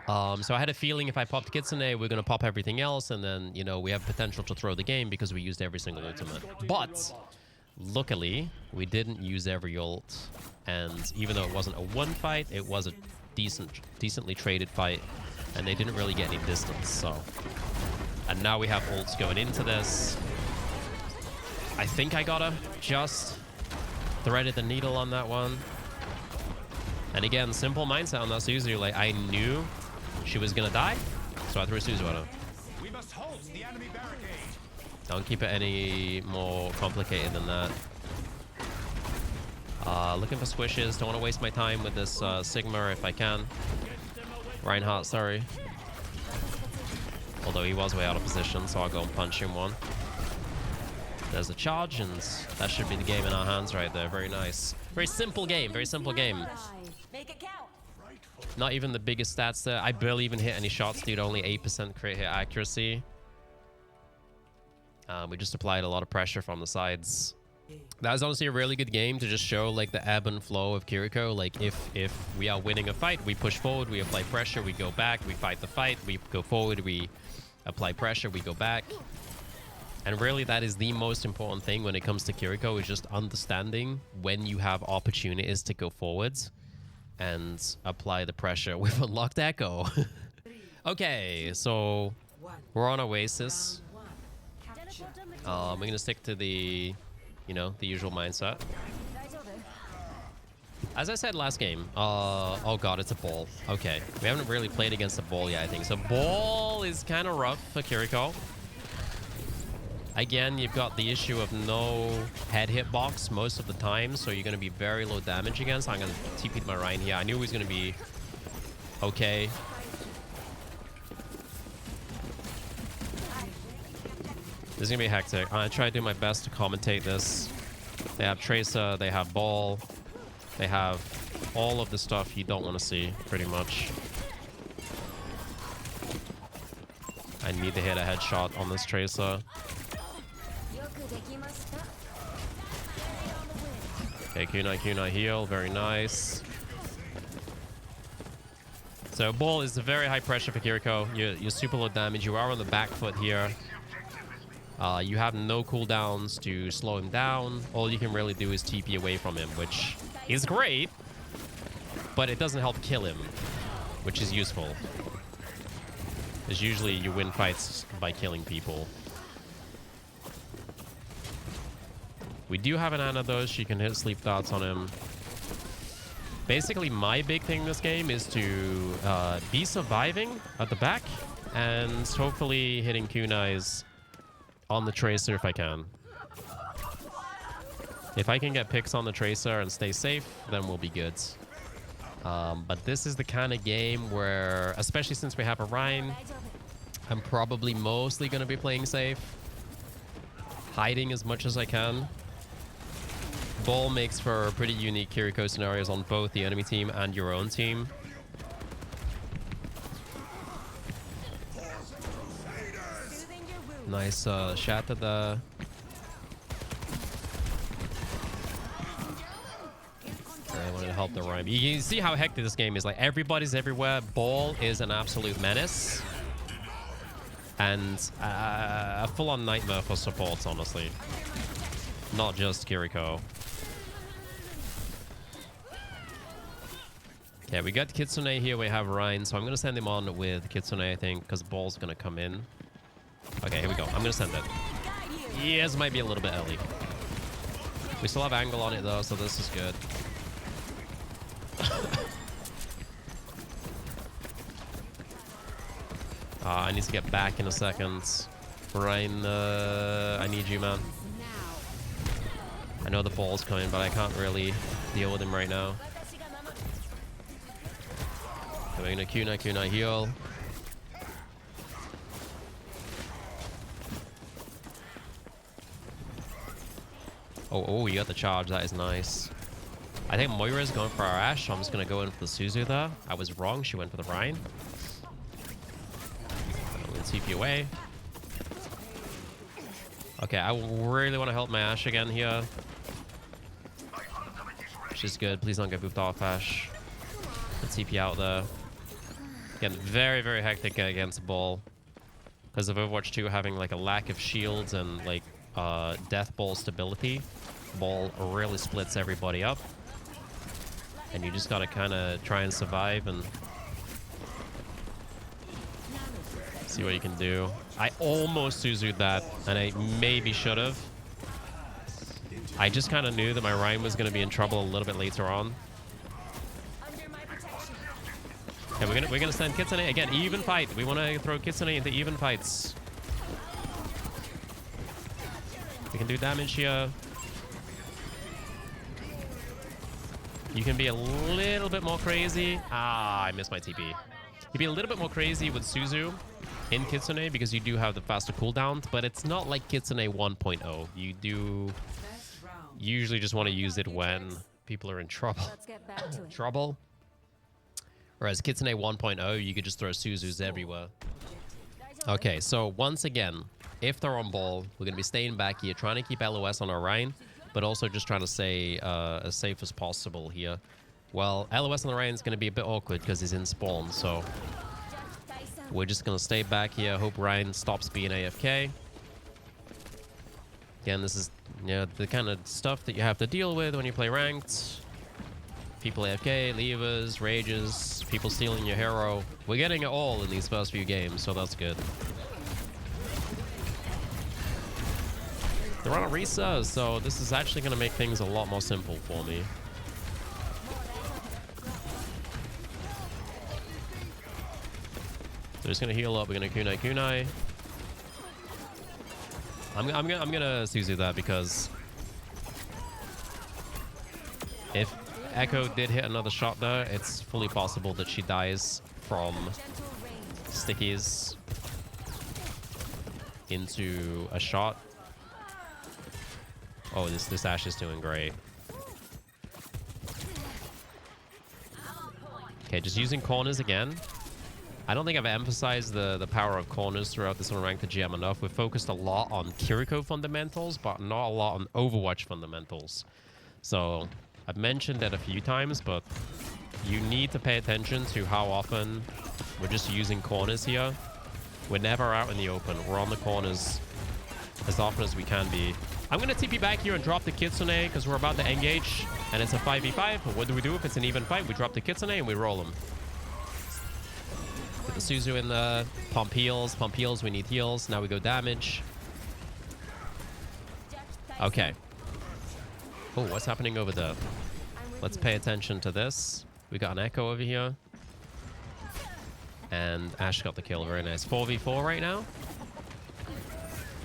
[SPEAKER 1] So I had a feeling if I popped Kitsune, we're going to pop everything else. And then, you know, we have potential to throw the game because we used every single ultimate. But luckily, we didn't use every ult. And even though it wasn't a one fight, it was a decently traded fight. And they didn't really get any distance, so... And now we have ults going into this. I think I gotta just threaded the needle on that one. And again, simple mindset on that Suzu. Like, I knew she was gonna die, so I threw a Suzu at her. We must hold the enemy barricade. Don't keep it any more complicated than that. Looking for squishes. Don't want to waste my time with this Sigma if I can. Reinhardt, sorry. Although he was way out of position, so I'll go and punch him one. There's a charge, and that should be the game in our hands right there. Very nice. Very simple game. Very simple game. Not even the biggest stats there. I barely even hit any shots, dude. Only 8% crit hit accuracy. We just applied a lot of pressure from the sides. That was honestly a really good game to just show like the ebb and flow of Kiriko. Like if we are winning a fight, we push forward, we apply pressure, we go back, we fight the fight, we go forward, we apply pressure, we go back. And really that is the most important thing when it comes to Kiriko, is just understanding when you have opportunities to go forwards and apply the pressure with Unlocked Echo. Okay, so we're on Oasis. We're gonna stick to the, you know, the usual mindset. As I said last game, oh god, it's a ball. Okay, we haven't really played against a ball yet, I think. So ball is kind of rough for Kiriko. Again, you've got the issue of no head hitbox most of the time, so you're going to be very low damage against. I'm going to TP my Ryan here. I knew he was going to be okay. This is going to be hectic. I try to do my best to commentate this. They have Tracer, they have Ball, they have all of the stuff you don't want to see, pretty much. I need to hit a headshot on this Tracer. Okay, Kunai heal, very nice. So Ball is very high pressure for Kiriko. You're super low damage. You are on the back foot here. You have no cooldowns to slow him down. All you can really do is TP away from him, which is great, but it doesn't help kill him, which is useful. Because usually you win fights by killing people. We do have an Ana though. She can hit sleep darts on him. Basically, my big thing in this game is to be surviving at the back and hopefully hitting kunais on the Tracer if I can. If I can get picks on the Tracer and stay safe, then we'll be good. But this is the kind of game where, especially since we have a Rhine, I'm probably mostly going to be playing safe. Hiding as much as I can. Ball makes for pretty unique Kiriko scenarios on both the enemy team and your own team. Nice shatter there. I wanted to help the Rhyme. You can see how hectic this game is. Like, everybody's everywhere. Ball is an absolute menace. And a full-on nightmare for supports, honestly. Not just Kiriko. Okay, we got Kitsune here. We have Ryan, so I'm going to send him on with Kitsune, I think, because Ball's going to come in. Okay, here we go. I'm going to send it. Yes, might be a little bit early. We still have angle on it, though, so this is good. I need to get back in a second. Ryan, I need you, man. I know the ball's coming, but I can't really deal with him right now. Going to Kunai heal. Oh, you got the charge. That is nice. I think Moira's going for our Ashe, so I'm just going to go in for the Suzu there. I was wrong. She went for the Rhine. I'm going to TP away. Okay, I really want to help my Ashe again here. Which is good. Please don't get booped off, Ashe. Let's TP out there. Again, very, very hectic against Ball. Because of Overwatch 2 having like a lack of shields and like death ball stability. Ball really splits everybody up. And you just gotta kind of try and survive and see what you can do. I almost Suzu'd that, and I maybe should have. I just kind of knew that my Rhyme was going to be in trouble a little bit later on. Okay, we're gonna send Kitsune again. Even fight. We want to throw Kitsune into even fights. We can do damage here. You can be a little bit more crazy. Ah, I missed my TP. You'd be a little bit more crazy with Suzu in Kitsune because you do have the faster cooldowns, but it's not like Kitsune 1.0. You do usually just want to use it when people are in trouble.
[SPEAKER 2] Let's get back to it.
[SPEAKER 1] Trouble. Whereas Kitsune 1.0, you could just throw Suzus everywhere. Okay, so once again, if they're on Ball, we're going to be staying back here, trying to keep LOS on our Rhine, but also just trying to stay as safe as possible here. Well, LOS on the Rhine is going to be a bit awkward because he's in spawn, so we're just going to stay back here, hope Rhine stops being AFK. Again, this is the kind of stuff that you have to deal with when you play ranked. People AFK, levers, rages, people stealing your hero. We're getting it all in these first few games, so that's good. They're on a resurge, so this is actually going to make things a lot more simple for me. So just going to heal up. We're going to kunai. I'm gonna Suzu that because if Echo did hit another shot there, it's fully possible that she dies from stickies into a shot. Oh, this Ashe is doing great. Okay, just using corners again. I don't think I've emphasized the power of corners throughout this Unranked GM enough. We've focused a lot on Kiriko fundamentals, but not a lot on Overwatch fundamentals. So I've mentioned that a few times, but you need to pay attention to how often we're just using corners here. We're never out in the open. We're on the corners as often as we can be. I'm going to TP back here and drop the Kitsune because we're about to engage, and it's a 5v5. But what do we do if it's an even fight? We drop the Kitsune and we roll him. Put the Suzu in the pump heals. Pump heals, we need heals. Now we go damage. Okay. Oh, what's happening over there? Let's pay attention to this. We got an Echo over here. And Ashe got the kill. Very nice. 4v4 right now.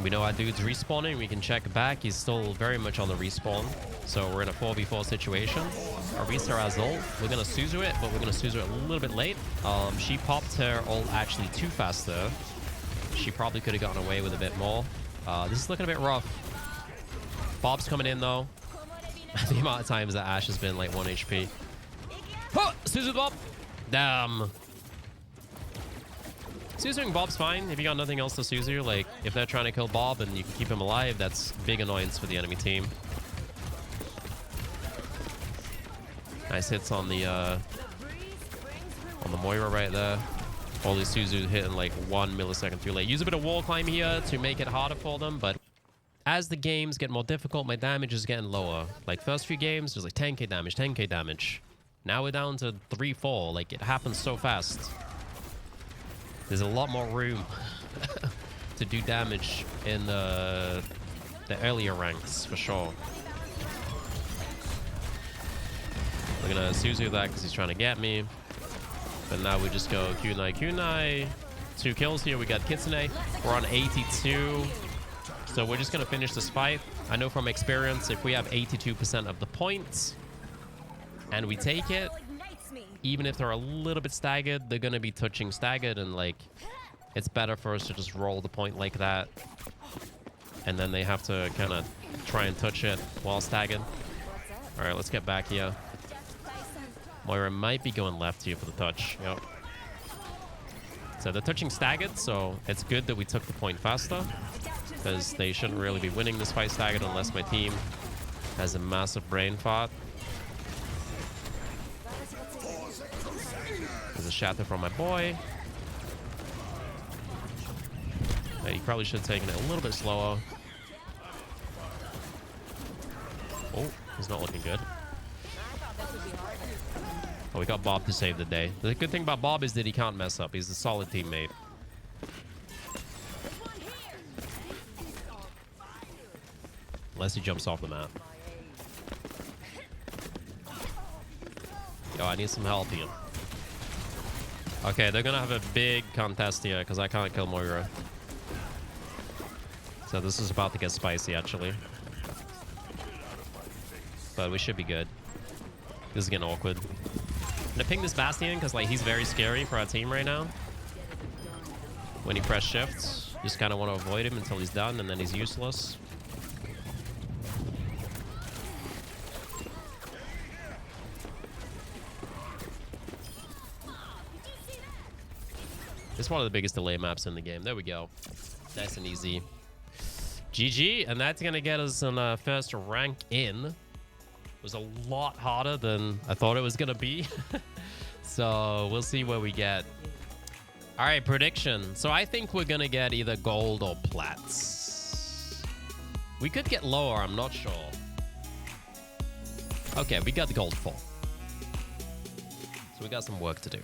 [SPEAKER 1] We know our dude's respawning. We can check back. He's still very much on the respawn. So we're in a 4v4 situation. Arisa has ult. We're going to Suzu it, but we're going to Suzu it a little bit late. She popped her ult actually too fast there. She probably could have gotten away with a bit more. This is looking a bit rough. Bob's coming in though. The amount of times that Ashe has been like 1 HP. Oh, Suzu Bob. Damn. Suzuing Bob's fine. If you got nothing else to Suzu, like if they're trying to kill Bob and you can keep him alive, that's big annoyance for the enemy team. Nice hits on the Moira right there. All these Suzu hitting like 1 millisecond too late. Use a bit of wall climb here to make it harder for them, but as the games get more difficult, my damage is getting lower. Like first few games, it was like 10k damage, 10k damage. Now we're down to 3-4. Like it happens so fast. There's a lot more room to do damage in the earlier ranks, for sure. We're gonna Suzu that because he's trying to get me. But now we just go kunai kunai. 2 kills here. We got Kitsune. We're on 82. So we're just gonna finish this fight. I know from experience, if we have 82% of the points and we take it, even if they're a little bit staggered, they're going to be touching staggered, and like it's better for us to just roll the point like that, and then they have to kind of try and touch it while staggered. All right, let's get back here. Moira might be going left here for the touch. Yep. So they're touching staggered, so it's good that we took the point faster, because they shouldn't really be winning this fight staggered unless my team has a massive brain fart. There's a shatter from my boy. Yeah, he probably should have taken it a little bit slower. Oh, he's not looking good. Oh, we got Bob to save the day. The good thing about Bob is that he can't mess up. He's a solid teammate. Unless he jumps off the map. Yo, I need some help here. Okay, they're gonna have a big contest here because I can't kill Moira. So this is about to get spicy, actually. But we should be good. This is getting awkward. I'm gonna ping this Bastion because like he's very scary for our team right now. When he press shift, just kind of want to avoid him until he's done, and then he's useless. It's one of the biggest delay maps in the game. There we go. Nice and easy. GG, and that's gonna get us on first rank in. It was a lot harder than I thought it was gonna be. So we'll see where we get. All right, prediction. So I think we're gonna get either gold or plats. We could get lower, I'm not sure. Okay, we got the gold 4. So we got some work to do.